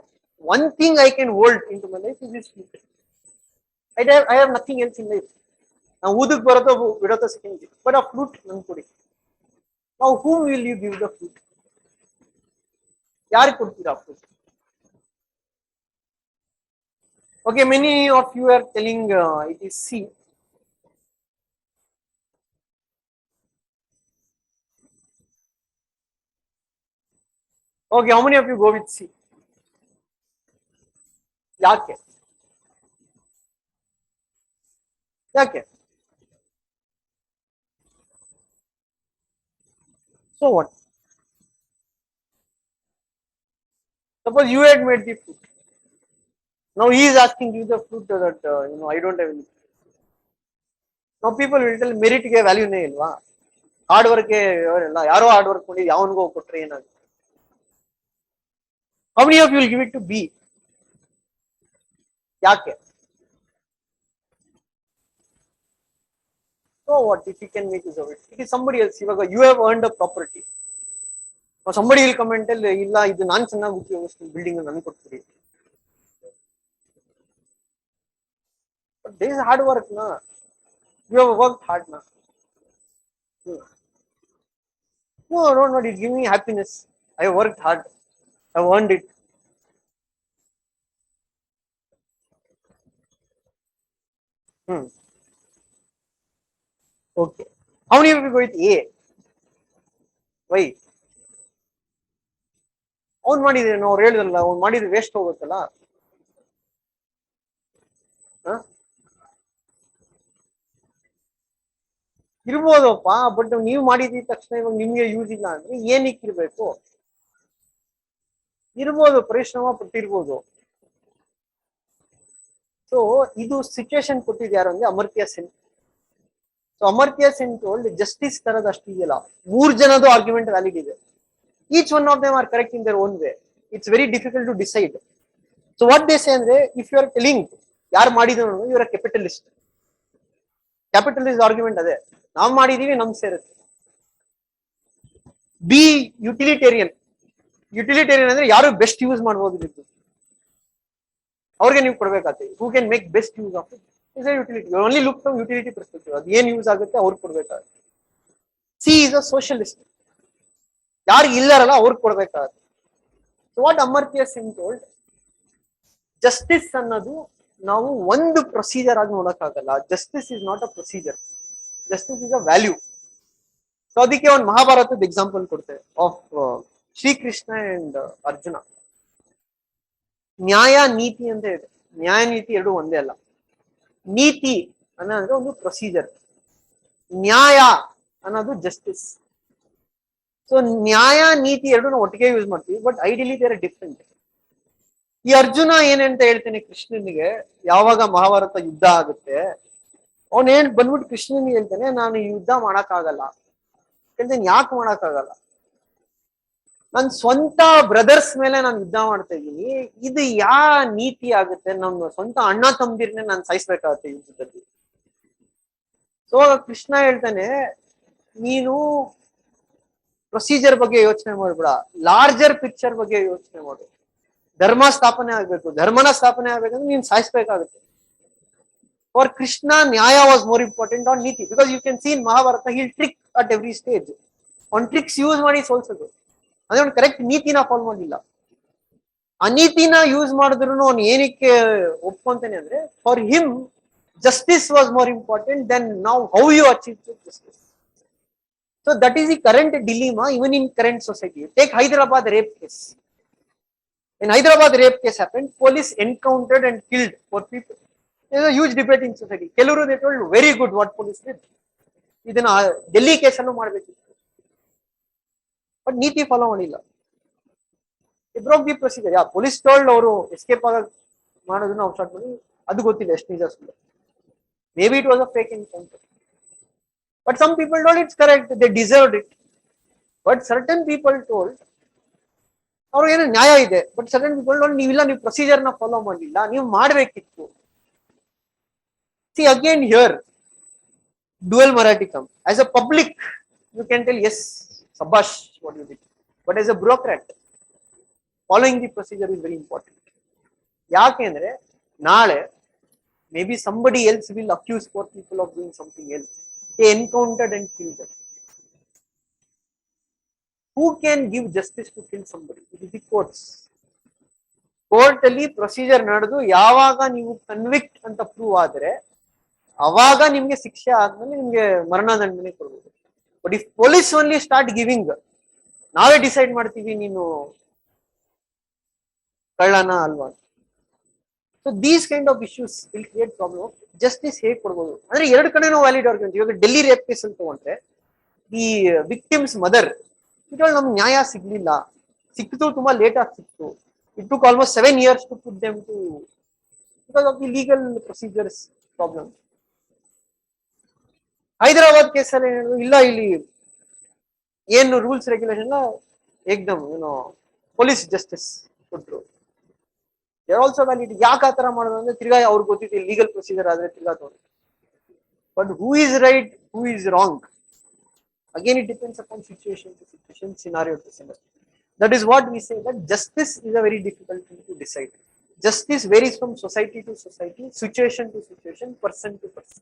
one thing I can hold in to my life is this flute. I have nothing else in life. ನಾವು ಊದಕ್ ಬರೋದೋ ಬಿಡೋದೋ ಸೆಕೆಂಡ್, ಬಟ್ ಆ ಫ್ಲೂಟ್ ನನ್ ಕೊಡಿ. ನಾವು whom will you give the flute? ಯಾರಿಗೆ ಕೊಡ್ತೀರಾ flute? Okay, many of you are telling it is C. Okay, how many of you go with C? ಯಾಕೆ? ಯಾಕೆ? So what? Suppose you had made the fruit. Now he is asking you the fruit that I don't have any. Now people will tell merit ಗೆ value ನೇ ಇಲ್ವಾ? Hard work ಗೆ ಇಲ್ಲ, ಯಾರೋ hard work ಮಾಡಿ ಯಾವನಿಗೋ ಕೊಟ್ರೆ ಏನಾಗುತ್ತೆ? How many of you will give it to B? ಯಾಕೆ? So what if you can make use of it? It is somebody else. ಇವಾಗ you have earned a property. Or somebody will come and tell, ಇಲ್ಲ ಇದು ನಾನು ಚೆನ್ನಾಗಿ ಉಪಯೋಗಿಸ್ತೀನಿ, building ನನಗೆ ಕೊಡ್ತೀರಿ. But there is hard work, na. You have worked hard, na. No, it gives me happiness. I have worked hard. I have earned it. Okay. How many of you go with A? Why? ಅವ್ನು ಮಾಡಿದ್ರೆ ನಾವು ಹೇಳಿದ್ರಲ್ಲ, ಅವ್ನು ಮಾಡಿದ್ರೆ waste ಹೋಗುತ್ತಲ್ಲ. ಇರ್ಬೋದಪ್ಪ, but ನೀವು ಮಾಡಿದ ತಕ್ಷಣ ಇವಾಗ ನಿಮ್ಗೆ ಯೂಸ್ ಇಲ್ಲ ಅಂದ್ರೆ ಏನಕ್ಕೆ ಇರ್ಬೇಕು? ಇರ್ಬೋದು, ಪರಿಶ್ರಮ ಪಟ್ಟಿರ್ಬೋದು. ಸೊ ಇದು ಸಿಚುವೇಶನ್ ಕೊಟ್ಟಿದ್ದು ಯಾರು ಅಂದ್ರೆ Amartya Sen. So Amartya Sen told justice ತರದ ಅಷ್ಟು ಇದೆಯಲ್ಲ, 3 ಜನದು ಆರ್ಗ್ಯುಮೆಂಟ್ ವ್ಯಾಲಿಡ್ ಇದೆ. Each one of them are correct in their own way. It's very difficult to decide. So what they say ಅಂದ್ರೆ, ಇಫ್ ಯು ಆರ್ ಟೆಲಿಂಗ್ ಯಾರು ಮಾಡಿದ್ರು ಇವರ ಕ್ಯಾಪಿಟಲಿಸ್ಟ್. ಕ್ಯಾಪಿಟಲಿಸ್ಟ್ ಆರ್ಗ್ಯುಮೆಂಟ್ ಅದೇ, ನಾವ್ ಮಾಡಿದೀವಿ ನಮ್ ಸೇರುತ್ತೆ. B utilitarian. ಯುಟಿಲಿಟೇರಿಯನ್ ಅಂದ್ರೆ ಯಾರು ಬೆಸ್ಟ್ ಯೂಸ್ ಮಾಡಬಹುದು, ಅವ್ರಿಗೆ ನೀವು ಕೊಡ್ಬೇಕಾಗ್ತದೆ. Who can make best use of it is a utility. Only look from utility perspective, ಅದು ಏನ್ ಯೂಸ್ ಆಗುತ್ತೆ ಅವ್ರಿಗೆ ಕೊಡ್ಬೇಕಾಗುತ್ತೆ. C is a socialist. ಯಾರು ಇಲ್ಲಾರಲ್ಲ ಅವ್ರಿಗೆ ಕೊಡ್ಬೇಕಾಗುತ್ತೆ. So what Amartya Sen told, justice ಅನ್ನೋದು ನಾವು ಒಂದು ಪ್ರೊಸೀಜರ್ ಆಗಿ ನೋಡಕ್ಕಾಗಲ್ಲ. Justice is not a procedure, justice is a value. So ಅದಕ್ಕೆ ಒಂದು ಮಹಾಭಾರತದ ಎಕ್ಸಾಂಪಲ್ ಕೊಡ್ತೇವೆ ಆಫ್ ಶ್ರೀಕೃಷ್ಣ ಅಂಡ್ ಅರ್ಜುನ. ನ್ಯಾಯ ನೀತಿ ಅಂತ ಇದೆ. ನ್ಯಾಯ ನೀತಿ ಎರಡು ಒಂದೇ ಅಲ್ಲ. ನೀತಿ ಅನ್ನೋದು ಒಂದು ಪ್ರೊಸೀಜರ್, ನ್ಯಾಯ ಅನ್ನೋದು ಜಸ್ಟಿಸ್. ಸೊ ನ್ಯಾಯ ನೀತಿ ಎರಡು ನಾವು ಒಟ್ಟಿಗೆ ಯೂಸ್ ಮಾಡ್ತೀವಿ, but ideally there are different. ಈ ಅರ್ಜುನ ಏನಂತ ಹೇಳ್ತೇನೆ ಕೃಷ್ಣನಿಗೆ, ಯಾವಾಗ ಮಹಾಭಾರತ ಯುದ್ಧ ಆಗುತ್ತೆ, ಅವನ್ ಏನ್ ಬಂದ್ಬಿಟ್ಟು ಕೃಷ್ಣನಿಗೆ ಹೇಳ್ತಾನೆ, ನಾನು ಯುದ್ಧ ಮಾಡಕ್ ಆಗಲ್ಲ. ಹೇಳ್ತೇನೆ, ಯಾಕೆ ಮಾಡಕ್ ಆಗಲ್ಲ? ನನ್ ಸ್ವಂತ ಬ್ರದರ್ಸ್ ಮೇಲೆ ನಾನು ಯುದ್ಧ ಮಾಡ್ತಾ ಇದ್ದೀನಿ, ಇದು ಯಾ ನೀತಿ ಆಗುತ್ತೆ? ನಮ್ಮ ಸ್ವಂತ ಅಣ್ಣ ತಮ್ಮದಿರ್ನೆ ನಾನು ಸಾಯಿಸ್ಬೇಕಾಗತ್ತೆ ಯುದ್ಧದಲ್ಲಿ. ಸೊ ಕೃಷ್ಣ ಹೇಳ್ತಾನೆ, ನೀನು ಪ್ರೊಸೀಜರ್ ಬಗ್ಗೆ ಯೋಚನೆ ಮಾಡ್ಬೇಡ, ಲಾರ್ಜರ್ ಪಿಕ್ಚರ್ ಬಗ್ಗೆ ಯೋಚನೆ ಮಾಡು. ಧರ್ಮ ಸ್ಥಾಪನೆ ಆಗ್ಬೇಕು, ಧರ್ಮನ ಸ್ಥಾಪನೆ ಆಗ್ಬೇಕಂದ್ರೆ ನೀನ್ ಸಾಯಿಸ್ಬೇಕಾಗುತ್ತೆ. For Krishna nyaya was more important on niti, because you can see in Mahabharata he'll trick at every stage. On tricks use ಮಾಡಿ ಸೋಲ್ಸೋದು, ಅಂದ್ರೆ ಅವ್ನು ಕರೆಕ್ಟ್ ನೀತಿನ ಫಾಲೋ ಮಾಡಿಲ್ಲ. ಆ ನೀತಿನ ಯೂಸ್ ಮಾಡಿದ್ರು ಅವ್ನು ಏನಕ್ಕೆ ಒಪ್ಕೊಂತಾನೆ ಅಂದ್ರೆ, for him justice was more important then now how you achieve justice. So that is the current dilemma even in current society. Take Hyderabad rape case. In Hyderabad rape case happened, police encountered and killed 4 people. There is a huge debate in society. Keluru they told very good what police did. ಇದನ್ನ ಡೆಲ್ಲಿ ಕೇಸನ್ನು ಮಾಡಬೇಕಿತ್ತು, but ನೀತಿ follow ಮಾಡಿಲ್ಲ. It broke the procedure. Yeah, police told ಅವರು escape ಆಗ ಮಾಡೋದನ್ನ ಅವ್ರು start ಮಾಡಿ, ಅದು ಗೊತ್ತಿಲ್ಲ ಎಷ್ಟು ನಿಜ ಸುಳ್ಳು. Maybe it was a fake encounter. But some people told it's correct, they deserved it. But certain people told, ಅವ್ರಿಗೇನು ನ್ಯಾಯ ಇದೆ, ಬಟ್ ಸರ್ಟನ್ ಪೀಪಲ್ ಟೋಲ್ಡ್ ನೀವಿಲ್ಲ, ನೀವು ಪ್ರೊಸೀಜರ್ ನ ಫಾಲೋ ಮಾಡಲಿಲ್ಲ, ನೀವು ಮಾಡಬೇಕಿತ್ತು. See again here, dual Marathi come. As a public, you can tell yes, sabash, what you did. But as a bureaucrat, following the procedure is very important. ಯಾಕೆಂದ್ರೆ ನಾಳೆ maybe somebody else will accuse poor people of doing something else. They encountered and killed them. Who can give justice to kill somebody? It is the courts. Court ಅಲ್ಲಿ procedure ನಡೆದು ಯಾವಾಗ ನೀವು convict ಅಂತ prove ಆದ್ರೆ ಅವಾಗ ನಿಮ್ಗೆ ಶಿಕ್ಷೆ ಆದ್ಮೇಲೆ ನಿಮ್ಗೆ ಮರಣದಂಡನೆ ಕೊಡ್ಬೋದು. But if police only start giving, ನಾವೇ ಡಿಸೈಡ್ ಮಾಡ್ತೀವಿ ನೀನು ಕಳ್ಳನ ಅಲ್ವಾ. So these kind of issues will create problem. Justice ಹೇಗೆ ಕೊಡ್ಬೋದು ಅಂದ್ರೆ ಎರಡು ಕಡೆನೂ ವ್ಯಾಲಿಡ್ ಆರ್ಗ್ಯುಮೆಂಟ್. ಇವಾಗ ಡೆಲ್ಲಿ ರೇಪ್ ಕೇಸ್ ಅಂತ ತಗೊಂಡ್ರೆ ದಿ ವಿಕ್ಟಿಮ್ಸ್ ಮದರ್ ಇದ್ರಲ್ಲಿ ನಮ್ಗೆ ನ್ಯಾಯ ಸಿಗ್ಲಿಲ್ಲ, ಸಿಕ್ತು ತುಂಬಾ ಲೇಟ್ ಆಗಿ ಸಿಕ್ತು. It took almost 7 years to put them to, because of the legal procedures problem. Hyderabad ಕೇಸಲ್ಲಿ ಇಲ್ಲ, ಇಲ್ಲಿ ಏನು ರೂಲ್ಸ್ ರೆಗ್ಯುಲೇಷನ್ ಏಕ್ದಮ್ ಪೊಲೀಸ್ ಜಸ್ಟಿಸ್ ಕೊಟ್ರು. They are also valid. ಯಾಕೆ ಆತರ ಮಾಡೋದು ಅಂದ್ರೆ ತಿರ್ಗಾ ಅವ್ರಿಗೆ ಗೊತ್ತಿತ್ತು ಲೀಗಲ್ ಪ್ರೊಸೀಜರ್ ಆದ್ರೆ ತಿರ್ಗಾ ತಗೊಂಡು. But who is right, who is wrong, again it depends upon situation to situation, scenario to scenario. That is what we say, that justice is a very difficult thing to decide. Justice varies from society to society, situation to situation, person to person.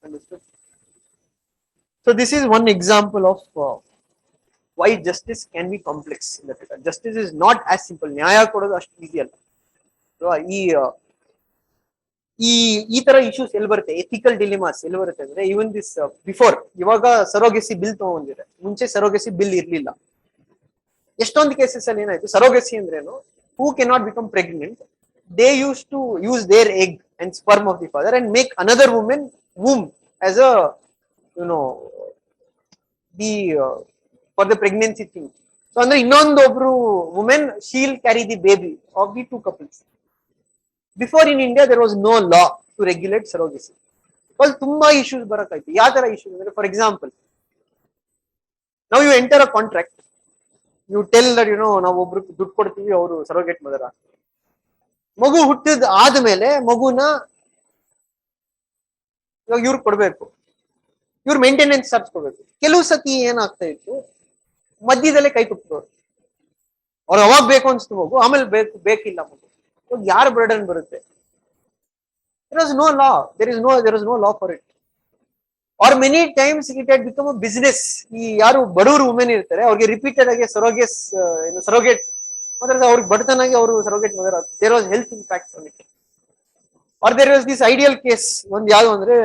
Understood? So this is one example of why justice can be complex in that regard. Justice is not as simple. ನ್ಯಾಯ ಕೊಡೋದು ಅಷ್ಟು easy ಅಲ್ಲ. So ಈ ತರ issues ಎಲ್ಲಿ ಬರುತ್ತೆ, ethical ಡಿಲಿಮಾಸ್ ಎಲ್ಲಿ ಬರುತ್ತೆ ಅಂದ್ರೆ ಇವನ್ ದಿಸ್ ಬಿಫೋರ್, ಇವಾಗ ಸರೋಗೆಸಿ ಬಿಲ್ ತಗೊಂಡಿದೆ, ಮುಂಚೆ ಸರೋಗೆಸಿ ಬಿಲ್ ಇರ್ಲಿಲ್ಲ. ಎಷ್ಟೊಂದು ಕೇಸಸ್ ಅಲ್ಲಿ ಏನಾಯ್ತು, ಸರೋಗೆಸಿ ಅಂದ್ರೇನು, who can not become pregnant, they used to use their egg and sperm of the father and make another women womb as a the for the pregnancy thing. So ಅಂದ್ರೆ ಇನ್ನೊಂದೊಬ್ರು women she'll carry the baby of the two couples. Before in India there was no law to regulate surrogacy. ತುಂಬಾ issues ಬರಕಾಯ್ತು. ಯಾವ ತರ issues ಅಂದ್ರೆ, for example, ನಾವು you enter a contract, you tell that ನಾವು ಒಬ್ರು ದುಡ್ಡು ಕೊಡ್ತೀವಿ, ಅವರು ಸರೋಗೇಟ್ ಮದರ. ಮಗು ಹುಟ್ಟಿದ ಆದ್ಮೇಲೆ ಮಗುನ ಇವಾಗ ಇವ್ರು ಕೊಡ್ಬೇಕು, ಇವ್ರು ಮೇಂಟೆನೆನ್ಸ್ ಚಾರ್ಜ್ ಕೊಡ್ಬೇಕು. ಕೆಲವು ಸತಿ ಏನಾಗ್ತಾ ಇತ್ತು, ಮಧ್ಯದಲ್ಲೇ ಕೈ ಕೊಟ್ಟರು, ಅವ್ರು ಅವಾಗ ಬೇಕು ಅನ್ಸ್ತು ಮಗು, ಆಮೇಲೆ ಬೇಕಿಲ್ಲ ಮಗು. ಯಾರ ಬರ್ಡನ್ ಬರುತ್ತೆ? There is no law. There is no law for it. Or many times it had become a business. ಈ ಯಾರು ಬಡವರು ವುಮೆನ್ ಇರ್ತಾರೆ ಅವ್ರಿಗೆ ರಿಪೀಟೆಡ್ ಆಗಿ ಸರೋಗೇಟ್ ಅಂದ್ರೆ ಅವ್ರಿಗೆ ಬಡತನಾಗಿ ಅವರು surrogate mother. There was health impact on it. Are there was this ideal case, ಒಂದು ಯಾವ್ದು ಅಂದ್ರೆ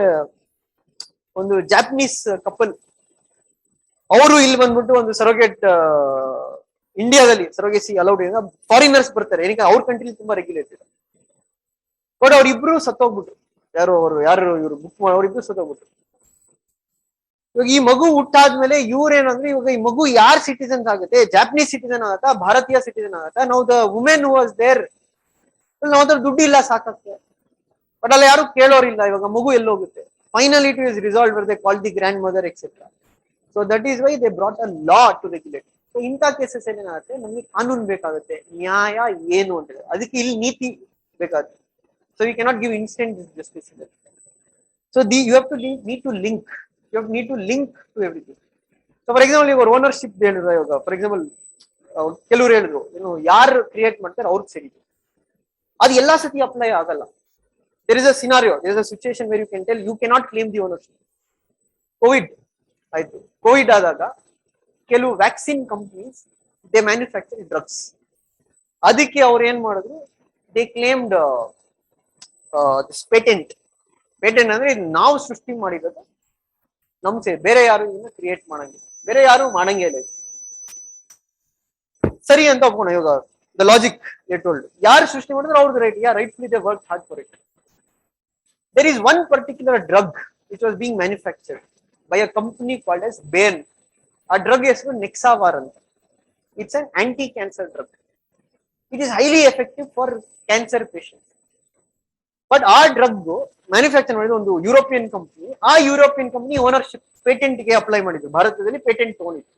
ಒಂದು ಜಾಪನೀಸ್ ಕಪಲ್, ಅವರು ಇಲ್ಲಿ ಬಂದ್ಬಿಟ್ಟು ಒಂದು ಸರೋಗೇಟ್, ಇಂಡಿಯಾದಲ್ಲಿ ಸರೋಗೇಸಿ ಅಲೌಡ್ ಇಲ್ಲ, ಫಾರಿನರ್ಸ್ ಬರ್ತಾರೆ, ಏನಕ್ಕೆ ಅವ್ರ ಕಂಟ್ರಿ ತುಂಬಾ ರೆಗ್ಯುಲೇಟೆಡ್. ಬಟ್ ಅವ್ರಿಬ್ರು ಸತ್ತೋಗ್ಬಿಟ್ರು, ಯಾರು ಇವ್ರು ಬುಕ್ ಮಾಡಿ ಅವ್ರಿಬ್ರು ಸತ್ತೋಗ್ಬಿಟ್ರು. ಇವಾಗ ಈ ಮಗು ಹುಟ್ಟಾದ್ಮೇಲೆ ಇವ್ರೇನಂದ್ರೆ, ಇವಾಗ ಈ ಮಗು ಯಾರ್ ಸಿಟಿಸನ್ ಆಗುತ್ತೆ, ಜಾಪನೀಸ್ ಸಿಟಿಸನ್ ಆಗತ್ತಾ, ಭಾರತೀಯ ಸಿಟಿಸನ್ ಆಗತ್ತಾ? ನಾವು ದ ವುಮೆನ್ ವಾಸ್ ದೇರ್, ನಾವು ಅದ್ರ ದುಡ್ಡು ಇಲ್ಲ ಸಾಕಕ್ಕೆ. ಬಟ್ ಅಲ್ಲಿ ಯಾರು ಕೇಳೋರಿಲ್ಲ, ಇವಾಗ ಮಗು ಎಲ್ಲೋಗುತ್ತೆ? Finally it is resolve they call the grand mother etcetera. So that is why they brought a law to regulate. So ಇಂಥ ಕೇಸಸ್ ಏನಾಗುತ್ತೆ, ನಮ್ಗೆ ಕಾನೂನು ಬೇಕಾಗುತ್ತೆ, ನ್ಯಾಯ ಏನು ಅಂತ ಹೇಳಿ, ಅದಕ್ಕೆ ಇಲ್ಲಿ ನೀತಿ ಬೇಕಾಗುತ್ತೆ. So you cannot give instant justice. So you have to need to link, you have need to link to everything. So for example, your ownership ಹೇಳಿದ್ರು, ಇವಾಗ ಫಾರ್ ಎಕ್ಸಾಂಪಲ್ ಕೆಲವರು ಹೇಳಿದ್ರು ಯಾರು ಕ್ರಿಯೇಟ್ ಮಾಡ್ತಾರೆ ಅವ್ರಿಗೆ ಸರಿ, ಅದು ಎಲ್ಲಾ ಸತಿ ಅಪ್ಲೈ ಆಗಲ್ಲ. there is a scenario, there is a situation where you can tell you cannot claim the ownership. Covid ಆಯ್ತು, ಕೋವಿಡ್ ಆದಾಗ ಕೆಲವು vaccine companies they manufacture drugs. ಅದಕ್ಕೆ ಅವ್ರು ಏನ್ ಮಾಡಿದ್ರು, ದೇ ಕ್ಲೇಮ್ಡ್ ಪೇಟೆಂಟ್. ಪೇಟೆಂಟ್ ಅಂದ್ರೆ ನಾವು ಸೃಷ್ಟಿ ಮಾಡಿರೋದು, ನಮ್ ಬೇರೆ ಯಾರು ಇದನ್ನ ಕ್ರಿಯೇಟ್ ಮಾಡಂಗಿಲ್ಲ, ಬೇರೆ ಯಾರು ಮಾಡಂಗೇ ಇಲ್ಲ, ಸರಿ ಅಂತ ಒಪ್ಕೋಣ. ಇವಾಗ ದ ಲಾಜಿಕ್ ಟೋಲ್ಡ್, ಯಾರು ಸೃಷ್ಟಿ ಮಾಡಿದ್ರೆ ಅವ್ರದ್ದು right, rightfully they work hard for it. There is one particular drug which was being manufactured by a company called S Bane. ಆ ಡ್ರಗ್ ಹೆಸರು ನೆಕ್ಸಾವಾರ್ ಅಂತ. It's an anti cancer drug. It is highly effective for cancer patients. But ಆ drug manufacture ಮಾಡಿದ ಒಂದು European company, ಆ European company ownership patent ಗೆ apply ಮಾಡಿದ್ರು, ಭಾರತದಲ್ಲಿ ಪೇಟೆಂಟ್ ತಗೊಂಡಿತ್ತು.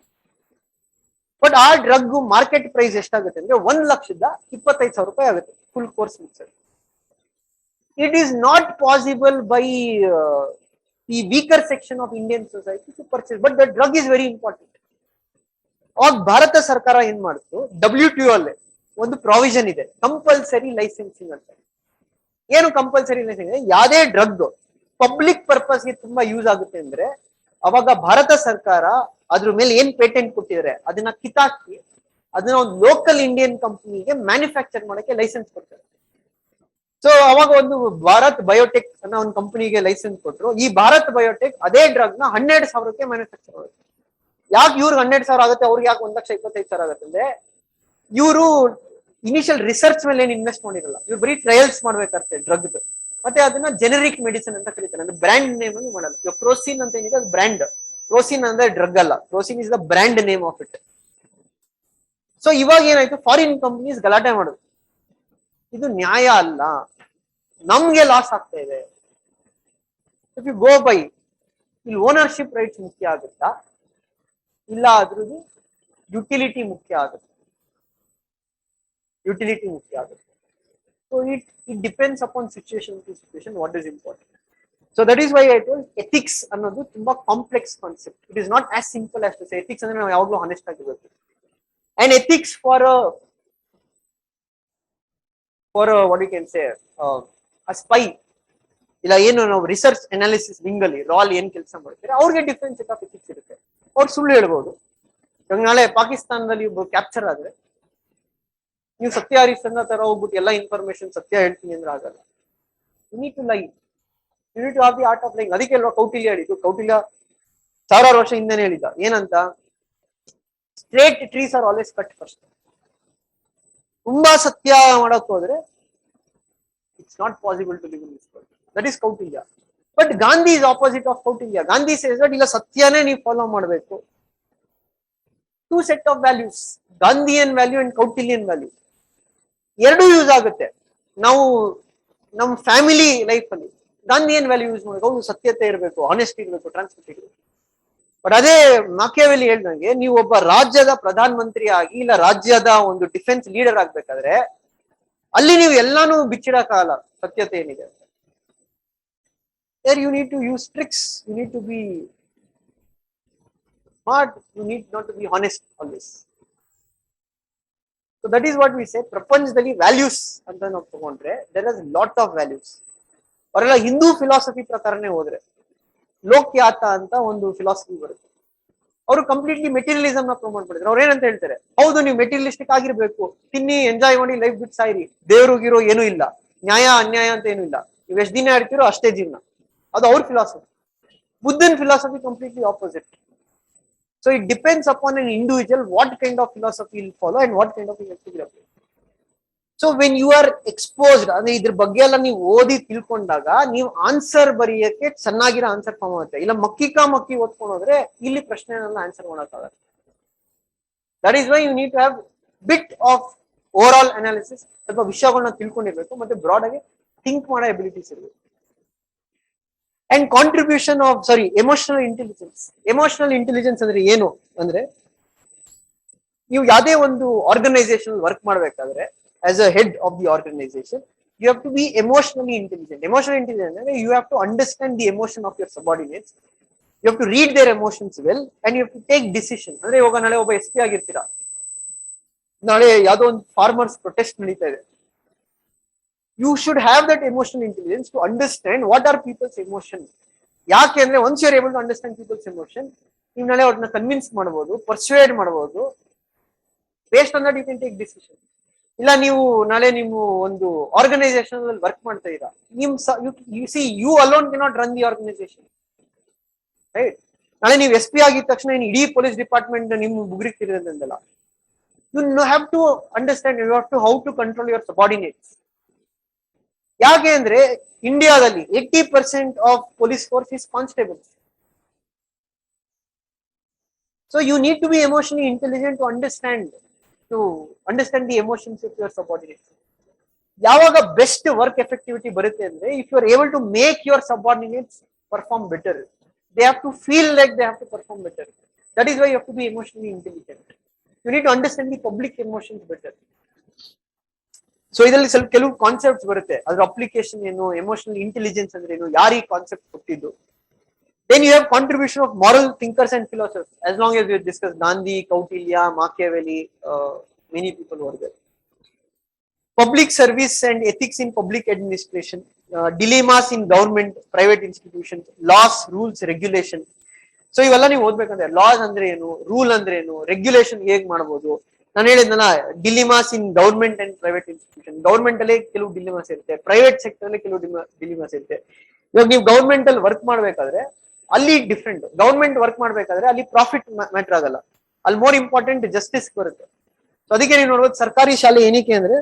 ಬಟ್ ಆ ಡ್ರಗ್ ಮಾರ್ಕೆಟ್ ಪ್ರೈಸ್ ಎಷ್ಟಾಗುತ್ತೆ ಅಂದ್ರೆ 1,25,000 ಆಗುತ್ತೆ full course mixer. It is not possible by ಈ weaker section of Indian society to purchase, but the drug is very important. ಅವಾಗ ಭಾರತ ಸರ್ಕಾರ ಏನ್ ಮಾಡ್ತು, WTO ಅಲ್ಲೇ ಒಂದು ಪ್ರಾವಿಷನ್ ಇದೆ, ಕಂಪಲ್ಸರಿ ಲೈಸೆನ್ಸಿಂಗ್ ಅಂತ. ಏನು ಕಂಪಲ್ಸರಿ ಲೈಸೆನ್ಸಿಂಗ್? ಯಾವ್ದೇ ಡ್ರಗ್ ಪಬ್ಲಿಕ್ ಪರ್ಪಸ್ ಗೆ ತುಂಬಾ ಯೂಸ್ ಆಗುತ್ತೆ ಅಂದ್ರೆ ಅವಾಗ ಭಾರತ ಸರ್ಕಾರ ಅದ್ರ ಮೇಲೆ ಏನ್ ಪೇಟೆಂಟ್ ಕೊಟ್ಟಿದ್ದಾರೆ ಅದನ್ನ ಕಿತ್ತಾಕಿ ಅದನ್ನ ಒಂದು ಲೋಕಲ್ ಇಂಡಿಯನ್ ಕಂಪನಿಗೆ ಮ್ಯಾನುಫ್ಯಾಕ್ಚರ್ ಮಾಡಕ್ಕೆ ಲೈಸೆನ್ಸ್ ಕೊಡ್ತಾರೆ. ಸೊ ಅವಾಗ ಒಂದು ಭಾರತ್ ಬಯೋಟೆಕ್ ಅನ್ನೋ ಒಂದು ಕಂಪನಿಗೆ ಲೈಸೆನ್ಸ್ ಕೊಟ್ಟರು. ಈ ಭಾರತ್ ಬಯೋಟೆಕ್ ಅದೇ ಡ್ರಗ್ ನ 12,000ಕ್ಕೆ ಮ್ಯಾನುಫ್ಯಾಕ್ಚರ್ ಮಾಡುತ್ತೆ. ಯಾಕೆ ಇವ್ರಿಗೆ 12,000 ಆಗುತ್ತೆ, ಅವ್ರಿಗೆ ಯಾಕೆ 1,25,000 ಆಗುತ್ತೆ ಅಂದ್ರೆ ಇವರು ಇನಿಷಿಯಲ್ ರಿಸರ್ಚ್ ಮೇಲೆ ಏನು ಇನ್ವೆಸ್ಟ್ ಮಾಡಿರಲ್ಲ, ಇವ್ರು ಬರೀ ಟ್ರಯಲ್ಸ್ ಮಾಡ್ಬೇಕಾಗ್ತದೆ ಡ್ರಗ್. ಮತ್ತೆ ಅದನ್ನ ಜೆನರಿಕ್ ಮೆಡಿಸಿನ್ ಅಂತ ಕರೀತಾರೆ, ಅಂದ್ರೆ ಬ್ರ್ಯಾಂಡ್ ನೇಮ್ ಅಲ್ಲಿ ಮಾಡಲ್ಲ. ಇವಾಗ ಪ್ರೋಸಿನ್ ಅಂತ ಏನಿದೆ ಅದು ಬ್ರ್ಯಾಂಡ್, ಪ್ರೋಸಿನ್ ಅಂದ್ರೆ ಡ್ರಗ್ ಅಲ್ಲ, ಪ್ರೋಸಿನ್ is the brand name of it. So ಇವಾಗ ಏನಾಯ್ತು, ಫಾರಿನ್ ಕಂಪನೀಸ್ ಗಲಾಟೆ ಮಾಡುದು, ಇದು ನ್ಯಾಯ ಅಲ್ಲ, ನಮ್ಗೆ ಲಾಸ್ ಆಗ್ತಾ ಇದೆ. ಇಫ್ ಯು ಗೋ ಬೈ, ಇಲ್ಲಿ ಓನರ್ಶಿಪ್ ರೈಟ್ಸ್ ಮುಖ್ಯ ಆಗುತ್ತಾ, ಇಲ್ಲ ಅದ್ರದ್ದು ಯುಟಿಲಿಟಿ ಮುಖ್ಯ ಆಗುತ್ತೆ, ಯುಟಿಲಿಟಿ ಮುಖ್ಯ ಆಗುತ್ತೆ. So it depends upon situation to situation what is important. So that is why I told ethics ಅನ್ನೋದು ತುಂಬಾ complex concept. It is not as simple as to say ethics ಅಂದ್ರೆ ನಾವು ಯಾವಾಗಲೂ ಹಾನೆಸ್ಟ್ ಆಗಿರ್ಬೇಕು. And ethics for what you can say a spy, ಇಲ್ಲ ಏನು ನಾವು research analysis wing ಅಲ್ಲಿ ರಾಲ್ ಏನ್ ಕೆಲಸ ಮಾಡ್ತಾರೆ ಅವ್ರಿಗೆ ಡಿಫ್ರೆಂಟ್ ಸೆಟ್ ಆಫ್ ಎಥಿಕ್ಸ್ ಇರುತ್ತೆ. ಅವ್ರು ಸುಳ್ಳು ಹೇಳ್ಬೋದು. ಇವಾಗ ನಾಳೆ ಪಾಕಿಸ್ತಾನದಲ್ಲಿ ಒಬ್ಬ ಕ್ಯಾಪ್ಚರ್ ಆದ್ರೆ ನೀವು ಸತ್ಯ ಹರಿಶ್ಚಂದ್ರ ತರ ಹೋಗ್ಬಿಟ್ಟು ಎಲ್ಲ ಇನ್ಫಾರ್ಮೇಶನ್ ಸತ್ಯ ಹೇಳ್ತೀನಿ ಅಂದ್ರೆ ಆಗಲ್ಲ. You need to lie, you need to have the art of lying. ಅದಕ್ಕೆ ಅಲ್ವಾ ಕೌಟಿಲ್ಯ ಹೇಳಿದ್ದು, ಕೌಟಿಲ್ಯ 1000 ವರ್ಷ ಹಿಂದೆನೆ ಹೇಳಿದ್ದ ಏನಂತ, straight trees are always cut first. ತುಂಬಾ ಸತ್ಯ ಮಾಡಕ್ ಹೋದ್ರೆ it's not possible to live in this world. That is Kautilya. But Gandhi is opposite of Kautilya. Gandhi says that ಇಲ್ಲ, ಸತ್ಯನೇ ನೀವು ಫಾಲೋ ಮಾಡಬೇಕು. Two set of values, Gandhian value and Kautilyan value, ಎರಡೂ ಯೂಸ್ ಆಗುತ್ತೆ. ನಾವು ನಮ್ಮ ಫ್ಯಾಮಿಲಿ ಲೈಫ್ ಅಲ್ಲಿ ಗಾಂಧಿಯನ್ ವ್ಯಾಲ್ಯೂ ಯೂಸ್ ಮಾಡಬೇಕು, ಅವ್ರು ಸತ್ಯತೆ ಇರಬೇಕು, ಆನೆಸ್ಟಿ ಇರಬೇಕು, ಟ್ರಾನ್ಸ್ಪರೆನ್ಸಿ ಇರಬೇಕು. ಬಟ್ ಅದೇ ಮಾಕಿಯಾವೆಲಿ ಹೇಳ್ದಂಗೆ ನೀವು ಒಬ್ಬ ರಾಜ್ಯದ ಪ್ರಧಾನ ಮಂತ್ರಿ ಆಗಿ ಇಲ್ಲ ರಾಜ್ಯದ ಒಂದು ಡಿಫೆನ್ಸ್ ಲೀಡರ್ ಆಗ್ಬೇಕಾದ್ರೆ ಅಲ್ಲಿ ನೀವು ಎಲ್ಲಾನು ಬಿಚ್ಚಿಡಕ್ಕಾಗಲ್ಲ ಸತ್ಯತೆ ಏನಿದೆ. There you need to use tricks, you need to be smart, you need not to be honest always. So that is what we say, ಪ್ರಪಂಚದಲ್ಲಿ ವ್ಯಾಲ್ಯೂಸ್ ಅಂತ ನಾವು ತಗೊಂಡ್ರೆ there is lot of values. ಅವರೆಲ್ಲ ಹಿಂದೂ ಫಿಲಾಸಫಿ ಪ್ರಕಾರನೇ ಹೋದ್ರೆ ಲೋಕ್ಯಾತ ಅಂತ ಒಂದು philosophy ಬರುತ್ತೆ, ಅವರು ಕಂಪ್ಲೀಟ್ಲಿ ಮೆಟೀರಿಯಲಿಸಮ್ ನ ಪ್ರಮೋಟ್ ಮಾಡಿದ್ರು. ಅವ್ರು ಏನಂತ ಹೇಳ್ತಾರೆ, ಹೌದು ನೀವು ಮೆಟೀರಿಯಲಿಸ್ಟಿಕ್ ಆಗಿರ್ಬೇಕು, ತಿನ್ನಿ ಎಂಜಾಯ್ ಮಾಡಿ ಲೈಫ್ ಬಿಟ್ಟು ಸಾಯಿರಿ, ದೇವ್ರಿಗಿರೋ ಏನೂ ಇಲ್ಲ, ನ್ಯಾಯ ಅನ್ಯಾಯ ಅಂತ ಏನೂ ಇಲ್ಲ, ನೀವು ಎಷ್ಟು ದಿನ ಇರ್ತೀರೋ ಅಷ್ಟೇ ಜೀವನ. ಅದು ಅವ್ರ ಫಿಲಾಸಫಿ. ಬುದ್ಧನ್ philosophy completely opposite. So it depends upon an individual what kind of philosophy will follow and what kind of philosophy will apply. So when you are exposed, ಅಂದ್ರೆ ಇದ್ರ ಬಗ್ಗೆ ಎಲ್ಲ ನೀವು ಓದಿ ತಿಳ್ಕೊಂಡಾಗ ನೀವು ಆನ್ಸರ್ ಬರೆಯಕ್ಕೆ ಚೆನ್ನಾಗಿರೋ ಆನ್ಸರ್ ಫಾರ್ಮ್ ಆಗುತ್ತೆ. ಇಲ್ಲ ಮಕ್ಕಿ ಓದ್ಕೊಂಡು ಹೋದ್ರೆ ಇಲ್ಲಿ ಪ್ರಶ್ನೆಗಳನ್ನ ಆನ್ಸರ್ ಮಾಡೋಕ್ಕಾಗಲ್ಲ. That is why you need to have bit of overall analysis, ಸ್ವಲ್ಪ ವಿಷಯಗಳನ್ನ ತಿಳ್ಕೊಂಡಿರ್ಬೇಕು, ಮತ್ತೆ ಬ್ರಾಡ್ ಆಗಿ ಥಿಂಕ್ ಮಾಡೋ ಎಬಿಲಿಟೀಸ್ ಇರಬೇಕು. And contribution of emotional intelligence. Emotional intelligence ಅಂದ್ರೆ ಏನು ಅಂದ್ರೆ, ನೀವು ಯಾವುದೇ ಒಂದು ಆರ್ಗನೈಸೇಷನ್ ವರ್ಕ್ ಮಾಡ್ಬೇಕಾದ್ರೆ as a head of the organisation you have to be emotionally intelligent. Emotional intelligent ಅಂದ್ರೆ you have to understand the emotion of your subordinates, you have to read their emotions well and you have to take decision. ಅಂದ್ರೆ ಇವಾಗ ನಾಳೆ ಒಬ್ಬ SP ಆಗಿರ್ತೀರಾ, ನಾಳೆ ಯಾವ್ದೋ ಒಂದು farmers protest ನಡೀತಾ ಇದೆ, you should have that emotional intelligence to understand what are people's emotion. ಯಾಕೆ ಅಂದ್ರೆ once you are able to understand people's emotion, ನೀವು ನಾಳೆ ಅವ್ರನ್ನ ಕನ್ವಿನ್ಸ್ ಮಾಡಬಹುದು, ಪರ್ಸುವೇಡ್ ಮಾಡಬಹುದು. Based on that you can take decision. ಇಲ್ಲ ನೀವು ನಾಳೆ ನೀವು ಒಂದು ಆರ್ಗನೈಸೇಷನ್ ಅಲ್ಲಿ ವರ್ಕ್ ಮಾಡ್ತಾ ಇದ್ದೀರಾ, you alone cannot run the organisation, right? ನಾಳೆ ನೀವು SP ಆಗಿದ ತಕ್ಷಣ ಇಡೀ ಪೊಲೀಸ್ ಡಿಪಾರ್ಟ್ಮೆಂಟ್ ನಿಮ್ಮ ಬುಗ್ರಿಗೆ ತಿರುಗದಂದಲ್ಲ. You have to understand, you have to how to control your subordinates. ಯಾಕೆ ಅಂದ್ರೆ ಇಂಡಿಯಾದಲ್ಲಿ 80% of police force is constables. So you need to be emotionally intelligent to understand the emotions of your subordinates. ಯಾವಾಗ best work effectivity ಬರುತ್ತೆ ಅಂದ್ರೆ if you are able to make your subordinates perform better, they have to feel like they have to perform better. That is why you have to be emotionally intelligent. You need to understand the public emotions better. So ಇದರಲ್ಲಿ ಸ್ವಲ್ಪ ಕೆಲವು concepts ಬರುತ್ತೆ, ಅದ್ರ application ಏನು, emotional intelligence ಅಂದ್ರೆ ಏನು, ಯಾರು ಈ ಕಾನ್ಸೆಪ್ಟ್ ಕೊಟ್ಟಿದ್ದು. Then you have contribution of moral thinkers and philosophers. As long as we discussed Gandhi, Kautilya, Machiavelli, many people were there. Public service and ethics in public administration, dilemmas in government, private institutions, laws, rules, regulation. So ಇವೆಲ್ಲ ನೀವು ಓದ್ಬೇಕಂದ್ರೆ loss ಅಂದ್ರೆ ಏನು, rule ಅಂದ್ರೆ ಏನು, regulation ಹೇಗ್ ಮಾಡಬಹುದು. ನಾನು ಹೇಳಿದ್ನಲ್ಲ, dilemmas in government and private institution. Government ಅಲ್ಲಿ ಕೆಲವು ಡಿಲಿಮಾಸ್ ಇರುತ್ತೆ, ಪ್ರೈವೇಟ್ ಸೆಕ್ಟರ್ ಅಲ್ಲಿ ಕೆಲವು ಡಿಲಿಮಾಸ್ ಇರುತ್ತೆ. ಇವಾಗ ನೀವು ಗೌರ್ಮೆಂಟ್ ಅಲ್ಲಿ ವರ್ಕ್ ಮಾಡ್ಬೇಕಾದ್ರೆ ಅಲ್ಲಿ ಡಿಫ್ರೆಂಟ್. ಗೌರ್ಮೆಂಟ್ ವರ್ಕ್ ಮಾಡ್ಬೇಕಾದ್ರೆ ಅಲ್ಲಿ ಪ್ರಾಫಿಟ್ ಮ್ಯಾಟರ್ ಆಗಲ್ಲ, ಅಲ್ಲಿ ಮೋರ್ ಇಂಪಾರ್ಟೆಂಟ್ ಜಸ್ಟಿಸ್ ಬರುತ್ತೆ. ಸೊ ಅದಕ್ಕೆ ನೀವು ನೋಡ್ಬೋದು ಸರ್ಕಾರಿ ಶಾಲೆ ಏನಕ್ಕೆ ಅಂದ್ರೆ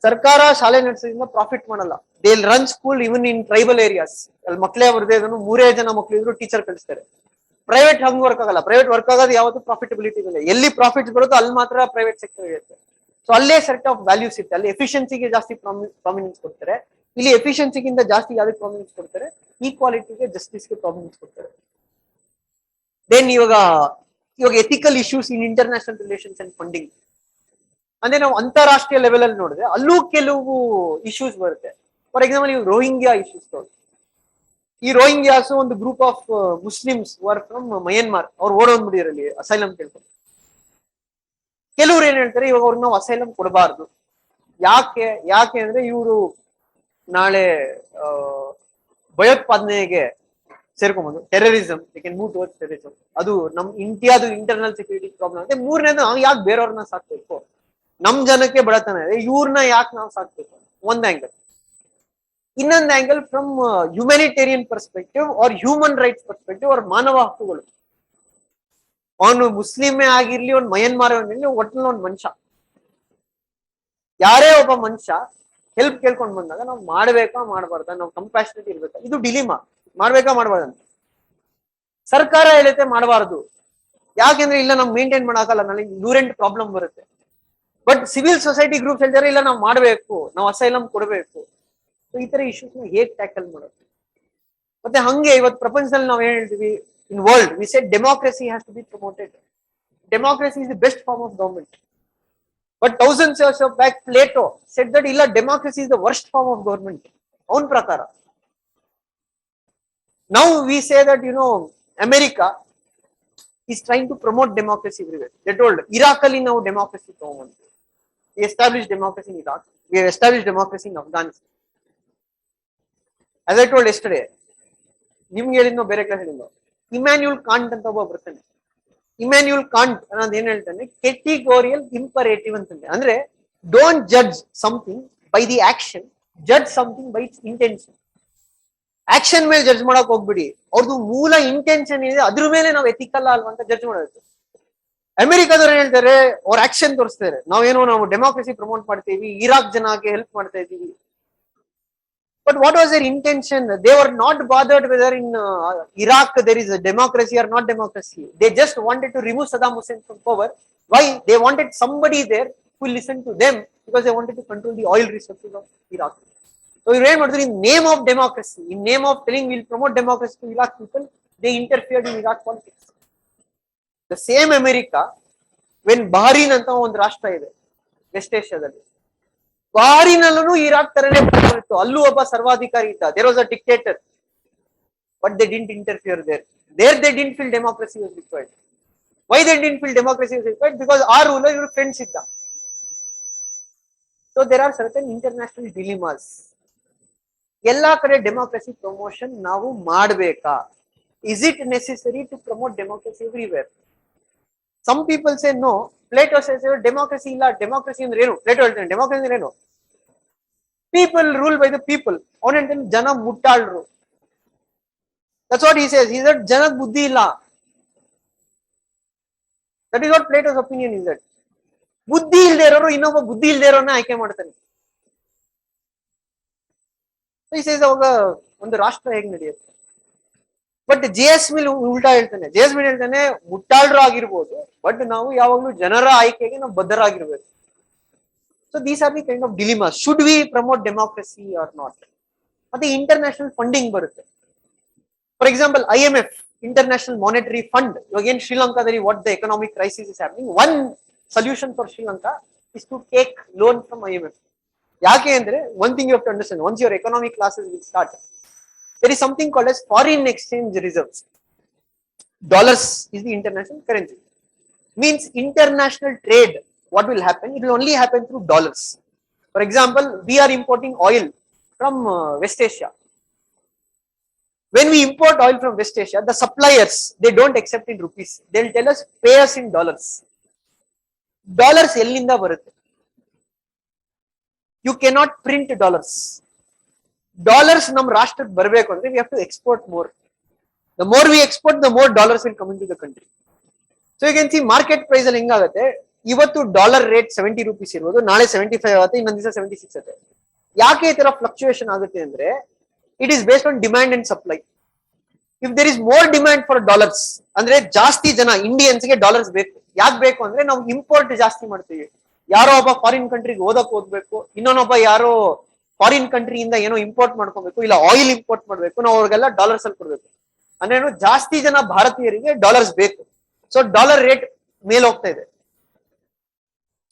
ಸರ್ಕಾರ ಶಾಲೆ ನಡೆಸೋದ್ರಿಂದ ಪ್ರಾಫಿಟ್ ಮಾಡಲ್ಲ. They run school even in tribal areas. ಅಲ್ಲಿ ಮಕ್ಕಳೇ ಬರ್ದೇ ಇದನ್ನು 3 ಜನ ಮಕ್ಳು ಇದ್ರು ಟೀಚರ್ ಕಳಿಸ್ತಾರೆ. ಪ್ರೈವೇಟ್ ಹಂಗ್ ವರ್ಕ್ ಆಗಲ್ಲ. ಪ್ರೈವೇಟ್ ವರ್ಕ್ ಆಗೋದು ಯಾವತ್ತು ಪ್ರಾಫಿಟಬಿಲಿಟಿ ಇಲ್ಲ. ಎಲ್ಲಿ ಪ್ರಾಫಿಟ್ಸ್ ಬರುತ್ತೋ ಅಲ್ಲಿ ಮಾತ್ರ ಪ್ರೈವೇಟ್ ಸೆಕ್ಟರ್ ಇರುತ್ತೆ. ಸೊ ಅಲ್ಲೇ ಸೆಟ್ ಆಫ್ ವ್ಯಾಲ್ಯೂಸ್ ಇರುತ್ತೆ. ಅಲ್ಲಿ ಎಫಿಷಿಯನ್ಸಿಗೆ ಜಾಸ್ತಿ ಪ್ರಾಮಿನೆನ್ಸ್ ಕೊಡ್ತಾರೆ. ಇಲ್ಲಿ ಎಫಿಷಿಯನ್ಸಿಗಿಂತ ಜಾಸ್ತಿ ಯಾವ್ದಕ್ಕೆ ಪ್ರಾಮಿನೆನ್ಸ್ ಕೊಡ್ತಾರೆ, ಈಕ್ವಾಲಿಟಿಗೆ, ಜಸ್ಟಿಸ್ಗೆ ಪ್ರಾಮಿನೆನ್ಸ್ ಕೊಡ್ತಾರೆ. ದೆನ್ ಇವಾಗ ethical issues in international relations and funding ಅಂದ್ರೆ ನಾವು ಅಂತಾರಾಷ್ಟ್ರೀಯ ಲೆವೆಲ್ ಅಲ್ಲಿ ನೋಡಿದ್ರೆ ಅಲ್ಲೂ ಕೆಲವು ಇಶ್ಯೂಸ್ ಬರುತ್ತೆ. ಫಾರ್ ಎಕ್ಸಾಂಪಲ್ ನೀವು ರೋಹಿಂಗ್ಯಾ ಇಶ್ಯೂಸ್ ನೋಡಿ. ಈ ರೋಹಿಂಗ್ಯಾಸ್ ಒಂದು group of Muslims var from Myanmar. ಅವ್ರು ಓಡೋದ್ಬಿಟ್ಟಿರಲ್ಲಿ ಅಸೈಲಂ ಕೇಳ್ಕೊಂಡು. ಕೆಲವ್ರು ಏನ್ ಹೇಳ್ತಾರೆ, ಇವಾಗ ಅವ್ರಿಗೆ ನಾವು ಅಸೈಲಂ ಕೊಡಬಾರ್ದು. ಯಾಕೆ ಅಂದ್ರೆ ಇವರು ನಾಳೆ ಭಯೋತ್ಪಾದನೆಗೆ ಸೇರ್ಕೊಂಬೋದು, terrorism, they can move towards terrorism. ಅದು ನಮ್ ಇಂಡಿಯಾದು ಇಂಟರ್ನಲ್ ಸೆಕ್ಯೂರಿಟಿ ಪ್ರಾಬ್ಲಮ್ ಅಂತೆ. ಮೂರನೇದು, ನಾವು ಯಾಕೆ ಬೇರೆಯವ್ರನ್ನ ಸಾಕ್ಬೇಕು, ನಮ್ ಜನಕ್ಕೆ ಬಡತನ ಇದೆ, ಇವ್ರನ್ನ ಯಾಕೆ ನಾವು ಸಾಕ್ಬೇಕು, ಒಂದ್ ಆಂಗಲ್. ಇನ್ನೊಂದು angle from humanitarian perspective or human rights perspective, ಅವ್ರ ಮಾನವ ಹಕ್ಕುಗಳು. ಅವನು ಮುಸ್ಲಿಮೇ ಆಗಿರ್ಲಿ, ಅವ್ನು ಮಯನ್ಮಾರ್ ಆಗಿರ್ಲಿ, ಒಟ್ಟಿನ ಒಂದು ಮನುಷ್ಯ. ಯಾರೇ ಒಬ್ಬ ಮನುಷ್ಯ ಹೆಲ್ಪ್ ಕೇಳ್ಕೊಂಡ್ ಬಂದಾಗ ನಾವು ಮಾಡ್ಬೇಕಾ ಮಾಡಬಾರ್ದ, ನಾವು ಕಂಪ್ಯಾಷನೇಟ್ ಇರ್ಬೇಕಾ, ಇದು ಡಿಲಿಮಾ. ಮಾಡ್ಬೇಕಾ ಮಾಡಬಾರ್ದಂತ ಸರ್ಕಾರ ಹೇಳುತ್ತೆ ಮಾಡಬಾರ್ದು. ಯಾಕೆಂದ್ರೆ ಇಲ್ಲ ನಮ್ಗೆ ಮೇಂಟೈನ್ ಮಾಡಾಕಲ್ಲ, ನನಗೆ ಯೂರೆಂಟ್ ಪ್ರಾಬ್ಲಮ್ ಬರುತ್ತೆ. ಬಟ್ ಸಿವಿಲ್ ಸೊಸೈಟಿ ಗ್ರೂಪ್ಸ್ ಹೇಳ್ತಾರೆ ಇಲ್ಲ ನಾವು ಮಾಡ್ಬೇಕು, ನಾವು ಅಸೈಲಂ ಕೊಡಬೇಕು. ಈ ತರ ಇಶ್ಯೂಸ್ ನ ಹೇಗ್ ಟ್ಯಾಕಲ್ ಮಾಡೋದು. ಮತ್ತೆ ಹಂಗೆ ಇವತ್ತು ಪ್ರಪಂಚದಲ್ಲಿ ನಾವು ಏನ್ ಹೇಳ್ತೀವಿ, in world we said democracy has to be promoted. Democracy is the best form of government. But thousands years of back Plato said that ಇಲ್ಲ, democracy is the worst form of government ಅವನ ಪ್ರಕಾರ. Now we say that America is trying to promote democracy everywhere. They told Iraq ಅಲ್ಲಿ ನಾವು democracy ತಗೊಂಡ್ಬಂದ್ವಿ. We established democracy in Iraq. We have established democracy in Afghanistan. As I told yesterday, ನಿಮ್ಗೆ ಹೇಳಿದ್ನೋ ಬೇರೆ class ಹೇಳಿದ್ನೋ, Immanuel can't ಅಂತ ಒಬ್ಬ ಬರ್ತಾನೆ. Immanuel can't ಅನ್ನೋದು ಏನ್ ಹೇಳ್ತಾನೆ, ಕೆಟಿಗೋರಿಯಲ್ ಇಂಪರೇಟಿವ್ ಅಂತಂದ್ರೆ, ಅಂದ್ರೆ don't judge something by the action, judge something by it's intention. Action ಮೇಲೆ ಜಡ್ಜ್ ಮಾಡಕ್ ಹೋಗ್ಬಿಡಿ, ಅವ್ರದ್ದು ಮೂಲ ಇಂಟೆನ್ಷನ್ ಏನಿದೆ ಅದ್ರ ಮೇಲೆ ನಾವು ಎಥಿಕಲ್ ಅಲ್ವಾ ಅಂತ ಜಡ್ಜ್ ಮಾಡೋದು. ಅಮೆರಿಕಾದವ್ರು ಹೇಳ್ತಾರೆ, ಅವ್ರ ಆಕ್ಷನ್ ತೋರಿಸ್ತಾರೆ, ನಾವು ಡೆಮೋಕ್ರಸಿ ಪ್ರಮೋಟ್ ಮಾಡ್ತೀವಿ, ಇರಾಕ್ ಜನಕ್ಕೆ ಹೆಲ್ಪ್ ಮಾಡ್ತಾ ಇದೀವಿ. But what was their intention? They were not bothered whether in Iraq there is a democracy or not democracy. They just wanted to remove Saddam Hussein from power. Why? They wanted somebody there who listened to them because they wanted to control the oil resources of Iraq. So in name of democracy, in name of telling we'll promote democracy to Iraq people, they interfered in Iraq politics. The same America, when Bahrain anta ಒಂದು ರಾಷ್ಟ್ರ ಇದೆ West ಏಷ್ಯಾದಲ್ಲಿ, ಬಾರಿನಲ್ಲೂ Iraq ತರನೇ ಇತ್ತು, ಅಲ್ಲೂ ಒಬ್ಬ ಸರ್ವಾಧಿಕಾರಿ ಇದ್ದ, there was a dictator, but they didn't interfere there they didn't feel democracy was required. Why they didn't feel democracy was required? Because ಆ ರೂಲರ್ ಇವ್ರ ಫ್ರೆಂಡ್ಸ್ ಇದ್ದ. So there are certain international dilemmas. ಎಲ್ಲಾ ಕಡೆ democracy promotion ನಾವು ಮಾಡ್ಬೇಕಾ? Is it necessary to promote democracy everywhere? Some people say no. Plato says democracy ಇಲ್ಲ. Democracy ಅಂದ್ರೆ ಏನು? ಪ್ಲೇಟೋ ಹೇಳ್ತಾನೆ ಡೆಮೋಕ್ರಸಿ ಅಂದ್ರೆ ಏನು? People rule by the people. ಅವನ ಹೇಳ್ತಾನೆ ಜನ ಮುಟ್ಟಾಳ್ರು. That's what he says. He said ಜನಕ್ಕೆ ಬುದ್ಧಿ ಇಲ್ಲ. That is what Plato's opinion is. That ಬುದ್ಧಿ ಇಲ್ದೇ ಇರೋರು ಇನ್ನೊಬ್ಬ ಬುದ್ಧಿ ಇಲ್ದೇ ಇರೋನ್ನ ಆಯ್ಕೆ ಮಾಡ್ತಾನೆ. ಅವಾಗ ಒಂದು ರಾಷ್ಟ್ರ ಹೇಗ್ ನಡೆಯುತ್ತೆ? ಬಟ್ ಜೆಎಸ್ಮಿಲ್ ಉಲ್ಟಾ ಹೇಳ್ತಾನೆ. ಜೆಎಸ್ಮಿಲ್ ಹೇಳ್ತಾನೆ ಮುಟ್ಟಾಳ್ರು ಆಗಿರ್ಬೋದು, ಬಟ್ ನಾವು ಯಾವಾಗ್ಲೂ ಜನರ ಆಯ್ಕೆಗೆ ನಾವು ಬದ್ಧರಾಗಿರ್ಬೇಕು. So these are the kind of dilemmas. Should we promote democracy or not? But the international funding ಬರುತ್ತೆ. For example, IMF, International Monetary Fund. Again, Sri Lanka, what the economic crisis is happening. One solution for Sri Lanka is to take loan from IMF. ಯಾಕೆ ಅಂದ್ರೆ one thing you have to understand, once your economic classes will start, there is something called as foreign exchange reserves. Dollars is the international currency. Means international trade, what will happen? It will only happen through dollars. For example, we are importing oil from West Asia. When we import oil from West Asia, the suppliers, they don't accept in rupees. They'll tell us, pay us in dollars. Dollars ಎಲ್ಲಿಂದ ಬರುತ್ತೆ? You cannot print dollars. Dollars ನಮ್ಮ ರಾಷ್ಟ್ರಕ್ಕೆ ಬರಬೇಕು ಅಂದ್ರೆ we have to export more. The more we export, the more dollars will come into the country. So you can see market price ಅಲ್ಲಿ ಹೆಂಗಾಗುತ್ತೆ, ಇವತ್ತು dollar rate 70 rupees ಇರ್ಬೋದು, ನಾಳೆ 75 ಆಗುತ್ತೆ, ಇನ್ನೊಂದು ದಿವಸ 76 ಆಗುತ್ತೆ. ಯಾಕೆ ಈ ತರ ಫ್ಲಕ್ಚುಯೇಷನ್ ಆಗುತ್ತೆ ಅಂದ್ರೆ it is based on demand and supply. If there is more demand for dollars, ಅಂದ್ರೆ ಜಾಸ್ತಿ ಜನ ಇಂಡಿಯನ್ಸ್ ಗೆ ಡಾಲರ್ಸ್ ಬೇಕು. ಯಾಕೆ ಬೇಕು ಅಂದ್ರೆ ನಾವು ಇಂಪೋರ್ಟ್ ಜಾಸ್ತಿ ಮಾಡ್ತೀವಿ. ಯಾರೋ ಒಬ್ಬ ಫಾರಿನ್ ಕಂಟ್ರಿಗೆ ಓದಕ್ ಹೋಗ್ಬೇಕು, ಇನ್ನೊಬ್ಬ ಯಾರೋ ಫಾರಿನ್ ಕಂಟ್ರಿಯಿಂದ ಏನೋ ಇಂಪೋರ್ಟ್ ಮಾಡ್ಕೋಬೇಕು, ಇಲ್ಲ ಆಯಿಲ್ ಇಂಪೋರ್ಟ್ ಮಾಡ್ಬೇಕು, ನಾವು ಅವ್ರಿಗೆಲ್ಲ ಡಾಲರ್ಸ್ ಅಲ್ಲಿ ಕೊಡ್ಬೇಕು. ಅಂದ್ರೆ ಜಾಸ್ತಿ ಜನ ಭಾರತೀಯರಿಗೆ ಡಾಲರ್ಸ್ ಬೇಕು. ಸೊ ಡಾಲರ್ ರೇಟ್ ಮೇಲೆ ಹೋಗ್ತಾ ಇದೆ.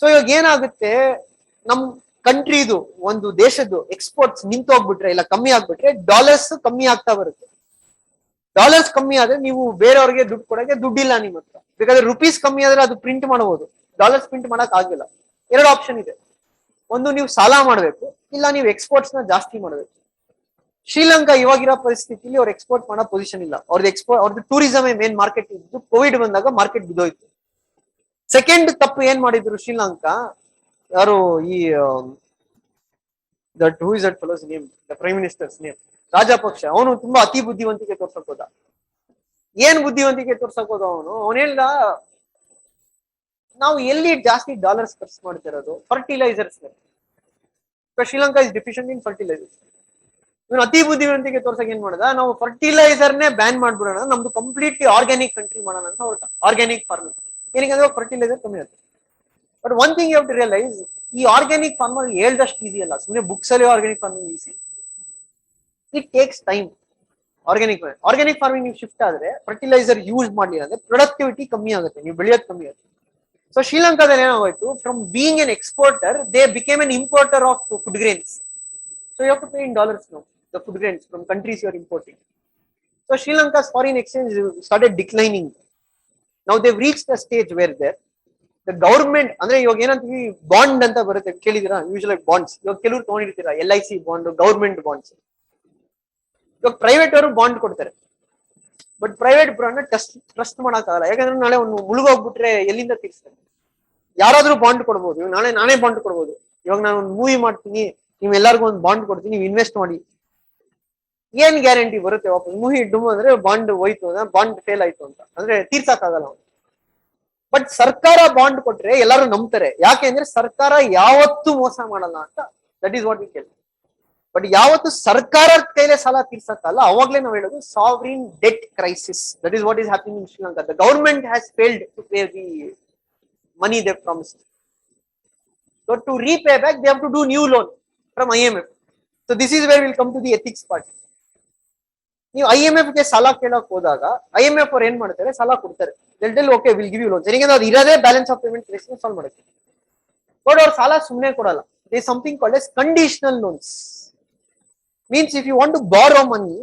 ಸೊ ಇವಾಗ ಏನಾಗುತ್ತೆ, ನಮ್ ಕಂಟ್ರಿದು ಒಂದು ದೇಶದ್ದು ಎಕ್ಸ್ಪೋರ್ಟ್ಸ್ ನಿಂತೋಗ್ಬಿಟ್ರೆ ಇಲ್ಲ ಕಮ್ಮಿ ಆಗ್ಬಿಟ್ರೆ ಡಾಲರ್ಸ್ ಕಮ್ಮಿ ಆಗ್ತಾ ಬರುತ್ತೆ. ಡಾಲರ್ಸ್ ಕಮ್ಮಿ ಆದ್ರೆ ನೀವು ಬೇರೆಯವ್ರಿಗೆ ದುಡ್ಡು ಕೊಡಕ್ಕೆ ದುಡ್ಡಿಲ್ಲ ನಿಮ್ಮ ಹತ್ರ. ಬೇಕಾದ್ರೆ ರುಪೀಸ್ ಕಮ್ಮಿ ಆದ್ರೆ ಅದು ಪ್ರಿಂಟ್ ಮಾಡಬಹುದು, ಡಾಲರ್ಸ್ ಪ್ರಿಂಟ್ ಮಾಡಕ್ ಆಗಿಲ್ಲ. ಎರಡು ಆಪ್ಷನ್ ಇದೆ, ಒಂದು ನೀವು ಸಾಲ ಮಾಡಬೇಕು, ಇಲ್ಲ ನೀವು ಎಕ್ಸ್ಪೋರ್ಟ್ಸ್ ನ ಜಾಸ್ತಿ ಮಾಡಬೇಕು. ಶ್ರೀಲಂಕಾ ಇವಾಗಿರೋ ಪರಿಸ್ಥಿತಿಲಿ ಅವ್ರು ಎಕ್ಸ್ಪೋರ್ಟ್ ಮಾಡೋ ಪೊಸಿಷನ್ ಇಲ್ಲ. ಅವ್ರದ್ದು ಟೂರಿಸಮ್ ಮೇನ್ ಮಾರ್ಕೆಟ್ ಇದ್ದು, ಕೋವಿಡ್ ಬಂದಾಗ ಮಾರ್ಕೆಟ್ ಬಿದ್ದೋಯ್ತು. ಸೆಕೆಂಡ್ ತಪ್ಪು ಏನ್ ಮಾಡಿದ್ರು ಶ್ರೀಲಂಕಾ, ಯಾರು ಈ that who is that fellows name, the prime ministers name, Rajapaksa. ಅವನು ತುಂಬಾ ಅತಿ ಬುದ್ಧಿವಂತಿಕೆ ತೋರ್ಸಕ್ ಹೋದ. ಏನ್ ಬುದ್ಧಿವಂತಿಕೆ ತೋರ್ಸಕ್ ಹೋದ ಅವನೆಲ್ಲ, ನಾವು ಎಲ್ಲಿ ಜಾಸ್ತಿ ಡಾಲರ್ಸ್ ಖರ್ಚು ಮಾಡ್ತಿರೋದು fertilisers. Sri Lanka is deficient in fertilisers. ಇವನು ಅತಿ ಬುದ್ಧಿವಂತಿಕೆ ತೋರ್ಸಕ್ ಏನ್ ಮಾಡ್ದ, ನಾವು ಫರ್ಟಿಲೈಸರ್ನೇ ಬ್ಯಾನ್ ಮಾಡ್ಬಿಡೋಣ, ನಮ್ದು ಕಂಪ್ಲೀಟ್ಲಿ ಆರ್ಗ್ಯಾನಿಕ್ ಕಂಟ್ರಿ ಮಾಡೋಣ ಅಂತ ಹೊರಟ. ಆರ್ಗ್ಯಾನಿಕ್ ಫಾರ್ಮಿಂಗ್ ಏನಕ್ಕೆ ಫರ್ಟಿಲೈಸರ್ ಕಮ್ಮಿ ಆಗುತ್ತೆ. But one thing you have to realise, ಈ ಆರ್ಗ್ಯಾನಿಕ್ ಫಾರ್ಮಿಂಗ್ ಹೇಳ್ದಷ್ಟು ಈಸಿ ಅಲ್ಲ. ಸುಮ್ಮನೆ ಬುಕ್ಸ್ ಅಲ್ಲಿ organic farming easy, it takes time. Organic farming ನೀವು ಶಿಫ್ಟ್ ಆದ್ರೆ, ಫರ್ಟಿಲೈಸರ್ ಯೂಸ್ ಮಾಡಲಿಲ್ಲ ಅಂದ್ರೆ ಪ್ರೊಡಕ್ಟಿವಿಟಿ ಕಮ್ಮಿ ಆಗುತ್ತೆ, ನೀವು ಬೆಳೆಯೋದು ಕಮ್ಮಿ ಆಗುತ್ತೆ. ಸೊ ಶ್ರೀಲಂಕಾದಲ್ಲಿ ಏನಾಗೋಯ್ತು, from being N exporter they became N importer of food grains. So you have to pay in dollars now the food grains from countries you are importing. So Sri Lanka's foreign exchange started declining. Now they reached the stage wear there the government, ಅಂದ್ರೆ ಇವಾಗ ಏನಂತೀವಿ, bond ಅಂತ ಬರುತ್ತೆ, ಕೇಳಿದಿರಾ? Usual ಆಗಿ bonds ಇವಾಗ ಕೆಲವರು ತಗೊಂಡಿರ್ತೀರಾ, LIC bond, government bonds. ಇವಾಗ private ಅವರು ಬಾಂಡ್ ಕೊಡ್ತಾರೆ, ಬಟ್ ಪ್ರೈವೇಟ್ ಬಾಂಡ್ ಟ್ರಸ್ಟ್ ಮಾಡಕ್ಕಾಗಲ್ಲ. ಯಾಕಂದ್ರೆ ನಾಳೆ ಒಂದು ಮುಳುಗೋಗ್ಬಿಟ್ರೆ ಎಲ್ಲಿಂದ ತೀರಿಸ್ತಾರೆ? ಯಾರಾದ್ರೂ ಬಾಂಡ್ ಕೊಡ್ಬೋದು, ನಾಳೆ ನಾನೇ ಬಾಂಡ್ ಕೊಡ್ಬೋದು. ಇವಾಗ ನಾನು ಒಂದು ಮೂವಿ ಮಾಡ್ತೀನಿ, ನೀವು ಎಲ್ಲರಿಗೂ ಒಂದು ಬಾಂಡ್ ಕೊಡ್ತೀನಿ, ನೀವು ಇನ್ವೆಸ್ಟ್ ಮಾಡಿ, ಏನ್ ಗ್ಯಾರಂಟಿ ಬರುತ್ತೆ ವಾಪಸ್? ಮೂವಿ ಡುಮ್ ಅಂದ್ರೆ ಬಾಂಡ್ ಹೋಯ್ತು, ಬಾಂಡ್ ಫೇಲ್ ಆಯ್ತು ಅಂತ ಅಂದ್ರೆ ತೀರ್ಸಕ್ಕಾಗಲ್ಲ. ಬಟ್ ಸರ್ಕಾರ ಬಾಂಡ್ ಕೊಟ್ರೆ ಎಲ್ಲರೂ ನಂಬ್ತಾರೆ. ಯಾಕೆ ಅಂದ್ರೆ ಸರ್ಕಾರ ಯಾವತ್ತೂ ಮೋಸ ಮಾಡಲ್ಲ ಅಂತ. ದಟ್ ಈಸ್ ವಾಟ್ ವಿ ಕೇಳಿ. ಬಟ್ ಯಾವತ್ತು ಸರ್ಕಾರದ ಕೈಲೇ ಸಾಲ ತೀರ್ಸಕ್ಕಲ್ಲ, ಅವಾಗ್ಲೇ ನಾವು ಹೇಳೋದು sovereign debt crisis. That is what is happening in Sri Lanka. The government has failed to pay the money they promised. So to repay back they have to do new loan from IMF. So this is where will come to the ethics part. ನೀವು IMF ಗೆ ಸಾಲ ಕೇಳಕ್ ಹೋದಾಗ IMF ಅವ್ರು ಏನ್ ಮಾಡ್ತಾರೆ, ಸಾಲ ಕೊಡ್ತಾರೆ. Okay will give you loans. ಯಾಕಂದ್ರೆ ಅದು ಇರೋದೇ balance of payment crisis solve ಮಾಡುತ್ತೆ. ಬಟ್ ಅವ್ರು ಸಾಲ ಸುಮ್ಮನೆ ಕೊಡಲ್ಲ. They something called as conditional loans. Means if you want to borrow money,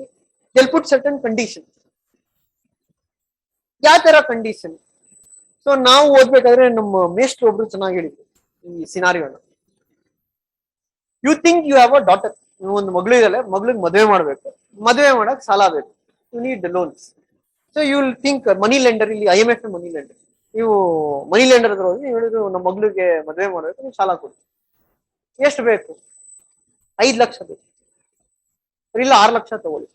they'll put certain conditions. ಯಾವ ತರ ಕಂಡೀಷನ್? ಸೊ ನಾವು ಓದ್ಬೇಕಾದ್ರೆ ನಮ್ಮ ಮೇಷ್ಟ್ರು ಒಬ್ರು ಚೆನ್ನಾಗಿ ಹೇಳಿದ್ರು ಈ ಸಿನಾರಿಯೋನ. You think you have a daughter, ಒಂದು ಮಗಳು ಇದೆಲ್ಲ, ಮಗಳಿಗೆ ಮದುವೆ ಮಾಡ್ಬೇಕು, ಮದುವೆ ಮಾಡಕ್ ಸಾಲ ಬೇಕು, you need loans. So you will think money lender, ಇಲ್ಲಿ IMF ಮನಿ ಲೆಂಡರ್, ನೀವು ಮನಿ ಲೆಂಡರ್ ಹತ್ರ ಹೋಗಿ ಹೇಳಿದ್ರು ನಮ್ಮ ಮಗಳಿಗೆ ಮದುವೆ ಮಾಡ್ಬೇಕು, ನೀವು ಸಾಲ ಕೊಡಿ. ಎಷ್ಟು ಬೇಕು? 5 ಲಕ್ಷ ಬೇಕು. ಇಲ್ಲ 6 ಲಕ್ಷ ತಗೊಳ್ಳಿ.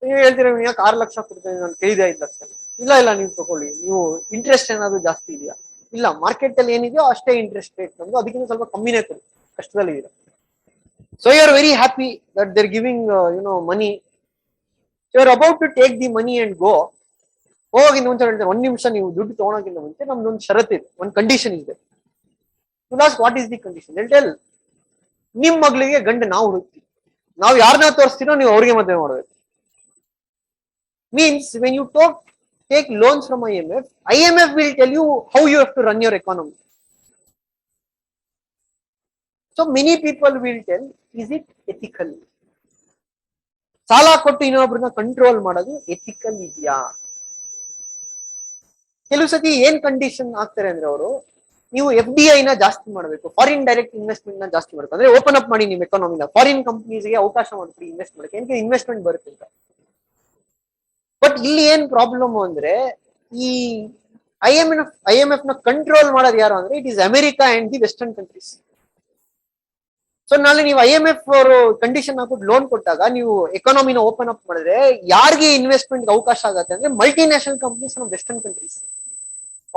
ನೀವು ಹೇಳ್ತೀರಾ, ಯಾಕೆ 6 ಲಕ್ಷ ಕೊಡ್ತೇನೆ, ನಾನು ಕೇಳಿದೆ 5 ಲಕ್ಷ. ಇಲ್ಲ ನೀವು ತಗೊಳ್ಳಿ, ನೀವು ಇಂಟ್ರೆಸ್ಟ್ ಏನಾದ್ರು ಜಾಸ್ತಿ ಇದೆಯಾ? ಇಲ್ಲ, ಮಾರ್ಕೆಟ್ ಅಲ್ಲಿ ಏನಿದೆಯೋ ಅಷ್ಟೇ ಇಂಟ್ರೆಸ್ಟ್ ರೇಟ್ ನಮ್ದು, ಅದಕ್ಕಿಂತ ಸ್ವಲ್ಪ ಕಮ್ಮಿನೇ ಕೊಡಿ, ಕಷ್ಟದಲ್ಲಿ ಇದೆ. So you are very happy that they're giving money. You are about to take the money and go. ಹೋಗಿಂದ ಮುಂಚೆ ಹೇಳ್ತಾರೆ, 1 ನಿಮಿಷ, ನೀವು ದುಡ್ಡು ತಗೊಳಕ್ಕಿಂತ ಮುಂಚೆ ನಮ್ದೊಂದು ಷರತ್ತು ಇದೆ, ಒಂದು ಕಂಡೀಷನ್ ಇದೆ. ask what is the condition, they'll tell ನಿಮ್ ಮಗಳಿಗೆ ಗಂಡು ನಾವು ಹುಡುಕ್ತೀವಿ, ನಾವು ಯಾರನ್ನ ತೋರಿಸ್ತೀನೋ ನೀವು ಅವ್ರಿಗೆ ಮದುವೆ ಮಾಡಬೇಕು. Means when you take loans from IMF will tell you how you have to run your economy. So many people will tell, is it ethical? ಸಾಲ ಕೊಟ್ಟು ಇನ್ನೊಬ್ರನ್ನ ಕಂಟ್ರೋಲ್ ಮಾಡೋದು ಎಥಿಕಲ್ ಇದೆಯಾ? ಕೆಲವು ಸತಿ ಏನ್ ಕಂಡೀಷನ್ ಆಗ್ತಾರೆ ಅಂದ್ರೆ ಅವರು, ನೀವು FDI ನ ಜಾಸ್ತಿ ಮಾಡಬೇಕು, ಫಾರಿನ್ ಡೈರೆಕ್ಟ್ ಇನ್ವೆಸ್ಟ್ಮೆಂಟ್ ನ ಜಾಸ್ತಿ ಮಾಡಬೇಕು, ಅಂದ್ರೆ ಓಪನ್ ಅಪ್ ಮಾಡಿ ನಿಮ್ ಎಕಾನಮಿನ, ಫಾರಿನ್ ಕಂಪನೀಸ್ಗೆ ಅವಕಾಶ ಮಾಡ್ತೀವಿ ಇನ್ವೆಸ್ಟ್ ಮಾಡಕ್ಕೆ, ಏನಕ್ಕೆ ಇನ್ವೆಸ್ಟ್ಮೆಂಟ್ ಬರುತ್ತೆ ಅಂತ. ಬಟ್ ಇಲ್ಲಿ ಏನ್ ಪ್ರಾಬ್ಲಮ್ ಅಂದ್ರೆ, ಈ IMF ನ ಕಂಟ್ರೋಲ್ ಮಾಡೋದು ಯಾರು ಅಂದ್ರೆ, it is America and the western countries. So ನಾಳೆ ನೀವು IMF ಅವರು ಕಂಡೀಷನ್ ಹಾಕ್ಬಿಟ್ಟು ಲೋನ್ ಕೊಟ್ಟಾಗ ನೀವು ಎಕಾನಮಿನ ಓಪನ್ ಅಪ್ ಮಾಡಿದ್ರೆ ಯಾರಿಗೆ ಇನ್ವೆಸ್ಟ್ಮೆಂಟ್ ಅವಕಾಶ ಆಗುತ್ತೆ ಅಂದ್ರೆ, multi national companies from western countries,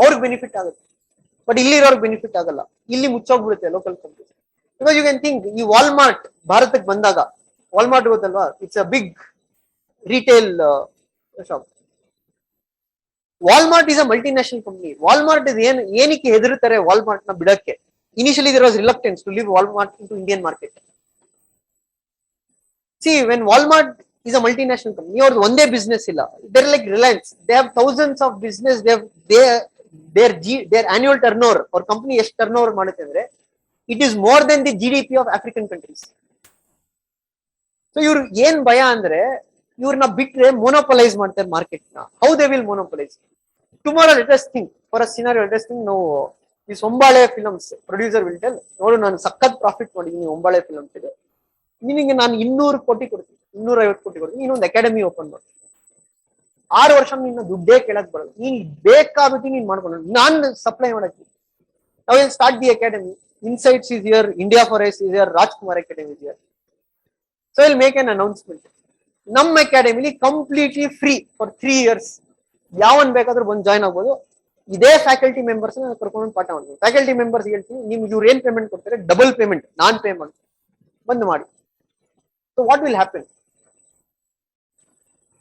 ಅವ್ರಿಗೆ ಬೆನಿಫಿಟ್ ಆಗುತ್ತೆ. ಬಟ್ ಇಲ್ಲಿರೋರ್ಗೆ ಬೆನಿಫಿಟ್ ಆಗಲ್ಲ, ಇಲ್ಲಿ ಮುಚ್ಚೋಗ್ಬಿಡುತ್ತೆ local companies. Because you can think, ಈ ವಾಲ್ಮಾರ್ಟ್ ಭಾರತಕ್ಕೆ ಬಂದಾಗ, ವಾಲ್ಮಾರ್ಟ್ ಗೊತ್ತಲ್ವಾ, it's a big retail shop. Walmart is a multi national company. Walmart is ಏನಕ್ಕೆ ಹೆದರುತ್ತಾರೆ ವಾಲ್ಮಾರ್ಟ್ ನ ಬಿಡಕ್ಕೆ? Initially there was reluctance to leave Walmart into Indian market. See, when Walmart is a multinational company, or one day business illa, they're like Reliance, they have thousands of business, their annual turnover or company ಎಷ್ಟು turnover ಮಾಡುತ್ತೆ ಅಂದ್ರೆ, it is more than the GDP of African countries. So ಇವ್ರು ಏನ್ ಭಯ ಅಂದ್ರೆ, ಇವ್ರನ್ನ ಬಿಟ್ರೆ monopolize ಮಾಡ್ತಾರೆ ಮಾರ್ಕೆಟ್ ನ. How they will monopolize? Tomorrow let us think, for a scenario, let us think, no, ಈ ಒಂಬಾಳೆ ಫಿಲಮ್ಸ್ ಪ್ರೊಡ್ಯೂಸರ್ ವಿಲ್ ಟೆಲ್, ನೋಡು ನಾನು ಸಖತ್ ಪ್ರಾಫಿಟ್ ಮಾಡಿದೀನಿ ಒಂಬಾಳೆ ಫಿಲಮ್ಸ್ ಇದೆ, ನಿನಗೆ ನಾನು 200 ಕೋಟಿ ಕೊಡ್ತೀನಿ, 250 ಕೋಟಿ ಕೊಡ್ತೀನಿ, ಇನ್ನೊಂದು ಅಕಾಡೆಮಿ ಓಪನ್ ಮಾಡ್ತೀನಿ, 6 ವರ್ಷ ನಿನ್ನ ದುಡ್ಡೇ ಕೇಳಕ್ ಬರೋದು, ನೀನ್ ಬೇಕಾಬಿಟ್ಟು ನೀನ್ ಮಾಡ್ಕೊಂಡು ನಾನು ಸಪ್ಲೈ ಮಾಡಕ್ಕೆ. ನಾವು ಏನ್ start the academy, Insights is here, India for S is here, Rajkumar academy is here. So will make an announcement, ನಮ್ಮ ಅಕಾಡೆಮಿಲಿ ಕಂಪ್ಲೀಟ್ಲಿ ಫ್ರೀ ಫಾರ್ 3 years, ಯಾವನ್ ಬೇಕಾದ್ರೂ ಬಂದು ಜಾಯ್ನ್ ಆಗ್ಬೋದು, ಇದೇ ಫ್ಯಾಕಲ್ಟಿ ಮೆಂಬರ್ಸ್ ಕರ್ಕೊಂಡು ಪಾಠ ಮಾಡ್ತೀನಿ. ಫ್ಯಾಕಲ್ಟಿ ಮೆಂಬರ್ಸ್ ಹೇಳ್ತೀನಿ, ನಿಮ್ಗೆ ಇವ್ರು ಏನ್ ಪೇಮೆಂಟ್ ಕೊಡ್ತಾರೆ ಡಬಲ್ ಪೇಮೆಂಟ್ ನಾನ್ ಪೇ ಮಾಡ್ತೀನಿ, ಬಂದು ಮಾಡಿ. So what will happen?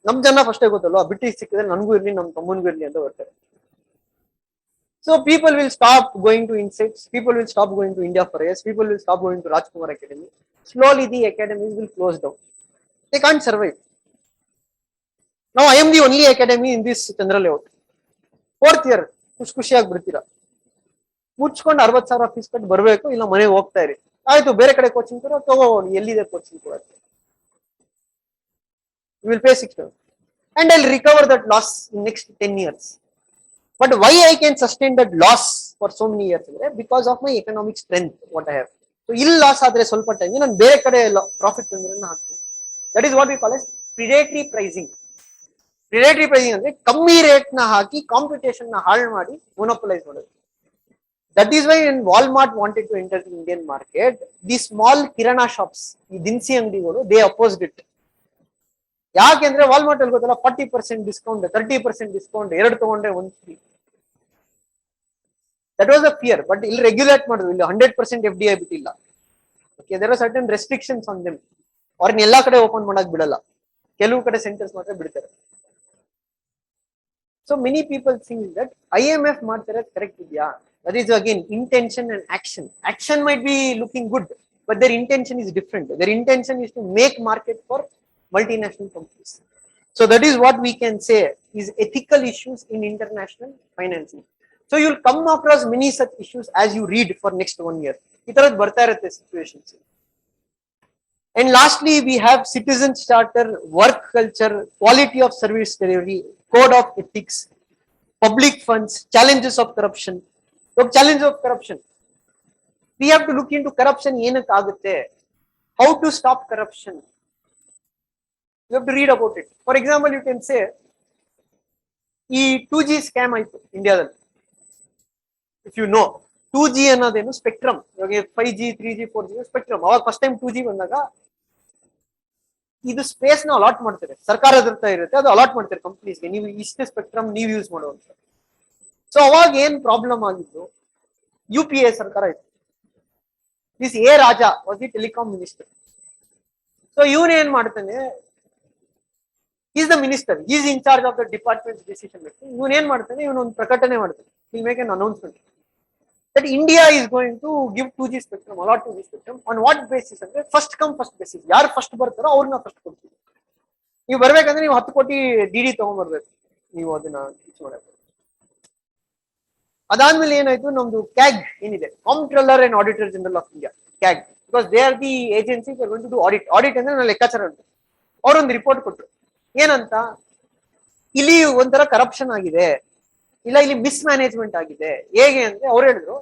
ನಮ್ ಜನ ಫಸ್ಟೇ ಗೊತ್ತಲ್ವಾ, ಬಿಟ್ಟು ಸಿಕ್ಕಿದ್ರೆ ನನ್ಗೂ ಇರ್ಲಿ ನಮ್ ತಮ್ಮನ್ಗೂ ಇರ್ಲಿ ಅಂತ ಬರ್ತಾರೆ. So people will stop going to Insights, people will stop going to India for S, people will stop going to Rajkumar academy. Slowly the academies will close down, they can't survive. Now I am the only academy in this Chandra layout. 4th year ಖುಷಿಯಾಗಿ ಬಿಡ್ತೀರಾ, ಮುಚ್ಕೊಂಡು 60,000 fees ಕಟ್ಟು ಬರ್ಬೇಕು, ಇಲ್ಲ ಮನೆಗೆ ಹೋಗ್ತಾ ಇರಿ. ಆಯ್ತು, ಬೇರೆ ಕಡೆ ಕೋಚಿಂಗ್ ತಗೋಬೋದು, ಎಲ್ಲಿದೆ ಕೋಚಿಂಗ್ ಕೊಡಕ್ಕೆ, you will pay 6,000 and I'll recover that loss in next 10 years. But why I can sustain that loss for so many years ಅಂದ್ರೆ, because of my economic strength what I have. So ಇಲ್ಲಿ loss ಆದ್ರೆ ಸ್ವಲ್ಪ time ನಾನು ಬೇರೆ ಕಡೆ profit ತಂದ್ರೆ ಹಾಕ್ತೀನಿ. That is what we call as predatory pricing. Predatory pricing ಅಂದ್ರೆ ಕಮ್ಮಿ ರೇಟ್ ನ ಹಾಕಿ ಕಾಂಪಿಟೇಷನ್ ನ ಹಾಳು ಮಾಡಿ ಮೊನೋಪಲೈಸ್ ಮಾಡೋದು. That is why when Walmart wanted to enter the Indian market, the small kirana shops, ಈ ದಿನಸಿ ಅಂಗಡಿಗಳು, they opposed it. ಯಾಕೆಂದ್ರೆ ವಾಲ್ಮಾರ್ಟ್ ಅಲ್ಲಿ ಗೊತ್ತಲ್ಲ, 40% ಡಿಸ್ಕೌಂಟ್, 30% ಡಿಸ್ಕೌಂಟ್, 2 ತಗೊಂಡ್ರೆ 1 free. That was a fear. But ಇಲ್ಲಿ ರೆಗ್ಯುಲೇಟ್ ಮಾಡಿದ್ರು, ಇಲ್ಲಿ 100% FDI ಬಿಟ್ಟಿಲ್ಲ. Okay, there are certain restrictions on them. ಅವ್ರನ್ನ ಎಲ್ಲಾ ಕಡೆ ಓಪನ್ ಮಾಡಕ್ ಬಿಡಲ್ಲ, ಕೆಲವು ಕಡೆ ಸೆಂಟರ್ಸ್ ಮಾತ್ರ ಬಿಡ್ತಾರೆ. So many people think that IMF ಮಾಡ್ತಾರೆ ಕರೆಕ್ಟ್ ಇದೆಯಾ? That is again intention and action. Action might be looking good, but their intention is different. Their intention is to make market for multinational companies. So that is what we can say is ethical issues in international financing. So you'll come across many such issues as you read for next 1 year. Itarad barta irutte situations. And lastly, we have citizens charter, work culture, quality of service delivery, code of ethics, public funds, challenges of corruption. So challenge of corruption, we have to look into corruption ಏನಕ್ಕೆ ಆಗುತ್ತೆ, how to stop corruption. You have to read about it. For example, you can say ಈ 2G scam ಆಯ್ತು ಇಂಡಿಯಾದಲ್ಲಿ. If you know 2G ಅನ್ನೋದೇನು spectrum, ಇವಾಗ 5G 3G 4G spectrum. ಅವಾಗ first time 2G ಬಂದಾಗ ಇದು ಸ್ಪೇಸ್ ನ ಅಲಾಟ್ ಮಾಡ್ತಾರೆ, ಸರ್ಕಾರದ ಹತ್ರ ಇರುತ್ತೆ, ಅದು ಅಲಾಟ್ ಮಾಡ್ತಾರೆ ಕಂಪ್ನೀಸ್ಗೆ, ನೀವು ಇಷ್ಟೇ ಸ್ಪೆಕ್ಟ್ರಮ್ ನೀವು ಯೂಸ್ ಮಾಡುವಂತ. ಸೊ ಅವಾಗ ಏನ್ ಪ್ರಾಬ್ಲಮ್ ಆಗಿದ್ದು, UPA ಸರ್ಕಾರ ಇತ್ತು. This A Raja was the telecom minister. So ಇವನ್ ಏನ್ ಮಾಡ್ತಾನೆ, is the minister, is in charge of the department decision making. ಇವನ್ ಏನ್ ಮಾಡ್ತಾನೆ, ಇವನ್ ಒಂದು ಪ್ರಕಟಣೆ ಮಾಡ್ತಾನೆ, will make an announcement that India is going to give 2G spectrum, allot 2G spectrum. On what basis ಅಂದ್ರೆ ಫಸ್ಟ್ ಕಮ್ ಫಸ್ಟ್ ಬೇಸಿಸ್, ಯಾರು first ಬರ್ತಾರೋ ಅವ್ರನ್ನ ಫಸ್ಟ್ ಕೊಡ್ತೀವಿ. ನೀವು ಬರ್ಬೇಕಂದ್ರೆ ನೀವು 10 ಕೋಟಿ ಡಿ ತಗೊಂಡ್ಬರ್ಬೇಕು, ನೀವು ಅದನ್ನ ಫಿಕ್ಸ್ ಮಾಡಬೇಕು. ಅದಾದ್ಮೇಲೆ ಏನಾಯ್ತು, ನಮ್ದು ಕ್ಯಾಗ್ ಏನಿದೆ, comptroller and auditor general of India, CAG, because they are the agency going to do audit. Audit ಅಂದ್ರೆ ನಾನು ಲೆಕ್ಕಾಚಾರ ಅಂತ. ಅವರೊಂದು ರಿಪೋರ್ಟ್ ಕೊಟ್ಟರು, ಏನಂತ, ಇಲ್ಲಿ ಒಂಥರ ಕರಪ್ಷನ್ ಆಗಿದೆ, ಇಲ್ಲ ಇಲ್ಲಿ ಮಿಸ್ ಮ್ಯಾನೇಜ್ಮೆಂಟ್ ಆಗಿದೆ. ಹೇಗೆ ಅಂದ್ರೆ ಅವ್ರು ಹೇಳಿದ್ರು,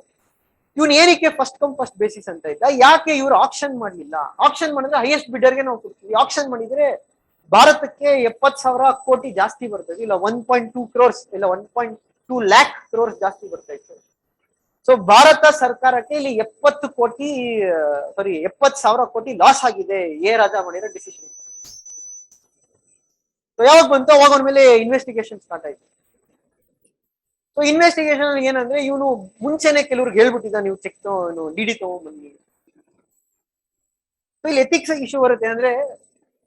ಇವ್ನು ಏನಕ್ಕೆ ಫಸ್ಟ್ ಕಮ್ ಫಸ್ಟ್ ಬೇಸಿಸ್ ಅಂತ ಇದ್ದ, ಯಾಕೆ ಇವ್ರು ಆಕ್ಷನ್ ಮಾಡ್ಲಿಲ್ಲ, ಆಕ್ಷನ್ ಮಾಡಿದ್ರೆ ಹೈಯೆಸ್ಟ್ ಬಿಡರ್ಗೆ ನಾವು ಕೊಡ್ತೀವಿ, ಆಕ್ಷನ್ ಮಾಡಿದ್ರೆ ಭಾರತಕ್ಕೆ 70,000 ಕೋಟಿ ಜಾಸ್ತಿ ಬರ್ತದೆ, ಇಲ್ಲ 1.2 crores ಇಲ್ಲ 1.2 lakh crores ಜಾಸ್ತಿ ಬರ್ತಾ ಇತ್ತು. ಸೊ ಭಾರತ ಸರ್ಕಾರಕ್ಕೆ ಇಲ್ಲಿ 70,000 ಕೋಟಿ ಲಾಸ್ ಆಗಿದೆ, ಎ ರಾಜಾ ಮಾಡಿರೋ ಡಿಸಿಷನ್. ಸೊ ಯಾವಾಗ ಬಂತು, ಅವಾಗ ಅವನ ಮೇಲೆ ಇನ್ವೆಸ್ಟಿಗೇಷನ್ ಸ್ಟಾರ್ಟ್ ಆಯ್ತು. ಸೊ ಇನ್ವೆಸ್ಟಿಗೇಷನ್ ಏನಂದ್ರೆ, ಇವನು ಮುಂಚೆನೆ ಕೆಲವ್ರಿಗೆ ಹೇಳ್ಬಿಟ್ಟಿದ್ದ, ನೀವು ಚೆಕ್ ಡಿ ತಗೊಂಡ್ಬನ್ನಿ. ಸೊ ಇಲ್ಲಿ ಎಥಿಕ್ಸ್ ಇಶ್ಯೂ ಬರುತ್ತೆ ಅಂದ್ರೆ,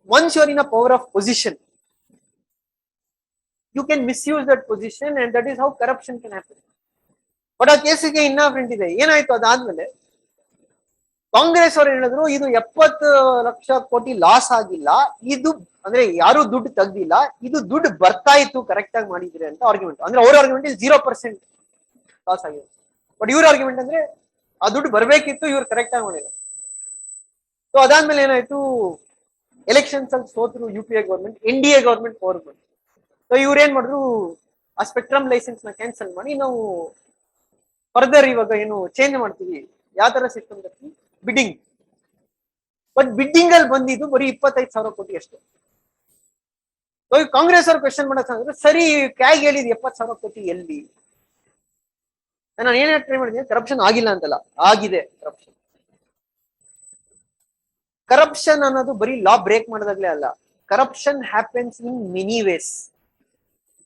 once you are in a power of position, you can misuse that position and that is how corruption can happen. But ಆ ಕೇಸಿಗೆ ಇನ್ನ ಫ್ರೆಂಟ್ ಇದೆ. ಏನಾಯ್ತು ಅದಾದ್ಮೇಲೆ ಕಾಂಗ್ರೆಸ್ ಅವರು ಹೇಳಿದ್ರು, ಇದು 70 ಲಕ್ಷ ಕೋಟಿ ಲಾಸ್ ಆಗಿಲ್ಲ, ಇದು ಅಂದ್ರೆ ಯಾರು ದುಡ್ಡು ತೆಗ್ದಿಲ್ಲ, ಇದು ದುಡ್ಡು ಬರ್ತಾ ಇತ್ತು, ಕರೆಕ್ಟ್ ಆಗಿ ಮಾಡಿದ್ರೆ ಅಂತ ಆರ್ಗ್ಯುಮೆಂಟ್. ಅಂದ್ರೆ ಅವ್ರ ಆರ್ಗ್ಯುಮೆಂಟ್ 0% ಲಾಸ್ ಆಗಿದೆ. ಬಟ್ ಇವ್ರ ಆರ್ಗ್ಯುಮೆಂಟ್ ಅಂದ್ರೆ ಆ ದುಡ್ಡು ಬರ್ಬೇಕಿತ್ತು, ಇವ್ರು ಕರೆಕ್ಟ್ ಆಗಿ ಮಾಡಿಲ್ಲ. ಸೊ ಅದಾದ್ಮೇಲೆ ಏನಾಯ್ತು, ಎಲೆಕ್ಷನ್ಸ್ ಅಲ್ಲಿ ಸೋತರು UPA government, NDA government power ಬಂತು. ಸೊ ಇವ್ರು ಏನ್ ಮಾಡಿದ್ರು, ಆ ಸ್ಪೆಕ್ಟ್ರಮ್ ಲೈಸೆನ್ಸ್ ನ ಕ್ಯಾನ್ಸಲ್ ಮಾಡಿ ನಾವು ಫರ್ದರ್ ಇವಾಗ ಏನು ಚೇಂಜ್ ಮಾಡ್ತೀವಿ, ಯಾವ ತರ ಸಿಸ್ಟಮ್ ಬರ್ತೀವಿ, ಬಿಡ್ಡಿಂಗ್. ಬಟ್ ಬಿಡ್ಡಿಂಗ್ ಅಲ್ಲಿ ಬಂದಿದ್ದು ಬರೀ 25,000 ಕೋಟಿ ಅಷ್ಟೇ. ಕಾಂಗ್ರೆಸ್ ಅವ್ರು ಕ್ವೆಶನ್ ಮಾಡಕ್ ಅಂದ್ರೆ, ಸರಿ ಕ್ಯಾಗ್ ಹೇಳಿದ್ 70,000 ಕೋಟಿ ಎಲ್ಲಿ? ನಾನು ಏನ್ ಟ್ರೈ ಮಾಡಿದ್ದೀನಿ, ಕರಪ್ಷನ್ ಆಗಿಲ್ಲ ಅಂತಲ್ಲ, ಆಗಿದೆ ಕರಪ್ಷನ್. ಕರಪ್ಷನ್ ಅನ್ನೋದು ಬರೀ ಲಾ ಬ್ರೇಕ್ ಮಾಡಿದಾಗ್ಲೇ ಅಲ್ಲ, corruption happens in many ways.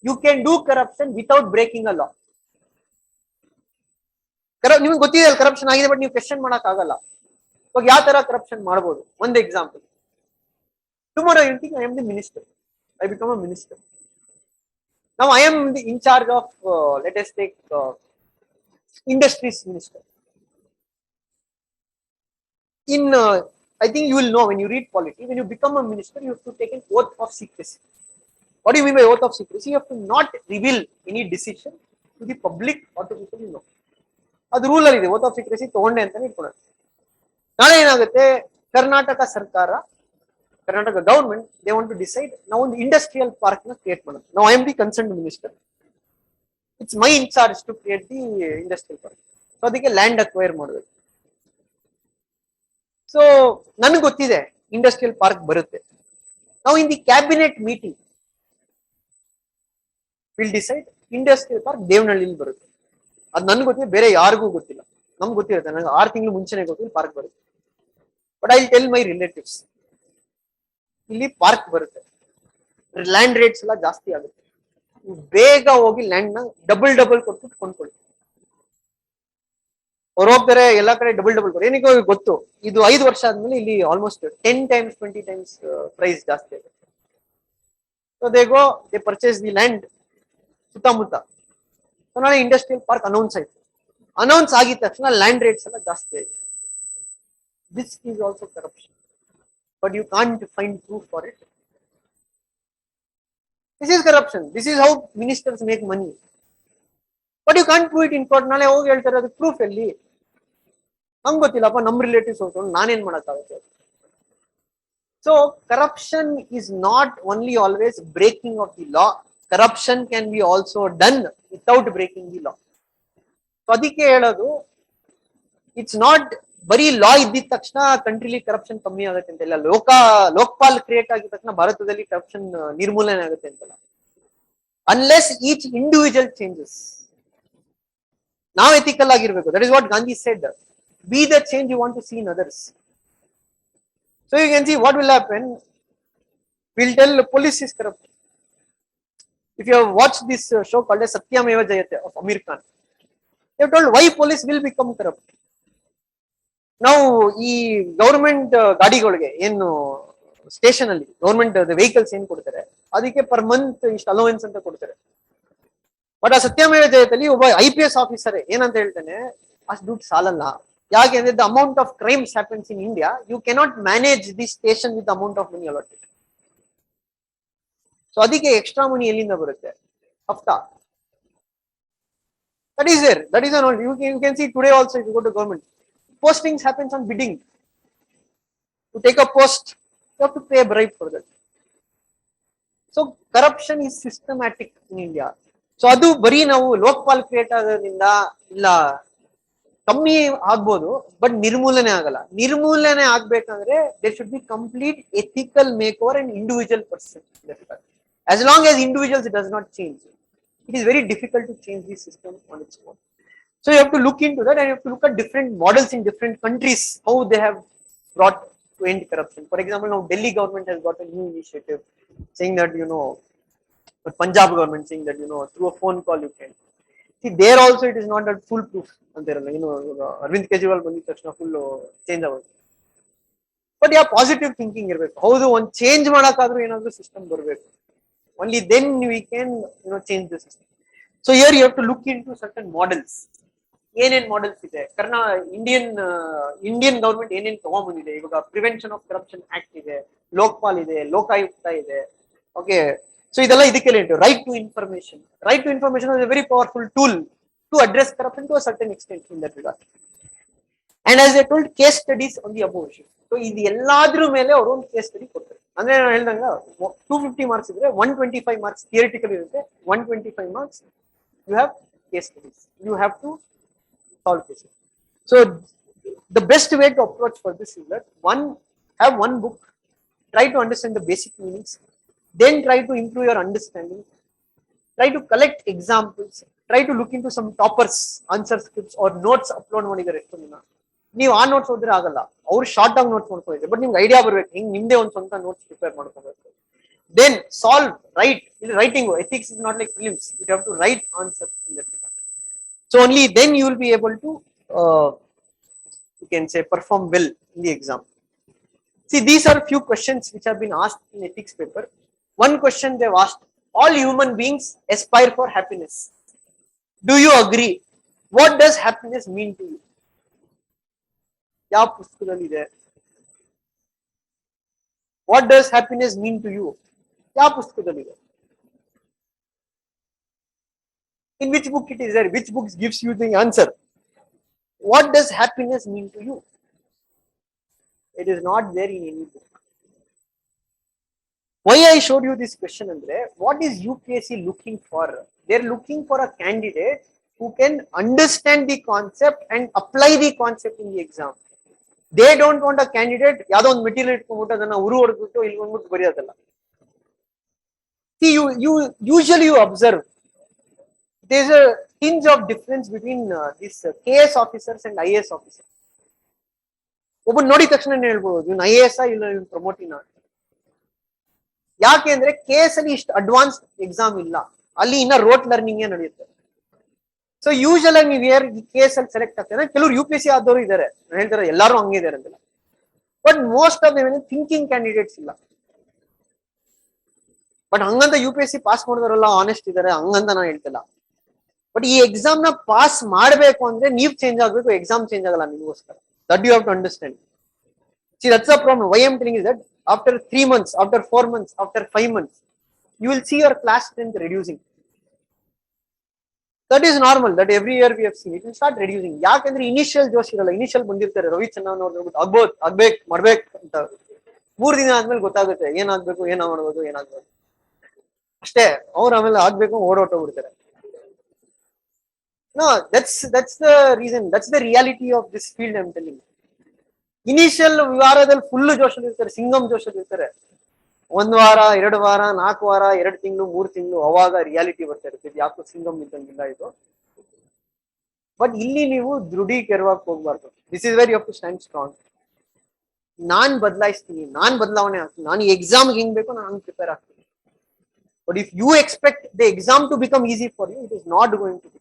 You can do corruption without breaking a law. ನಿಮ್ಗೆ ಗೊತ್ತಿದೆ ಅಲ್ಲ ಕರಪ್ಷನ್ ಆಗಿದೆ, ಬಟ್ ನೀವು ಕ್ವೆಶನ್ ಮಾಡಕ್ ಆಗಲ್ಲ. ಇವಾಗ ಯಾವ ತರ ಕರಪ್ಷನ್ ಮಾಡಬಹುದು, ಒಂದು example. Tomorrow you think I am the minister, I become a minister. Now I am in charge of, let us take industries minister. In, I think you will know when you read polity, when you become a minister, you have to take an oath of secrecy. What do you mean by oath of secrecy? You have to not reveal any decision to the public or to people you know. ಅದು rule ಅಲ್ಲಿ ಇದೆ, ಓತ್ of secrecy ತಗೊಂಡೆ ಅಂತಾನೆ ಇಟ್ಕೊಳ್ಳೋದು. ನಾಳೆ ಏನಾಗುತ್ತೆ, ಕರ್ನಾಟಕ ಸರ್ಕಾರ, Karnataka government, they want to decide, ನಾವು ಒಂದು ಇಂಡಸ್ಟ್ರಿಯಲ್ ಪಾರ್ಕ್ ನ ಕ್ರಿಯೇಟ್ ಮಾಡೋದು. ನಾವು I am the concern minister, it's my in charge to create the industrial park. So ಅದಕ್ಕೆ ಲ್ಯಾಂಡ್ ಅಕ್ವೈರ್ ಮಾಡಬೇಕು. ಸೊ ನನ್ಗೆ ಗೊತ್ತಿದೆ ಇಂಡಸ್ಟ್ರಿಯಲ್ ಪಾರ್ಕ್ ಬರುತ್ತೆ. ನಾವು in the cabinet meeting will decide industrial park ದೇವನಹಳ್ಳಿಲಿ ಬರುತ್ತೆ. ಅದು ನನ್ಗೆ ಗೊತ್ತಿದೆ, ಬೇರೆ ಯಾರಿಗೂ ಗೊತ್ತಿಲ್ಲ. ನಮ್ಗೆ ಗೊತ್ತಿರುತ್ತೆ, ನನಗೆ 6 ತಿಂಗಳು ಮುಂಚೆನೆ ಗೊತ್ತಿಲ್ಲ ಪಾರ್ಕ್ ಬರುತ್ತೆ. But I tell my relatives, ಇಲ್ಲಿ ಪಾರ್ಕ್ ಬರುತ್ತೆ, ಲ್ಯಾಂಡ್ ರೇಟ್ಸ್ ಎಲ್ಲ ಜಾಸ್ತಿ ಆಗುತ್ತೆ, ಬೇಗ ಹೋಗಿ ಲ್ಯಾಂಡ್ ನ ಡಬಲ್ ಕೊಟ್ಬಿಟ್ಟು ಕೊಂಡ್ಕೊಳ್ಳಿ. ಅವ್ರು ಹೋಗ್ತಾರೆ ಎಲ್ಲಾ ಕಡೆ ಡಬಲ್ ಕೊಡಿ. ಏನಕ್ಕೆ ಗೊತ್ತು, ಇದು 5 ವರ್ಷ ಆದ್ಮೇಲೆ ಇಲ್ಲಿ ಆಲ್ಮೋಸ್ಟ್ 10 times 20 times ಪ್ರೈಸ್ ಜಾಸ್ತಿ ಆಗುತ್ತೆ. So they go, they purchase the land ಸುತ್ತಮುತ್ತ. ಸೊ ನಾಳೆ ಇಂಡಸ್ಟ್ರಿಯಲ್ ಪಾರ್ಕ್ ಅನೌನ್ಸ್ ಆಯ್ತು. ಅನೌನ್ಸ್ ಆಗಿದ ತಕ್ಷಣ ಲ್ಯಾಂಡ್ ರೇಟ್ಸ್ ಎಲ್ಲ ಜಾಸ್ತಿ ಆಯ್ತು. This is also corruption, but you can't find proof for it. This is corruption. This is how ministers make money. But you can't prove it in court. ನಾಳೆ ಹೋಗಿ ಹೇಳ್ತಾರೆ, ಅದು ಪ್ರೂಫ್ ಎಲ್ಲಿ? ನಮ್ಗೆ ಗೊತ್ತಿಲ್ಲಪ್ಪ, ನಮ್ ರಿಲೇಟಿವ್ಸ್ ಹೋಗ್ಕೊಂಡು ನಾನೇನ್ ಮಾಡಕ್ಕಾಗುತ್ತೆ? So corruption is not only always breaking of the law. Corruption can be also done without breaking the law. So ಅದಕ್ಕೆ ಹೇಳೋದು, ಇಟ್ಸ್ ನಾಟ್ ಬರೀ ಲಾ ಇದ್ದಿದ ತಕ್ಷಣ ಕಂಟ್ರಿಲಿ ಕರಪ್ಷನ್ ಕಮ್ಮಿ ಆಗುತ್ತೆ ಅಂತ ಇಲ್ಲ. ಲೋಕಪಾಲ್ ಕ್ರಿಯೇಟ್ ಆಗಿದ ತಕ್ಷಣ ಭಾರತದಲ್ಲಿ ಕರಪ್ಷನ್ ನಿರ್ಮೂಲನೆ ಆಗುತ್ತೆ ಅಂತಲ್ಲ. ಅನ್ಲೆಸ್ ಈಚ್ ಇಂಡಿವಿಜುವಲ್ ಚೇಂಜಸ್, ನಾವು ಎಥಿಕಲ್ ಆಗಿರ್ಬೇಕು. That is what Gandhi said, be the change you want to see in others. So you can see what will happen. Will tell police is corrupt. If you have watch this show called Satyamev Jayate of Aamir Khan, they have told why police will become corrupt. ನಾವು ಈ government ಗಾಡಿಗಳಿಗೆ ಏನು station ಅಲ್ಲಿ government vehicles ಏನ್ ಕೊಡ್ತಾರೆ, ಅದಕ್ಕೆ per month ಇಷ್ಟು allowance ಅಂತ ಕೊಡ್ತಾರೆ. ಬಟ್ ಆ ಸತ್ಯಮೇವ ಜಯದಲ್ಲಿ ಒಬ್ಬ IPS ಆಫೀಸರ್ ಏನಂತ ಹೇಳ್ತಾನೆ, ಆ ಅಷ್ಟು ದುಡ್ಡು ಸಾಲಲ್ಲ. ಯಾಕೆಂದ್ರೆ the amount of crimes happens in India, you cannot manage the station with amount of money allotted. So ಅದಕ್ಕೆ ಎಕ್ಸ್ಟ್ರಾ ಮನಿ ಎಲ್ಲಿಂದ ಬರುತ್ತೆ? ಹಫ್ತಾ. That is there. That is an you can see today also if you go to government. Postings happens on bidding. To take a post, you have to pay a bribe for that. So corruption is systematic in India. So adu bari ನಾವು Lokpal create ಆಗೋದ್ರಿಂದ ಇಲ್ಲ ಕಮ್ಮಿ ಆಗ್ಬೋದು, but ನಿರ್ಮೂಲನೆ ಆಗಲ್ಲ. ನಿರ್ಮೂಲನೆ ಆಗ್ಬೇಕಂದ್ರೆ there should be complete ethical makeover and individual person. As long as individuals does not change, it is very difficult to change the system on its own. So you have to look into that, and you have to look at different models in different countries, how they have brought to end corruption. For example, now Delhi government has got a new initiative saying that, but Punjab government saying that, through a phone call you can. See, there also it is not that foolproof. And there, Arvind Kejriwal bandid takshana full change ಆಗುತ್ತೆ. But yeah, positive thinking ಇರಬೇಕು. ಹೌದು, ಒಂದು change ಮಾಡಕ್ಕಾದ್ರೂ ಏನಾದ್ರೂ system ಬರಬೇಕು. Only then we can change the system. So here you have to look into certain models. ಏನೇನ್ models ಇದೆ? Indian government ಏನೇನ್ ತಗೊಂಡ್ಬಂದಿದೆ? ಇವಾಗ ಪ್ರಿವೆನ್ಷನ್ ಆಫ್ ಕರಪ್ಷನ್ ಆಕ್ಟ್ ಇದೆ, ಲೋಕಪಾಲ್ ಇದೆ, ಲೋಕಾಯುಕ್ತ ಇದೆ. ಓಕೆ, ಸೊ ಇದೆಲ್ಲ ಇದಕ್ಕೆ right to information. Right to information is a very powerful tool to address corruption to a certain extent in that regard. And as I told, case studies on the above issue. So ಇದು ಎಲ್ಲಾದ್ರ ಮೇಲೆ ಅವರು ಒಂದು case study ಕೊಡ್ತಾರೆ. ಅಂದ್ರೆ ನಾನು ಹೇಳ್ದಂಗ 250 marks ಇದ್ರೆ 125 marks theoretical ಇರುತ್ತೆ, 125 marks you have case studies. You have to solve cases. So the best way to approach for this is that have one book, try to understand the basic meanings, then try to improve your understanding, try to collect examples, try to look into some toppers answer scripts or notes upload ಮಾಡಿದ್ದಾರೆ ಎಷ್ಟು ದಿನ. ನೀವು ಆ notes ಓದಿದ್ರೆ ಆಗಲ್ಲ, ಅವ್ರು short ಆಗಿ notes ಮಾಡ್ಕೊಂಡಿದ್ದಾರೆ, ಬಟ್ ನಿಮ್ಗೆ ಐಡಿಯಾ ಬರ್ಬೇಕು, ಹಿಂಗ್ ನಿಮ್ದೇ ಒಂದು ಸ್ವಂತ ನೋಟ್ಸ್ ಪ್ರಿಪೇರ್ ಮಾಡ್ಕೋಬೇಕು. Then solve, right. ಇಲ್ಲಿ writing ethics is not like films, you have to write answer in that. So only then you will be able to you can say perform well in the exam. See, these are few questions which have been asked in ethics paper. One question they've asked: all human beings aspire for happiness. Do you agree? What does happiness mean to you? ಯಾವ ಪುಸ್ತಕದಲ್ಲಿ ಇದೆ? What does happiness mean to you? ಯಾವ ಪುಸ್ತಕದಲ್ಲಿ ಇದೆ? In which book it is there? Which book gives you the answer? What does happiness mean to you? It is not there in any book. Why I showed you this question andre, what is UPSC looking for? They are looking for a candidate who can understand the concept and apply the concept in the exam. They don't want a candidate yado ಒಂದು material ಇಟ್ಕೊಂಡ್ಬಿಟ್ಟು ಅದನ್ನ ಉರು ಹೊಡೆದ್ಬಿಟ್ಟು ಇಲ್ಲಿ ಬಂದ್ಬಿಟ್ಟು ಬರೆಯೋದಲ್ಲ. See, you usually you observe there is a tinge of difference between this KS officers and IAS officers. ಒಬ್ಬ ನೋಡಿದ ತಕ್ಷಣ ಹೇಳ್ಬೋದು ಇವನು IAS ಇಲ್ಲ ಇವನು ಪ್ರಮೋಟಿನ. ಯಾಕೆ ಅಂದ್ರೆ KS ಅಲ್ಲಿ ಇಷ್ಟು ಅಡ್ವಾನ್ಸ್ ಎಕ್ಸಾಮ್ ಇಲ್ಲ, ಅಲ್ಲಿ ಇನ್ನ ರೋಟ್ ಲರ್ನಿಂಗ್ ನಡೆಯುತ್ತೆ. ಸೊ ಯೂಶಲ್ ಆಗಿ ನೀವು ಯಾರು KS ಅಲ್ಲಿ ಸೆಲೆಕ್ಟ್ ಆಗ್ತಾರೆ, ಕೆಲವರು UPSC ಆದವರು ಇದ್ದಾರೆ, ಹೇಳ್ತಾರೆ ಎಲ್ಲಾರು ಹಂಗೆ ಇದಾರೆ ಅಂತೆಲ್ಲ. But most of the thinking candidates ಇಲ್ಲ. ಬಟ್ ಹಂಗಂತ UPSC ಪಾಸ್ ಮಾಡಿದವರೆಲ್ಲ ಆನೆಸ್ಟ್ ಇದಾರೆ ಹಂಗಂತ ನಾನು ಹೇಳ್ತಿಲ್ಲ. ಬಟ್ ಈ ಎಕ್ಸಾಮ್ ನ ಪಾಸ್ ಮಾಡಬೇಕು ಅಂದ್ರೆ ನೀವ್ ಚೇಂಜ್ ಆಗ್ಬೇಕು, ಎಕ್ಸಾಮ್ ಚೇಂಜ್ ಆಗಲ್ಲ ನಿಮಗೋಸ್ಕರ. That you have to understand. See, that's the problem. Why I'm telling you that after 3 months, after 4 months, after 5 months, you will see your class strength reducing. That is normal. That every year we have seen it will start reducing. ಯಾಕಂದ್ರೆ initial ಜೋಶ್ ಇರಲ್ಲ. Initial ಬಂದಿರ್ತಾರೆ, ರವಿ ಚಂದ್ರ ನೋಡ್ಬಿಟ್ಟು ಆಗ್ಬೋದು, ಆಗ್ಬೇಕು, ಮಾಡ್ಬೇಕು ಅಂತ. 3 ದಿನ ಆದ್ಮೇಲೆ ಗೊತ್ತಾಗುತ್ತೆ ಏನಾಗ್ಬೇಕು, ಏನ್ ಮಾಡ್ಬೋದು, ಏನಾಗ್ಬೋದು ಅಷ್ಟೇ. ಅವ್ರು ಆಮೇಲೆ ಆಗ್ಬೇಕು ಓಡೋಟೋಗ್ಬಿಡ್ತಾರೆ. No, that's the reason. That's the reality of this field. I'm telling you. Initial ವಾರದಲ್ಲಿ ಫುಲ್ ಜೋಶಲ್ಲಿ ಇರ್ತಾರೆ, ಸಿಂಗಮ್ ಜೋಶಲ್ಲಿ ಇರ್ತಾರೆ. 1 ವಾರ 2 ವಾರ 4 ವಾರ 2 ತಿಂಗಳು 3 ತಿಂಗಳು ಅವಾಗ ರಿಯಾಲಿಟಿ ಬರ್ತಾ ಇರುತ್ತೆ, ಯಾಕೋ ಸಿಂಗಮ್ ಇದ್ದಂಗಿಲ್ಲ ಇದು. ಬಟ್ ಇಲ್ಲಿ ನೀವು ದೃಢೀಕರವಾಗಿ ಹೋಗ್ಬಾರ್ದು. This is where you have to stand strong. ನಾನ್ ಬದಲಾಯಿಸ್ತೀನಿ, ನಾನ್ ಬದಲಾವಣೆ ಆಗ್ತೀನಿ, ನಾನು ಎಕ್ಸಾಮ್ಗೆ ಹೆಂಗ್ ಬೇಕು ನಾನು ಹಂಗೆ ಪ್ರಿಪೇರ್ ಆಗ್ತೀನಿ. But if you expect the exam to become easy for you, it is not going to become.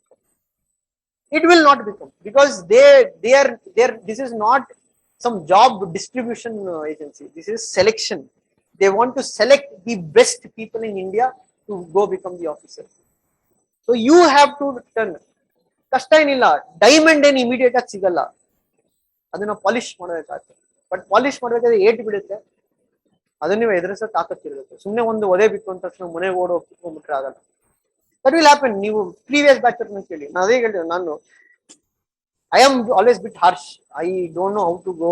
It will not become, because they are this is not some job distribution agency. This is selection. They want to select the best people in India to go become the officers. So you have to turn. ಕಷ್ಟ ಏನಿಲ್ಲ, diamond ಏನು immediate ಆಗಿ ಸಿಗಲ್ಲ, ಅದನ್ನ polish ಮಾಡಬೇಕಾಗುತ್ತೆ. But polish ಮಾಡ್ಬೇಕಾದ್ರೆ eight ಬಿಡುತ್ತೆ, ಅದನ್ನ ನೀವು ಎದುರಿಸೋ ತಾಕತ್ತಿರ್ಬೇಕು. ಸುಮ್ಮನೆ ಒಂದು ಒದೆ ಬಿತ್ತು ಅಂತ ತಕ್ಷಣ ಮನೆಗೆ ಓಡ್ ಹೋಗಿ ಕುತ್ಕೊಂಡ್ಬಿಟ್ರೆ ಆಗಲ್ಲ. That will happen. ನೀವು ಪ್ರೀವಿಯಸ್ ಬ್ಯಾಚ್ ಕೇಳಿ, ನಾನು ಅದೇ ಹೇಳ್ತೇನೆ, ನಾನು I am always bit harsh. I don't know how to go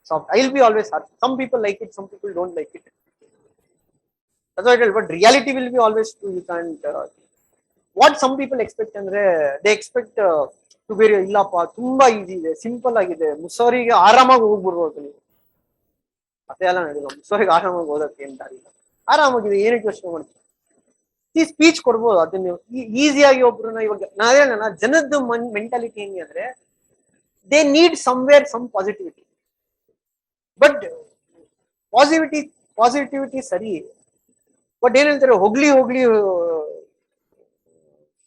soft. I will be always harsh. Some people like it, some people don't like it. That's what I tell. But reality will be always true. You can't. What some people expect andre, they expect to be illappa ತುಂಬಾ easy ಇದೆ, simple ಆಗಿದೆ, ಮುಸೋರಿಗೆ ಆರಾಮಾಗಿ ಹೋಗ್ಬಿಡ್ಬೋದು ನೀವು. ಅದೆಲ್ಲ ನಡೆಯಲ್ಲ. ಮುಸೋರಿಗೆ ಆರಾಮಾಗಿ ಓದಕ್ಕೆ ಏನ್ ದಾರಿ ಇಲ್ಲ, ಆರಾಮಾಗಿದೆ, ಏನಕ್ಕೆ ಯೋಚನೆ ಮಾಡ್ತೀವಿ. ಈ ಸ್ಪೀಚ್ ಕೊಡ್ಬೋದು, ಅದನ್ನ ನೀವು ಈಸಿಯಾಗಿ ಒಬ್ರನ್ನ. ಇವಾಗ ನಾವೇ ಜನದ ಮೆಂಟಾಲಿಟಿ ಹೆಂಗೆ ಅಂದ್ರೆ, they need somewhere some positivity. But positivity ಸರಿ, ಬಟ್ ಏನ್ ಹೇಳ್ತಾರೆ, ಹೋಗ್ಲಿ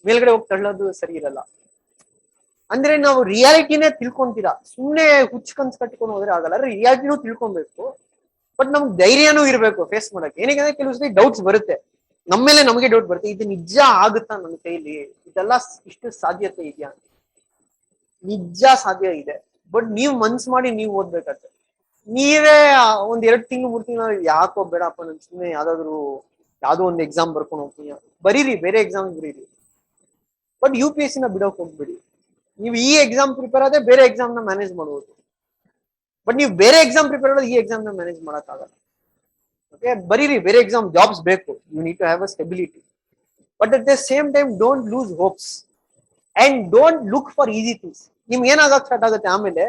ಮೇಲ್ಗಡೆ ಹೋಗಿ ತಳ್ಳೋದು ಸರಿ ಇರಲ್ಲ. ಅಂದ್ರೆ ನಾವು ರಿಯಾಲಿಟಿನೇ ತಿಳ್ಕೊಂತೀರಾ, ಸುಮ್ನೆ ಹುಚ್ಚ ಕನ್ಸ್ ಕಟ್ಕೊಂಡು ಹೋದ್ರೆ ಆಗಲ್ಲ. ರಿಯಾಲಿಟಿನೂ ತಿಳ್ಕೊಬೇಕು, ಬಟ್ ನಮ್ಗೆ ಧೈರ್ಯನೂ ಇರ್ಬೇಕು ಫೇಸ್ ಮಾಡಕ್ಕೆ. ಏನಕ್ಕೆ ಕೆಲವು ಸತಿ ಡೌಟ್ಸ್ ಬರುತ್ತೆ, ನಮ್ಮ ಮೇಲೆ ನಮಗೆ ಡೌಟ್ ಬರುತ್ತೆ, ಇದು ನಿಜ ಆಗುತ್ತಾ ನನ್ನ ಕೈಲಿ, ಇದೆಲ್ಲ ಇಷ್ಟು ಸಾಧ್ಯತೆ ಇದೆಯಾ? ನಿಜ ಸಾಧ್ಯ ಇದೆ, ಬಟ್ ನೀವ್ ಮನ್ಸ್ ಮಾಡಿ ನೀವ್ ಓದ್ಬೇಕಾಗ್ತದೆ. ನೀವೇ ಒಂದ್ 2 ತಿಂಗಳು 3 ತಿಂಗಳು ಯಾಕೋ ಬೇಡಪ್ಪ, ನನ್ ಸುಮ್ಮನೆ ಯಾವ್ದೋ ಒಂದು ಎಕ್ಸಾಮ್ ಬರ್ಕೊಂಡು ಹೋಗ್ತೀನಿ, ಬರೀರಿ, ಬೇರೆ ಎಕ್ಸಾಮ್ ಬರೀರಿ. ಬಟ್ UPSC ನ ಬಿಡೋಕ್ ಹೋಗ್ಬೇಡಿ. ನೀವು ಈ ಎಕ್ಸಾಮ್ ಪ್ರಿಪೇರ್ ಆದ್ರೆ ಬೇರೆ ಎಕ್ಸಾಮ್ ನ ಮ್ಯಾನೇಜ್ ಮಾಡ್ಬೋದು, ಬಟ್ ನೀವು ಬೇರೆ ಎಕ್ಸಾಮ್ ಪ್ರಿಪೇರ್ ಆದ್ರೆ ಈ ಎಕ್ಸಾಮ್ ನ ಮ್ಯಾನೇಜ್ ಮಾಡಕ್ ಆಗಲ್ಲ. ಬರೀರಿ, ಬೇರೆ ಎಕ್ಸಾಮ್ ಜಾಬ್ಸ್ ಬೇಕು, you need to have a stability. But at the same time don't lose hopes and don't look for easy things. ನಿಮ್ಗೆ ಏನಾಗಕ್ ಸ್ಟಾರ್ಟ್ ಆಗುತ್ತೆ ಆಮೇಲೆ,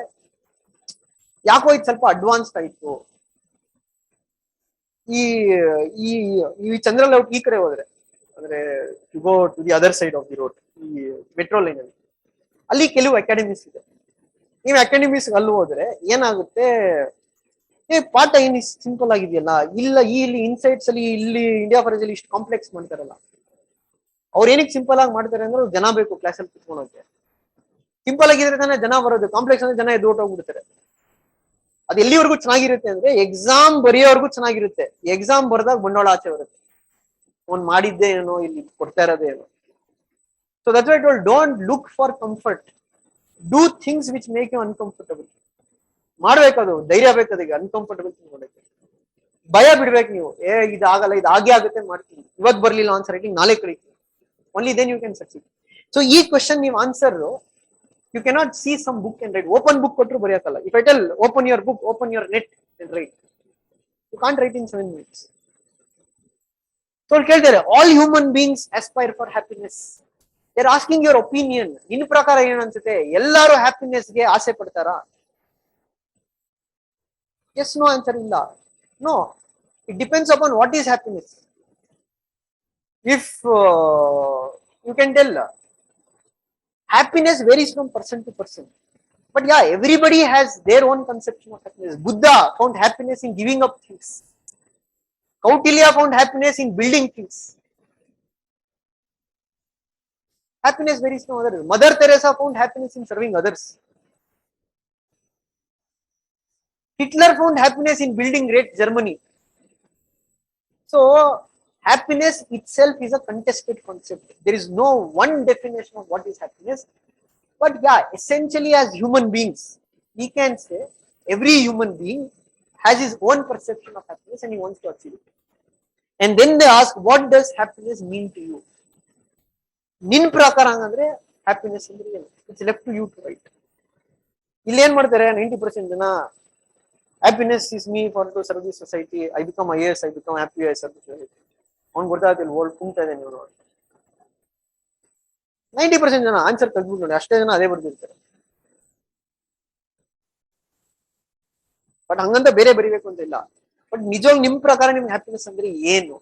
ಯಾಕೋ ಇದು ಸ್ವಲ್ಪ ಅಡ್ವಾನ್ಸ್ಡ್ ಆಯ್ತು, ಈ ಚಂದ್ರಲೌಟ್ ಈ ಕಡೆ ಹೋದ್ರೆ, ಅಂದ್ರೆ to go to the other side of the road, ಈ ಮೆಟ್ರೋ ಲೈನ್ ಅಲ್ಲಿ, ಅಲ್ಲಿ ಕೆಲವು ಅಕಾಡೆಮೀಸ್ ಇದೆ. ನೀವು ಅಕಾಡೆಮೀಸ್ ಅಲ್ಲಿ ಹೋದ್ರೆ ಏನಾಗುತ್ತೆ, ಪಾಠ ಏನ್ ಸಿಂಪಲ್ ಆಗಿದೆಯಲ್ಲ, ಇಲ್ಲಿ ಇನ್ಸೈಟ್ಸ್ ಅಲ್ಲಿ, ಇಲ್ಲಿ ಇಂಡಿಯಾ ಫಾರೆಸ್ಟ್ ಅಲ್ಲಿ ಇಷ್ಟು ಕಾಂಪ್ಲೆಕ್ಸ್ ಮಾಡ್ತಾರಲ್ಲ. ಅವ್ರು ಏನಕ್ಕೆ ಸಿಂಪಲ್ ಆಗಿ ಮಾಡ್ತಾರೆ ಅಂದ್ರೆ, ಜನ ಬೇಕು ಕ್ಲಾಸಲ್ಲಿ ಕುತ್ಕೊಳಕ್ಕೆ. ಸಿಂಪಲ್ ಆಗಿದ್ರೆ ತಾನೇ ಜನ ಬರೋದು, ಕಾಂಪ್ಲೆಕ್ಸ್ ಅಂದ್ರೆ ಜನ ಎದ್ದು ಹೊಟ್ಟೋಗ್ಬಿಡ್ತಾರೆ. ಅದು ಎಲ್ಲಿವರೆಗೂ ಚೆನ್ನಾಗಿರುತ್ತೆ ಅಂದ್ರೆ, ಎಕ್ಸಾಮ್ ಬರೆಯೋವರೆಗೂ ಚೆನ್ನಾಗಿರುತ್ತೆ. ಎಕ್ಸಾಮ್ ಬರ್ದಾಗ ಬಂಡವಾಳ ಆಚೆ ಬರುತ್ತೆ, ಅವ್ನು ಮಾಡಿದ್ದೆ ಏನೋ, ಇಲ್ಲಿ ಕೊಡ್ತಾ ಇರೋದೇ ಏನೋ. So that's why I told, don't look for comfort, do things which make you uncomfortable. ಮಾಡ್ಬೇಕದು, ಧೈರ್ಯ ಬೇಕದೀಗ, ಅನ್ಕಂಫರ್ಟಬಲ್ ಥಿಂಗ್ ಮಾಡೋಕೆ. ಭಯ ಬಿಡ್ಬೇಕು ನೀವು, ಇದಾಗಲ್ಲ, ಇದು ಆಗೇ ಆಗುತ್ತೆ, ಮಾಡ್ತೀನಿ, ಇವತ್ತು ಬರ್ಲಿಲ್ಲ ಆನ್ಸರ್ ರೈಟಿಂಗ್, ನಾಳೆ ಕಳಿತೀನಿ, only then you can succeed. So ಈ ಕ್ವೆಶನ್ ನೀವು answer, you cannot see some book and write. Open book ಕೊಟ್ಟರು ಬರೆಯೋಕ್ಕಲ್ಲ. If I tell open your book, open your net and write, you can't write in 7 minutes. So ಕೇಳ್ತಾರೆ, all human beings aspire for happiness. They are asking your opinion. ನಿನ್ ಪ್ರಕಾರ ಏನ್ ಅನ್ಸುತ್ತೆ, ಎಲ್ಲರೂ ಹ್ಯಾಪಿನೆಸ್ಗೆ ಆಸೆ ಪಡ್ತಾರಾ? ಎಸ್ ನೋ ಆನ್ಸರ್ ಇಲ್ಲ. No, it depends upon what is happiness. If you can tell, happiness varies from person to person. But yeah, everybody has their own conception of happiness. Buddha found happiness in giving up things. Kautilya found happiness in building things. Happiness varies from others. Mother Teresa found happiness in serving others. Hitler found happiness in building great Germany. So happiness itself is a contested concept. There is no one definition of what is happiness. But yeah, essentially as human beings, we can say every human being has his own perception of happiness and he wants to achieve it. And then they ask, what does happiness mean to you? Nin prakara angandre happiness andre ಏನು? It's left to you to write. ಇಲ್ಲಿ ಏನ್ ಮಾಡ್ತಾರೆ 90% ಜನ, happiness is me for to serve the society. I become IAS, I become happy, I serve the society. ಅವ್ನು ಗೊತ್ತಾಗ್ತಿಲ್ಲ, world ಕುಂತಾ ಇದೆ ನೀವು ನೋಡಿ. 90% ಜನ ಆನ್ಸರ್ ತೆಗ್ದ್ಬಿಟ್ಟು ನೋಡಿ, ಅಷ್ಟೇ ಜನ ಅದೇ ಬರ್ದಿರ್ತಾರೆ. ಬಟ್ ಹಂಗಂತ ಬೇರೆ ಬರಿಬೇಕು ಅಂತ ಇಲ್ಲ. ಬಟ್ ನಿಜವಾಗಿ ನಿಮ್ ಪ್ರಕಾರ ನಿಮ್ಗೆ ಹ್ಯಾಪಿನೆಸ್ ಅಂದ್ರೆ ಏನು?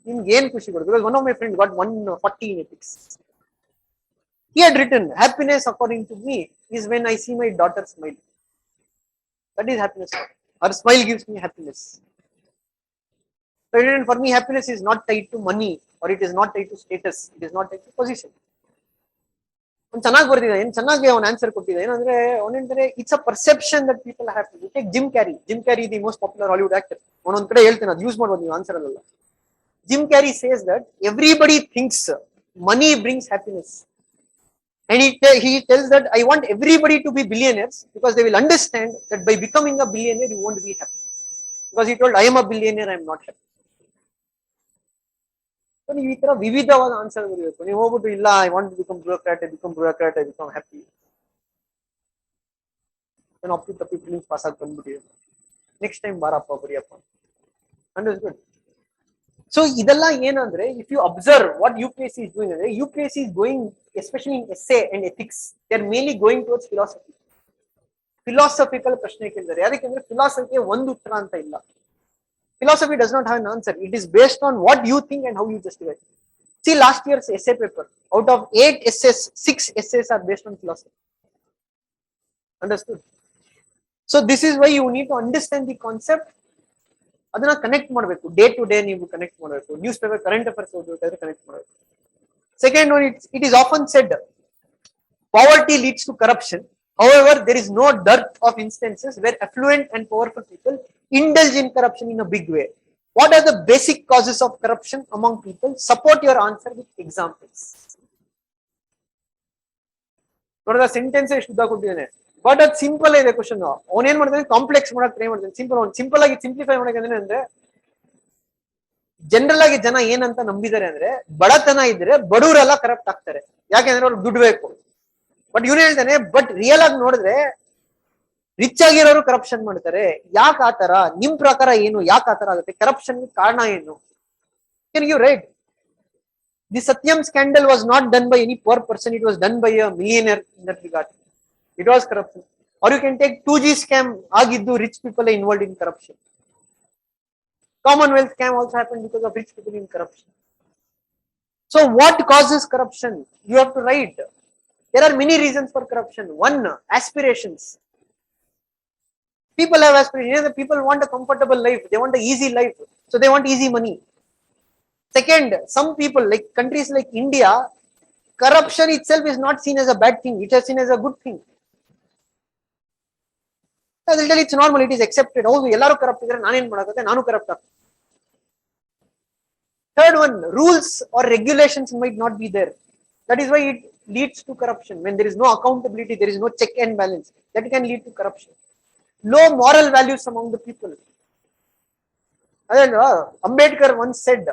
ನಿಮ್ಗೆ ಏನ್ ಖುಷಿ ಕೊಡುತ್ತೆ? Because one of my friend got 140 in ethics. He had written, happiness according to me is when I see my daughter smile. That is happiness. Her smile gives me happiness. For me, happiness is not tied to money, or it is not tied to status, it is not tied to position. ಅವ್ನು ಚೆನ್ನಾಗಿ ಬರ್ದಿದ್ದಾನೆ, ಏನ್ ಚೆನ್ನಾಗಿ ಅವ್ನ answer ಕೊಟ್ಟಿದ್ದ. ಏನಂದ್ರೆ ಅವನೇಂದ್ರೆ, it's a perception that people have to take. Jim Carrey the most popular Hollywood actor. ಅವನೊಂದ್ ಕಡೆ ಹೇಳ್ತೇನೆ, ಅದು ಯೂಸ್ ಮಾಡ್ಬೋದು ನೀವು ಆನ್ಸರ್ ಅಲ್ಲ. Jim Carrey says that everybody thinks money brings happiness, And he tells that I want everybody to be billionaires because they will understand that by becoming a billionaire, you won't be happy. Because he told, I am a billionaire, I am not happy. So you have vividavad answer. I want to become bureaucrat, I become happy. Then up to the people pass out. Next time, barappa. Understood? So, if you observe what UPSC is doing, UPSC is going, especially in essay and ethics, they are mainly going towards philosophy. Philosophical prashne kelidare. Philosophy one uttara anta illa. Philosophy does not have an answer. It is based on what you think and how you justify. See last year's essay paper. Out of 8 essays, 6 essays are based on philosophy. Understood? So this is why you need to understand the concept. ಅದನ್ನ connect ಮಾಡಬೇಕು day to day ನೀವು connect ಮಾಡಬೇಕು newspaper current affairs ಓದಬೇಕಾದ್ರೆ connect ಮಾಡಬೇಕು second one it is often said poverty leads to corruption however there is no dearth of instances where affluent and powerful people indulge in corruption in a big way. What are the basic causes of corruption among people? Support your answer with examples. ನೋಡಿದ sentence ಎಷ್ಟು ಉದ್ದ ಕೊಟ್ಟಿದ್ದಾನೆ but ಅದು simple ಇದೆ question ಅವನೇನ್ ಮಾಡ್ತಾನೆ complex ಮಾಡಕ್ try ಮಾಡ್ತಾನೆ ಸಿಂಪಲ್ ಆಗಿ ಸಿಂಪ್ಲಿಫೈ ಮಾಡಕ್ಕೆ ಅಂದ್ರೆ ಜನರಲ್ ಆಗಿ ಜನ ಏನಂತ ನಂಬಿದ್ದಾರೆ ಅಂದ್ರೆ ಬಡತನ ಇದ್ರೆ ಬಡವರೆಲ್ಲ ಕರಪ್ಟ್ ಆಗ್ತಾರೆ ಯಾಕೆಂದ್ರೆ ಅವ್ರಿಗೆ ದುಡ್ಡು ಬೇಕು ಬಟ್ ಇವನು ಹೇಳ್ತಾನೆ ಬಟ್ ರಿಯಲ್ ಆಗಿ ನೋಡಿದ್ರೆ ರಿಚ್ ಆಗಿರೋರು ಕರಪ್ಷನ್ ಮಾಡ್ತಾರೆ ಯಾಕೆ ಆತರ ನಿಮ್ ಪ್ರಕಾರ ಏನು ಯಾಕೆ ಆತರ ಆಗುತ್ತೆ ಕರಪ್ಷನ್ ಕಾರಣ ಏನು ಕ್ಯಾನ್ ಯು ರೈಟ್ ದಿ ಸತ್ಯಂ scandal was not done by any poor person it was done by a millionaire in that regard. It was corruption. Or you can take 2G scam, agiddu rich people are involved in corruption. Commonwealth scam also happened because of rich people in corruption. So what causes corruption? You have to write. There are many reasons for corruption. One, aspirations. People have aspirations. People want a comfortable life. They want an easy life. So they want easy money. Second, some people like countries like India, corruption itself is not seen as a bad thing. It is seen as a good thing. It's normal, it is accepted. Oh, ellaru corrupt idare naan ಏನು ಮಾಡಕತ್ತೆ ನಾನು corrupt ಆಗ್ತೀನಿ. Third one, rules or regulations might not be there. That is why it leads to corruption. When there is no accountability, there is no check and balance. That can lead to corruption. Low moral values among the people. Ambedkar once said,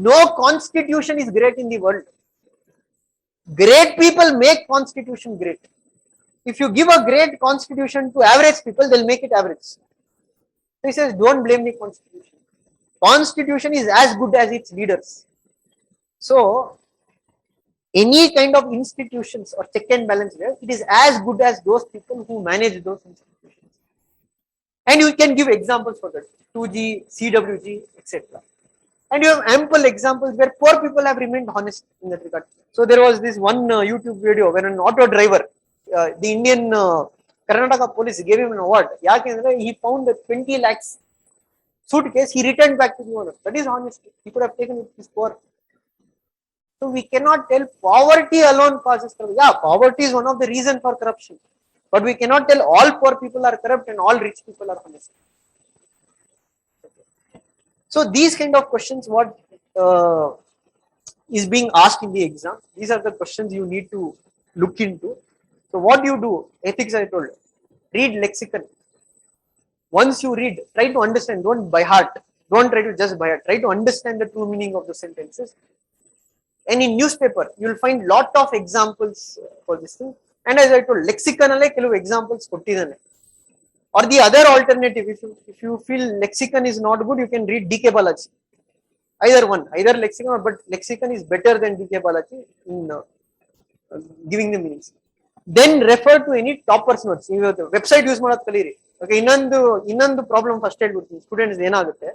no constitution is great in the world. Great people make constitution great. If you give a great constitution to average people, they'll make it average. So he says, don't blame the constitution. Constitution is as good as its leaders. So, any kind of institutions or check and balance there, it is as good as those people who manage those institutions. And you can give examples for that. 2G, CWG, etc. And you have ample examples where poor people have remained honest in that regard. So there was this one YouTube video where an auto driver, the Indian Karnataka police gave him an award. He found a 20 lakhs suitcase, he returned back to the owner. That is honesty. He could have taken it his poor. So we cannot tell poverty alone causes corruption. Yeah, poverty is one of the reasons for corruption. But we cannot tell all poor people are corrupt and all rich people are honest. So these kind of questions, what is being asked in the exam, these are the questions you need to look into. So what do you do? Ethics, I told. Read lexicon. Once you read, try to understand. Don't by heart. Don't try to just by heart. Try to understand the true meaning of the sentences. And in newspaper, you will find lot of examples for this thing. And as I told, lexicon alle kelu examples kottidane. Or the other alternative, if you feel lexicon is not good, you can read DK Balaji. Either one, either lexicon, but lexicon is better than DK Balaji in giving the meanings. Then refer to any toppers notes. You have the website use ಮಾಡೋದು ಕಲೀರಿ. Okay, ಇನ್ನೊಂದು problem first ಹೇಳ್ಬಿಡ್ತೀನಿ students ಏನಾಗುತ್ತೆ.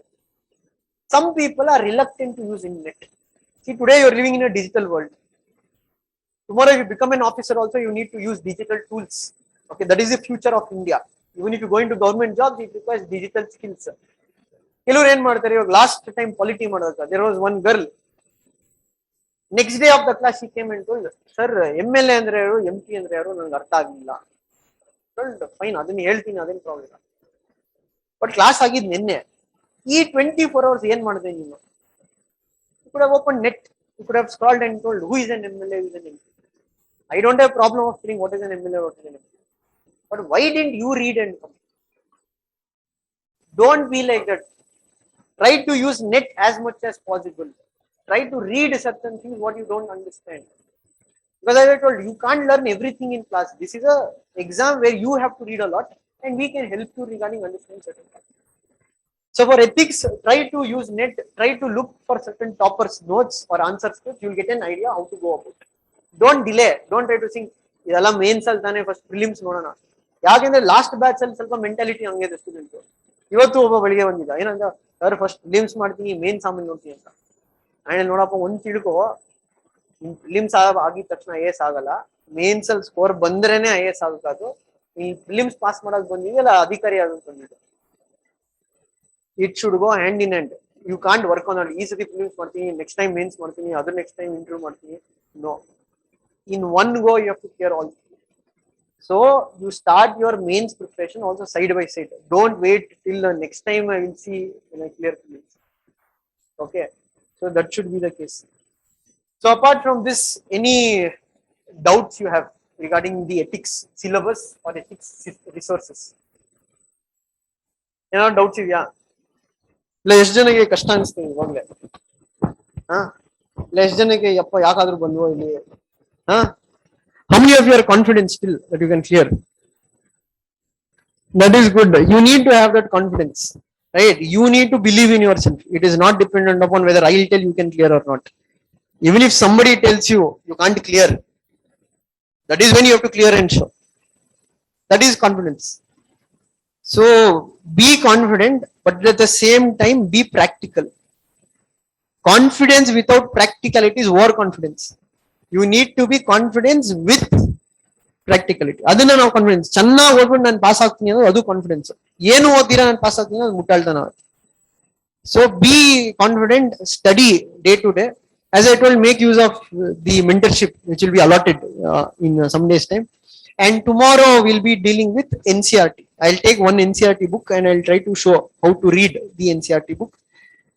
Some people are reluctant to use internet. See, today you are living in a digital world. Tomorrow, if you become an officer, also you need to use digital tools. Okay, that is the future of India. Even if you go into government jobs, it requires digital skills. ಕೆಲವರು ಏನ್ ಮಾಡ್ತಾರೆ ಇವಾಗ last time polity ಮಾಡೋದಕ್ಕೆ there was one girl. Next day of the class she came and told, sir, MLA ಅಂದ್ರೆ ಯಾರು MP ಅಂದ್ರೆ ಯಾರು ನನಗೆ ಅರ್ಥ ಆಗಲಿಲ್ಲ. ಫೈನ್, ಅದನ್ನ ಹೇಳ್ತೀನಿ, ಅದೇನು ಪ್ರಾಬ್ಲಮ್ ಇಲ್ಲ. ಬಟ್ ಕ್ಲಾಸ್ ಆಗಿದ್ ನಿನ್ನೆ. ಈ 24 hours ಏನ್ ಮಾಡಿದೆ ನೀನು? You could have opened net. You could have scrolled and told who is an MLA, who is an MP. I don't have problem of saying what is an MLA, what is an MP. But why didn't you read and come? Don't be like that. Try to use net as much as possible. Try to read certain things what you don't understand. Because as I told you, you can't learn everything in class. This is a exam where you have to read a lot and we can help you regarding understanding certain things. So for ethics, try to use net, try to look for certain toppers notes or answer scripts. You'll get an idea how to go about it. Don't delay. Don't try to think, ಇದೆಲ್ಲ mains ಅಲ್ಲಿ ತಾನೇ first prelims ನೋಡೋಣ. ಯಾಕೆಂದ್ರೆ last batch ಅಲ್ಲಿ ಸ್ವಲ್ಪ mentality ಹಂಗಿದೆ student. ಇವತ್ತು ಒಬ್ಬ ಬೆಳಿಗ್ಗೆ ಬಂದಿದ್ದ, ಏನಂತ ಸರ್ ಫಸ್ಟ್ ಪ್ರಿಲಿಮ್ಸ್ ಮಾಡ್ತೀನಿ ಮೇನ್ಸ್ ಆಮೇಲೆ ನೋಡ್ತೀನಿ ಅಂತ. ಆಮೇಲೆ ನೋಡಪ್ಪ ಒಂದ್ ತಿಳ್ಕೊ, ಪ್ರಿಲಿಮ್ಸ್ ಆಗಿದ ತಕ್ಷಣ IAS ಆಗಲ್ಲ, ಮೇನ್ಸ್ ಅಲ್ಲಿ ಸ್ಕೋರ್ ಬಂದ್ರೇನೆ IAS ಆಗೋದು. ಈ ಪ್ರಿಲಿಮ್ಸ್ ಪಾಸ್ ಮಾಡಕ್ ಬಂದಿದೆಯಲ್ಲ ಅಧಿಕಾರಿ ಆಗೋದು ಬಂದಿದ್ದು. It should go hand in hand. You can't work on it. ಈ ಸತಿ ಪ್ರಿಲಿಮ್ಸ್ ಮಾಡ್ತೀನಿ, ನೆಕ್ಸ್ಟ್ ಟೈಮ್ ಮೇನ್ಸ್ ಮಾಡ್ತೀನಿ, ಅದರ್ ನೆಕ್ಸ್ಟ್ ಟೈಮ್ ಇಂಟರ್ವ್ಯೂ ಮಾಡ್ತೀನಿ. No. In one go you have to clear all. So you start your mains preparation also side by side. Don't wait till the next time I will see when I clear prelims. Okay, so that should be the case. So apart from this, any doubts you have regarding the ethics syllabus or ethics resources? ಏನೋ doubts ಇದೆಯಾ? ಇಲ್ಲ ಎಷ್ಟು ಜನಕ್ಕೆ ಕಷ್ಟ ಅನಿಸ್ತೀನಿ ಇವಾಗಲೇ? ಇಲ್ಲ ಎಷ್ಟು ಜನಕ್ಕೆ ಯಪ್ಪ ಯಾಕಾದ್ರೂ ಬಂದ್ವೋ ಇಲ್ಲಿ? How many of you are confident still that you can clear? That is good. You need to have that confidence, right? You need to believe in yourself. It is not dependent upon whether I will tell you can clear or not. Even if somebody tells you you can't clear, that is when you have to clear and show. That is confidence. So be confident, but at the same time be practical. Confidence without practicality is overconfidence. You need to be confidence with practicality. ಅದನ್ನ ನಾವು confidence ಚೆನ್ನಾಗಿ ಓದ್ಬಿಟ್ಟು ನಾನು pass ಆಗ್ತೀನಿ ಅನ್ನೋದು ಅದು confidence. ಏನು ಓದ್ತೀರಾ ನಾನು ಪಾಸ್ ಆಗ್ತೀನಿ ಅದು ಮುಟ್ಟಾಳ್ತಾನ. So be confident, study day to day. As I told, make use of the mentorship which will be allotted in some days time. And tomorrow we'll be dealing with NCERT. I'll take one NCERT book and I'll try to show how to read the NCERT book.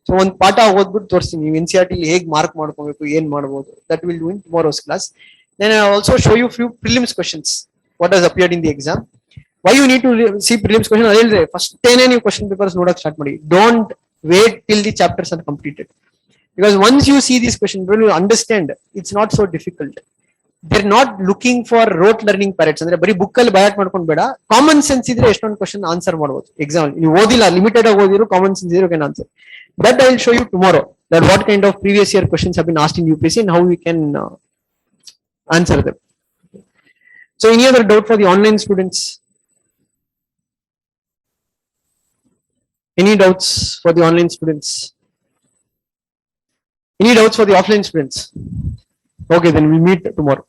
So ಒಂದು ಪಾಠ ಓದ್ಬಿಟ್ಟು ತೋರಿಸ್ತೀನಿ, ನೀವು NCERT ಹೇಗೆ mark ಮಾಡ್ಕೋಬೇಕು, ಏನ್ ಮಾಡಬಹುದು. That will do in tomorrow's class. Then I also show you few prelims questions what has appeared in the exam. Why you need to see prelims question? ಅದೇ ಹೇಳಿದ್ರೆ ಫಸ್ಟ್ ಏನೇ ನೀವು ಕ್ವಶನ್ ಪೇಪರ್ಸ್ ನೋಡಕ್ start ಮಾಡಿ. Don't wait till the chapters are completed, because once you see these questions you will understand it's not so difficult. They're not looking for rote learning parrots. ಅಂದ್ರೆ ಬರೀ book ಅಲ್ಲಿ ಬಯಾಟ್ ಮಾಡ್ಕೊಂಡು ಬೇಡ, common sense ಇದ್ರೆ ಎಷ್ಟೊಂದು question answer ಮಾಡಬಹುದು exam. ನೀವು ಓದಿಲ್ಲ, ಲಿಮಿಟೆಡ್ ಆಗಿ ಓದಿರೋ, ಕಾಮನ್ ಸೆನ್ಸ್ ಇದ್ರೆ can answer. That I will show you tomorrow, that what kind of previous year questions have been asked in UPSC and how we can answer them. So any other doubt for the online students? Any doubts for the online students? Any doubts for the offline students? Okay, then we'll meet tomorrow.